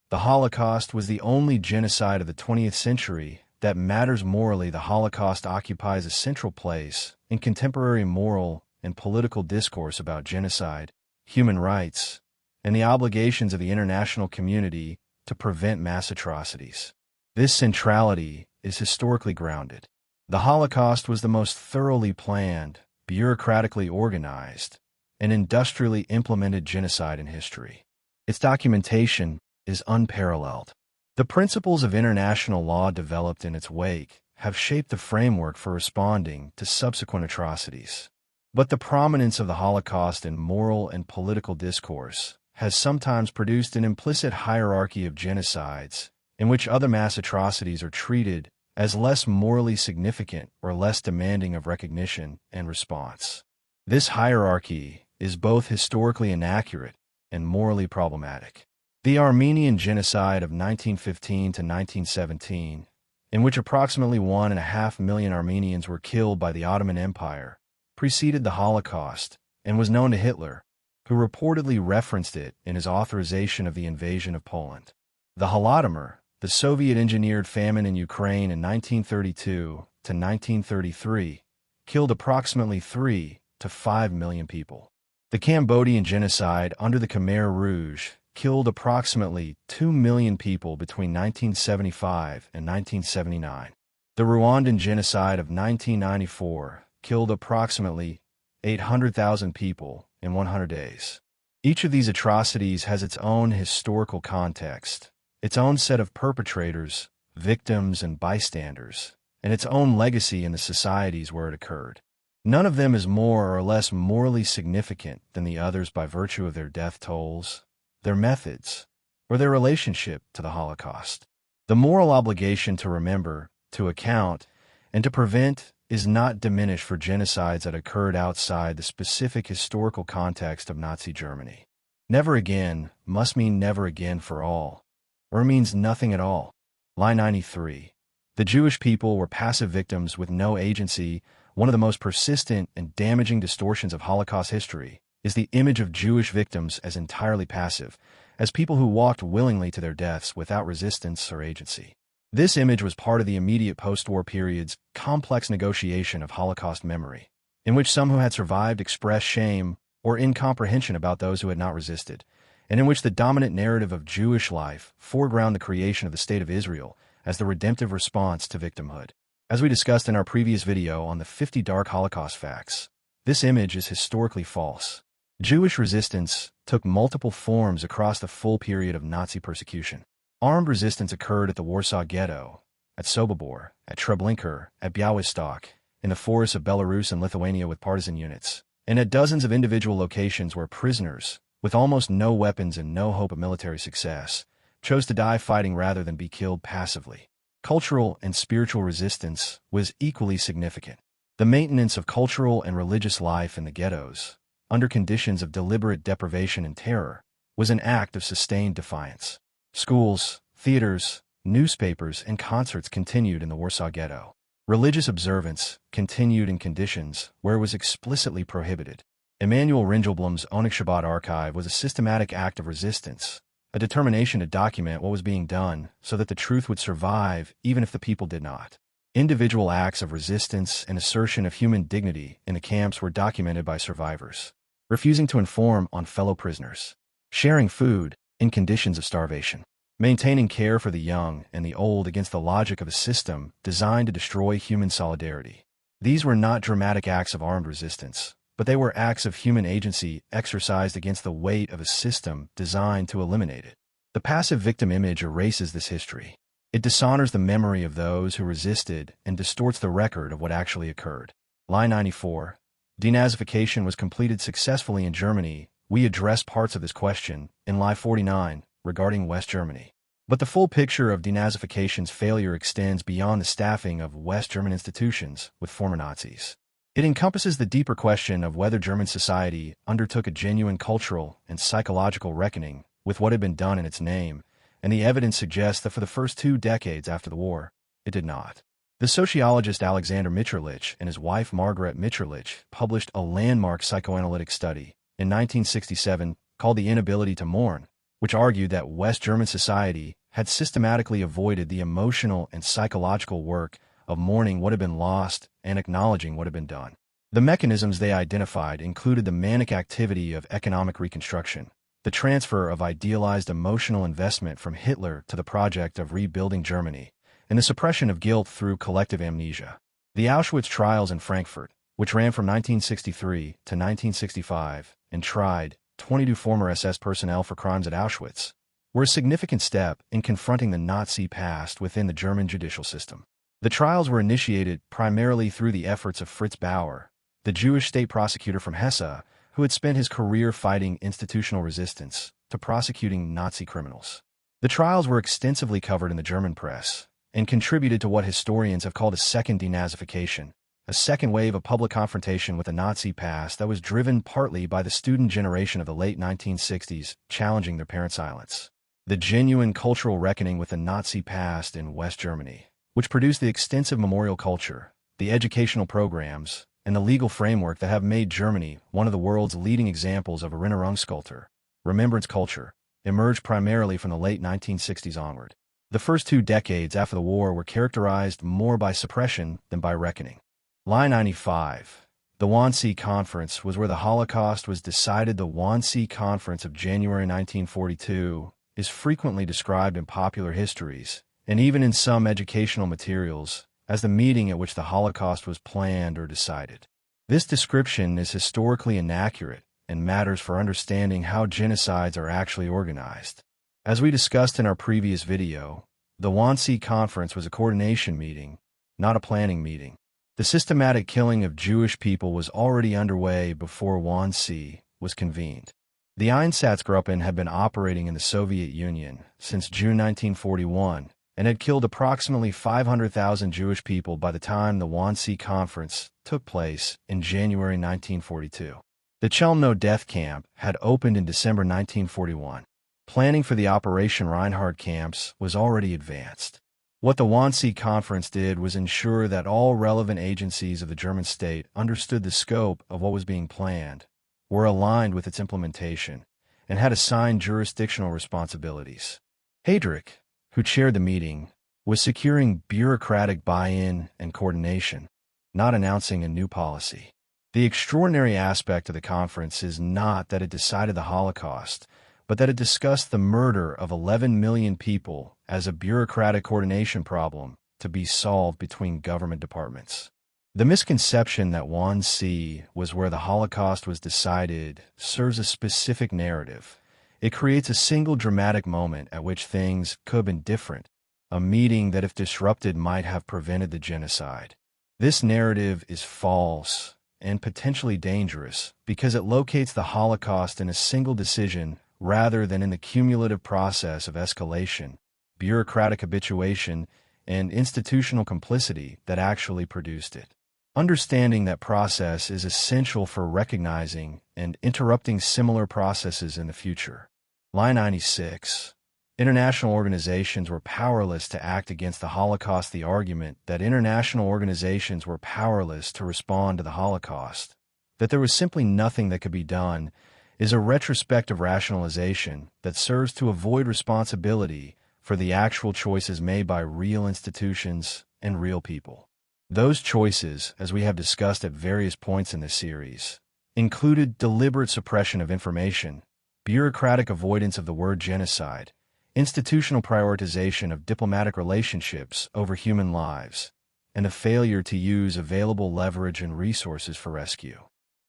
The Holocaust was the only genocide of the 20th century that matters morally. The Holocaust occupies a central place in contemporary moral and political discourse about genocide, human rights, and the obligations of the international community to prevent mass atrocities. This centrality is historically grounded. The Holocaust was the most thoroughly planned, bureaucratically organized, and industrially implemented genocide in history. Its documentation is unparalleled. The principles of international law developed in its wake have shaped the framework for responding to subsequent atrocities. But the prominence of the Holocaust in moral and political discourse has sometimes produced an implicit hierarchy of genocides in which other mass atrocities are treated as less morally significant or less demanding of recognition and response. This hierarchy is both historically inaccurate and morally problematic. The Armenian genocide of 1915 to 1917, in which approximately 1.5 million Armenians were killed by the Ottoman Empire, preceded the Holocaust and was known to Hitler, who reportedly referenced it in his authorization of the invasion of Poland. The Holodomor, the Soviet-engineered famine in Ukraine in 1932 to 1933, killed approximately 3 to 5 million people. The Cambodian genocide under the Khmer Rouge killed approximately 2 million people between 1975 and 1979. The Rwandan genocide of 1994 killed approximately 800,000 people in 100 days. Each of these atrocities has its own historical context, its own set of perpetrators, victims, and bystanders, and its own legacy in the societies where it occurred. None of them is more or less morally significant than the others by virtue of their death tolls, their methods, or their relationship to the Holocaust. The moral obligation to remember, to account, and to prevent is not diminished for genocides that occurred outside the specific historical context of Nazi Germany. Never again must mean never again for all, or means nothing at all. Line 93. The Jewish people were passive victims with no agency. One of the most persistent and damaging distortions of Holocaust history is the image of Jewish victims as entirely passive, as people who walked willingly to their deaths without resistance or agency. This image was part of the immediate post-war period's complex negotiation of Holocaust memory, in which some who had survived expressed shame or incomprehension about those who had not resisted, and in which the dominant narrative of Jewish life foregrounded the creation of the State of Israel as the redemptive response to victimhood. As we discussed in our previous video on the 50 Dark Holocaust Facts, this image is historically false. Jewish resistance took multiple forms across the full period of Nazi persecution. Armed resistance occurred at the Warsaw Ghetto, at Sobibor, at Treblinka, at Białystok, in the forests of Belarus and Lithuania with partisan units, and at dozens of individual locations where prisoners, with almost no weapons and no hope of military success, chose to die fighting rather than be killed passively. Cultural and spiritual resistance was equally significant. The maintenance of cultural and religious life in the ghettos, under conditions of deliberate deprivation and terror, was an act of sustained defiance. Schools, theaters, newspapers, and concerts continued in the Warsaw Ghetto. Religious observance continued in conditions where it was explicitly prohibited. Emanuel Ringelblum's Onyx Shabbat archive was a systematic act of resistance, a determination to document what was being done so that the truth would survive even if the people did not. Individual acts of resistance and assertion of human dignity in the camps were documented by survivors, refusing to inform on fellow prisoners, sharing food in conditions of starvation, maintaining care for the young and the old against the logic of a system designed to destroy human solidarity. These were not dramatic acts of armed resistance, but they were acts of human agency exercised against the weight of a system designed to eliminate it. The passive victim image erases this history. It dishonors the memory of those who resisted and distorts the record of what actually occurred. Line 94. Denazification was completed successfully in Germany. We address parts of this question in Line 49 regarding West Germany. But the full picture of denazification's failure extends beyond the staffing of West German institutions with former Nazis. It encompasses the deeper question of whether German society undertook a genuine cultural and psychological reckoning with what had been done in its name, and the evidence suggests that for the first 2 decades after the war, it did not. The sociologist Alexander Mitscherlich and his wife Margaret Mitscherlich published a landmark psychoanalytic study in 1967 called The Inability to Mourn, which argued that West German society had systematically avoided the emotional and psychological work of mourning what had been lost and acknowledging what had been done. The mechanisms they identified included the manic activity of economic reconstruction, the transfer of idealized emotional investment from Hitler to the project of rebuilding Germany, and the suppression of guilt through collective amnesia. The Auschwitz trials in Frankfurt, which ran from 1963 to 1965 and tried 22 former SS personnel for crimes at Auschwitz, were a significant step in confronting the Nazi past within the German judicial system. The trials were initiated primarily through the efforts of Fritz Bauer, the Jewish state prosecutor from Hesse, who had spent his career fighting institutional resistance to prosecuting Nazi criminals. The trials were extensively covered in the German press and contributed to what historians have called a second denazification, a second wave of public confrontation with the Nazi past that was driven partly by the student generation of the late 1960s challenging their parent silence. The genuine cultural reckoning with the Nazi past in West Germany, which produced the extensive memorial culture, the educational programs, and the legal framework that have made Germany one of the world's leading examples of Erinnerungskultur, remembrance culture, emerged primarily from the late 1960s onward. The first 2 decades after the war were characterized more by suppression than by reckoning. Line 95. The Wannsee Conference was where the Holocaust was decided. The Wannsee Conference of January 1942 is frequently described in popular histories, and even in some educational materials, as the meeting at which the Holocaust was planned or decided. This description is historically inaccurate and matters for understanding how genocides are actually organized. As we discussed in our previous video, the Wannsee Conference was a coordination meeting, not a planning meeting. The systematic killing of Jewish people was already underway before Wannsee was convened. The Einsatzgruppen had been operating in the Soviet Union since June 1941 and had killed approximately 500,000 Jewish people by the time the Wannsee Conference took place in January 1942. The Chelmno death camp had opened in December 1941. Planning for the Operation Reinhard camps was already advanced. What the Wannsee Conference did was ensure that all relevant agencies of the German state understood the scope of what was being planned, were aligned with its implementation, and had assigned jurisdictional responsibilities. Heydrich, who chaired the meeting, was securing bureaucratic buy-in and coordination, not announcing a new policy. The extraordinary aspect of the conference is not that it decided the Holocaust, but that it discussed the murder of 11 million people as a bureaucratic coordination problem to be solved between government departments. The misconception that Wannsee was where the Holocaust was decided serves a specific narrative. It creates a single dramatic moment at which things could have been different, a meeting that, if disrupted, might have prevented the genocide. This narrative is false and potentially dangerous because it locates the Holocaust in a single decision rather than in the cumulative process of escalation, bureaucratic habituation, and institutional complicity that actually produced it. Understanding that process is essential for recognizing and interrupting similar processes in the future. Line 96. International organizations were powerless to act against the Holocaust. The argument that international organizations were powerless to respond to the Holocaust, that there was simply nothing that could be done, is a retrospective rationalization that serves to avoid responsibility for the actual choices made by real institutions and real people. Those choices, as we have discussed at various points in this series, included deliberate suppression of information, bureaucratic avoidance of the word genocide, institutional prioritization of diplomatic relationships over human lives, and a failure to use available leverage and resources for rescue.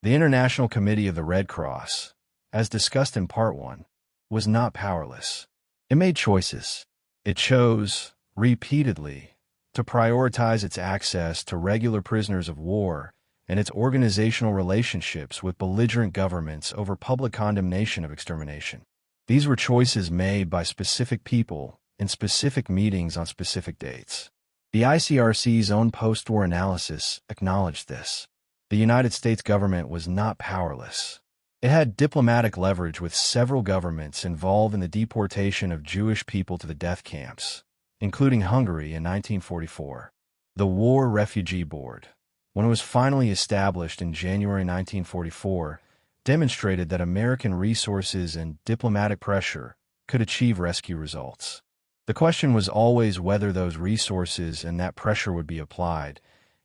The International Committee of the Red Cross, as discussed in Part 1, was not powerless. It made choices. It chose, repeatedly, to prioritize its access to regular prisoners of war and its organizational relationships with belligerent governments over public condemnation of extermination. These were choices made by specific people in specific meetings on specific dates. The ICRC's own post-war analysis acknowledged this. The United States government was not powerless. It had diplomatic leverage with several governments involved in the deportation of Jewish people to the death camps, including Hungary in 1944. The War Refugee Board, when it was finally established in January 1944, demonstrated that American resources and diplomatic pressure could achieve rescue results. The question was always whether those resources and that pressure would be applied,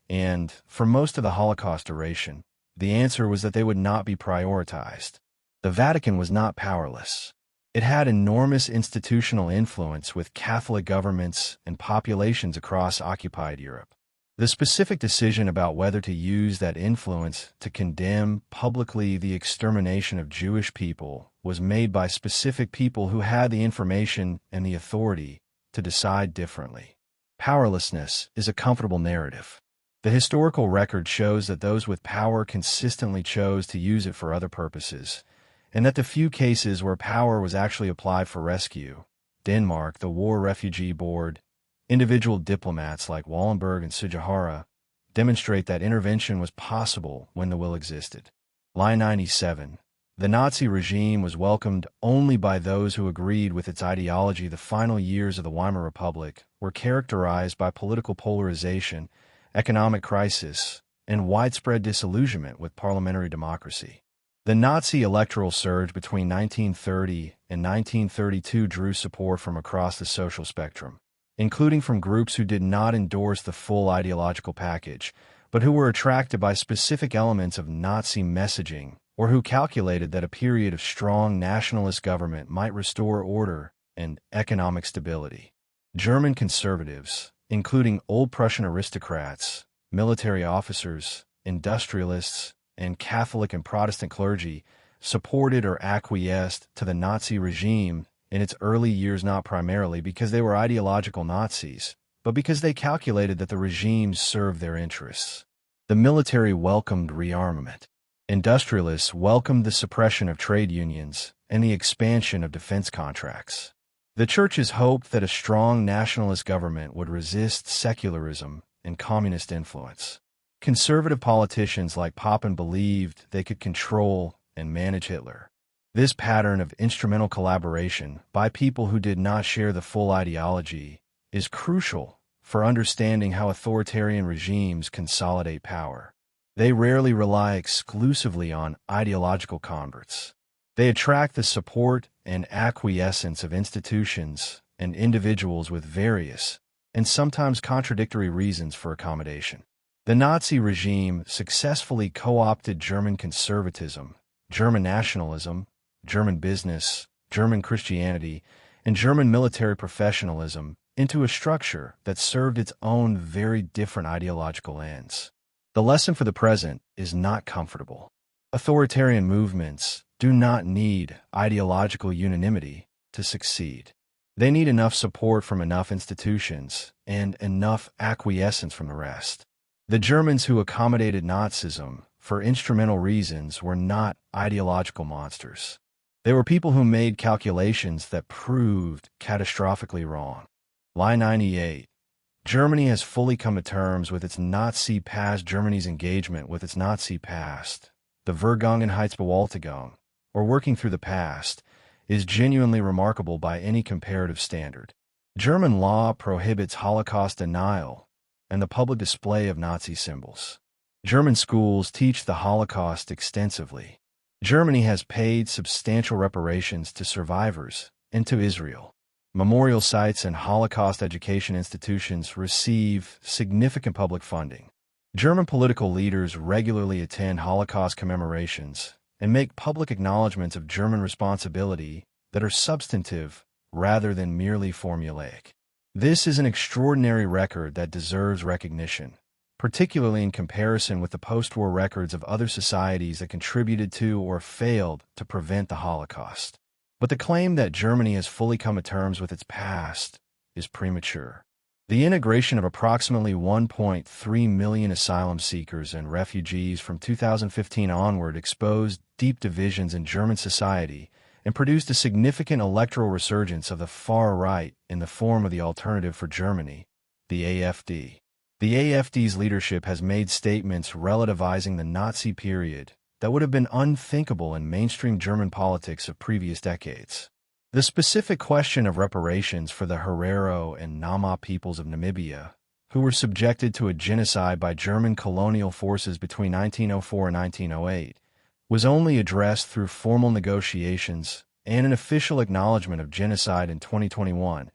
and, for most of the Holocaust duration, the answer was that they would not be prioritized. The Vatican was not powerless. It had enormous institutional influence with Catholic governments and populations across occupied Europe. The specific decision about whether to use that influence to condemn publicly the extermination of Jewish people was made by specific people who had the information and the authority to decide differently. Powerlessness is a comfortable narrative. The historical record shows that those with power consistently chose to use it for other purposes, and that the few cases where power was actually applied for rescue, Denmark, the War Refugee Board, individual diplomats like Wallenberg and Sugihara, demonstrate that intervention was possible when the will existed. Line 97. The Nazi regime was welcomed only by those who agreed with its ideology. The final years of the Weimar Republic were characterized by political polarization, economic crisis, and widespread disillusionment with parliamentary democracy. The Nazi electoral surge between 1930 and 1932 drew support from across the social spectrum, including from groups who did not endorse the full ideological package, but who were attracted by specific elements of Nazi messaging, or who calculated that a period of strong nationalist government might restore order and economic stability. German conservatives, including Old Prussian aristocrats, military officers, industrialists, and Catholic and Protestant clergy, supported or acquiesced to the Nazi regime in its early years not primarily because they were ideological Nazis, but because they calculated that the regime served their interests. The military welcomed rearmament. Industrialists welcomed the suppression of trade unions and the expansion of defense contracts. The churches hoped that a strong nationalist government would resist secularism and communist influence. Conservative politicians like Papen believed they could control and manage Hitler. This pattern of instrumental collaboration by people who did not share the full ideology is crucial for understanding how authoritarian regimes consolidate power. They rarely rely exclusively on ideological converts. They attract the support and acquiescence of institutions and individuals with various and sometimes contradictory reasons for accommodation. The Nazi regime successfully co-opted German conservatism, German nationalism, German business, German Christianity, and German military professionalism into a structure that served its own very different ideological ends. The lesson for the present is not comfortable. Authoritarian movements do not need ideological unanimity to succeed. They need enough support from enough institutions and enough acquiescence from the rest. The Germans who accommodated Nazism for instrumental reasons were not ideological monsters. They were people who made calculations that proved catastrophically wrong. Line 98. Germany has fully come to terms with its Nazi past. Germany's engagement with its Nazi past, the Vergangenheitsbewältigung, or working through the past, is genuinely remarkable by any comparative standard. German law prohibits Holocaust denial and the public display of Nazi symbols. German schools teach the Holocaust extensively. Germany has paid substantial reparations to survivors and to Israel. Memorial sites and Holocaust education institutions receive significant public funding. German political leaders regularly attend Holocaust commemorations and make public acknowledgments of German responsibility that are substantive rather than merely formulaic. This is an extraordinary record that deserves recognition, particularly in comparison with the post-war records of other societies that contributed to or failed to prevent the Holocaust. But the claim that Germany has fully come to terms with its past is premature. The integration of approximately 1.3 million asylum seekers and refugees from 2015 onward exposed deep divisions in German society and produced a significant electoral resurgence of the far right in the form of the Alternative for Germany, the AfD. The AfD's leadership has made statements relativizing the Nazi period that would have been unthinkable in mainstream German politics of previous decades. The specific question of reparations for the Herero and Nama peoples of Namibia, who were subjected to a genocide by German colonial forces between 1904 and 1908, was only addressed through formal negotiations and an official acknowledgement of genocide in 2021,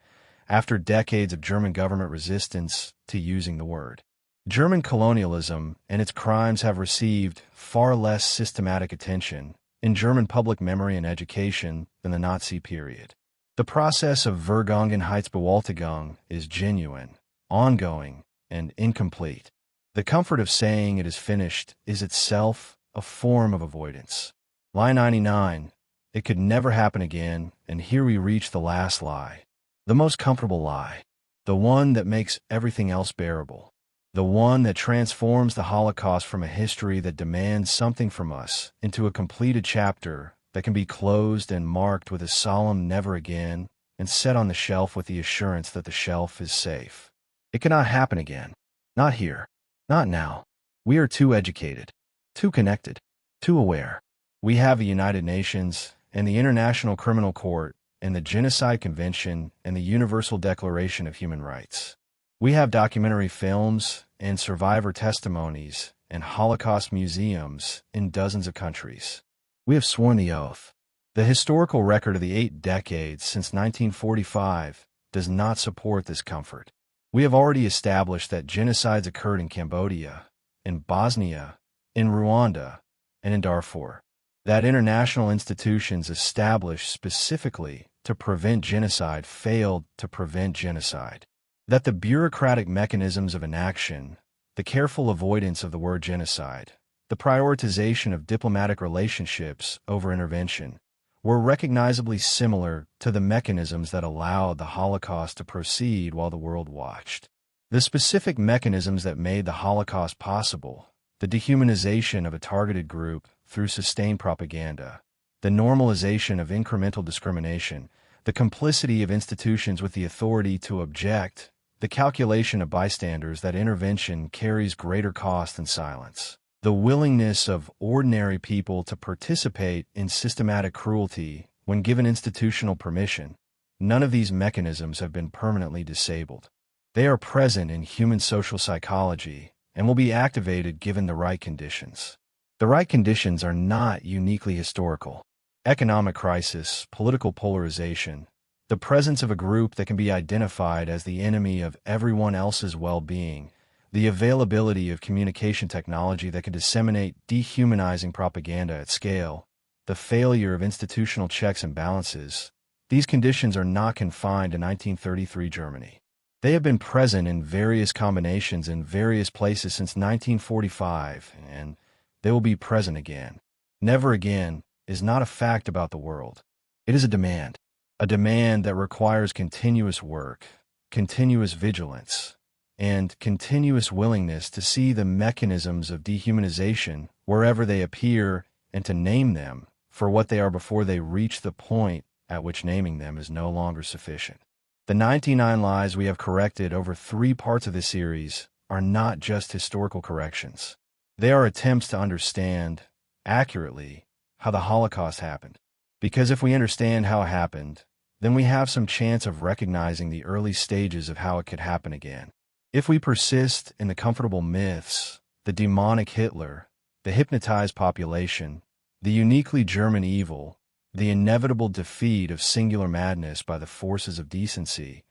after decades of German government resistance to using the word. German colonialism and its crimes have received far less systematic attention in German public memory and education than the Nazi period. The process of Vergangenheitsbewältigung is genuine, ongoing, and incomplete. The comfort of saying it is finished is itself a form of avoidance. Line 99. It could never happen again, and here we reach the last lie. The most comfortable lie. The one that makes everything else bearable. The one that transforms the Holocaust from a history that demands something from us into a completed chapter that can be closed and marked with a solemn never again and set on the shelf with the assurance that the shelf is safe. It cannot happen again. Not here. Not now. We are too educated, too connected, too aware. We have the United Nations and the International Criminal Court and the Genocide Convention and the Universal Declaration of Human Rights. We have documentary films and survivor testimonies and Holocaust museums in dozens of countries. We have sworn the oath. The historical record of the 8 decades since 1945 does not support this comfort. We have already established that genocides occurred in Cambodia, in Bosnia, in Rwanda, and in Darfur. That international institutions established specifically to prevent genocide failed to prevent genocide. That the bureaucratic mechanisms of inaction, the careful avoidance of the word genocide, the prioritization of diplomatic relationships over intervention, were recognizably similar to the mechanisms that allowed the Holocaust to proceed while the world watched. The specific mechanisms that made the Holocaust possible, the dehumanization of a targeted group through sustained propaganda, the normalization of incremental discrimination, the complicity of institutions with the authority to object, the calculation of bystanders that intervention carries greater cost than silence, the willingness of ordinary people to participate in systematic cruelty when given institutional permission, none of these mechanisms have been permanently disabled. They are present in human social psychology and will be activated given the right conditions. The right conditions are not uniquely historical. Economic crisis, political polarization, the presence of a group that can be identified as the enemy of everyone else's well-being, the availability of communication technology that can disseminate dehumanizing propaganda at scale, the failure of institutional checks and balances. These conditions are not confined to 1933 Germany. They have been present in various combinations in various places since 1945, and they will be present again. Never again is not a fact about the world. It is a demand that requires continuous work, continuous vigilance, and continuous willingness to see the mechanisms of dehumanization wherever they appear and to name them for what they are before they reach the point at which naming them is no longer sufficient. The 99 lies we have corrected over 3 parts of this series are not just historical corrections. They are attempts to understand, accurately, how the Holocaust happened. Because if we understand how it happened, then we have some chance of recognizing the early stages of how it could happen again. If we persist in the comfortable myths, the demonic Hitler, the hypnotized population, the uniquely German evil, the inevitable defeat of singular madness by the forces of decency,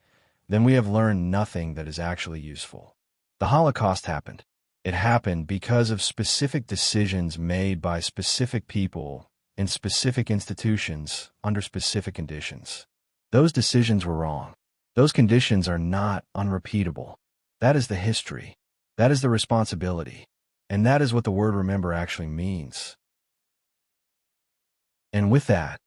then we have learned nothing that is actually useful. The Holocaust happened. It happened because of specific decisions made by specific people in specific institutions under specific conditions. Those decisions were wrong. Those conditions are not unrepeatable. That is the history. That is the responsibility. And that is what the word remember actually means. And with that,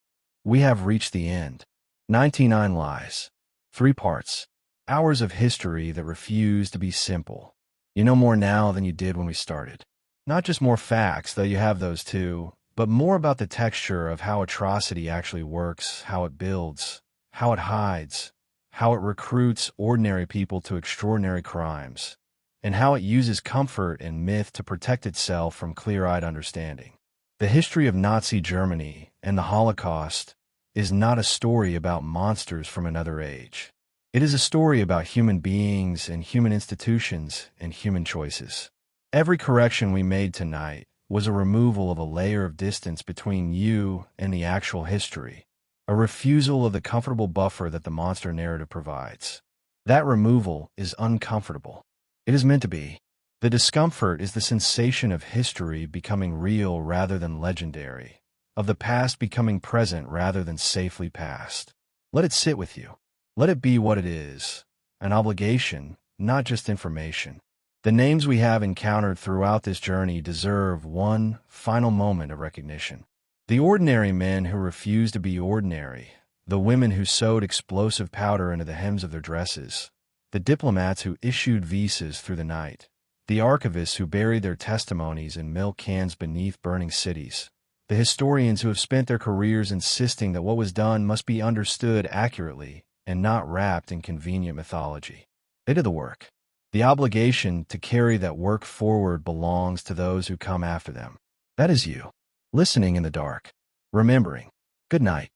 we have reached the end. 99 lies. 3 parts. Hours of history that refuse to be simple. You know more now than you did when we started. Not just more facts, though you have those too, but more about the texture of how atrocity actually works, how it builds, how it hides, how it recruits ordinary people to extraordinary crimes, and how it uses comfort and myth to protect itself from clear-eyed understanding. The history of Nazi Germany and the Holocaust is not a story about monsters from another age. It is a story about human beings and human institutions and human choices. Every correction we made tonight was a removal of a layer of distance between you and the actual history, a refusal of the comfortable buffer that the monster narrative provides. That removal is uncomfortable. It is meant to be. The discomfort is the sensation of history becoming real rather than legendary, of the past becoming present rather than safely past. Let it sit with you. Let it be what it is, an obligation, not just information. The names we have encountered throughout this journey deserve one final moment of recognition. The ordinary men who refused to be ordinary, the women who sewed explosive powder into the hems of their dresses, the diplomats who issued visas through the night, the archivists who buried their testimonies in milk cans beneath burning cities, the historians who have spent their careers insisting that what was done must be understood accurately and not wrapped in convenient mythology. They did the work. The obligation to carry that work forward belongs to those who come after them. That is you, listening in the dark, remembering. Good night.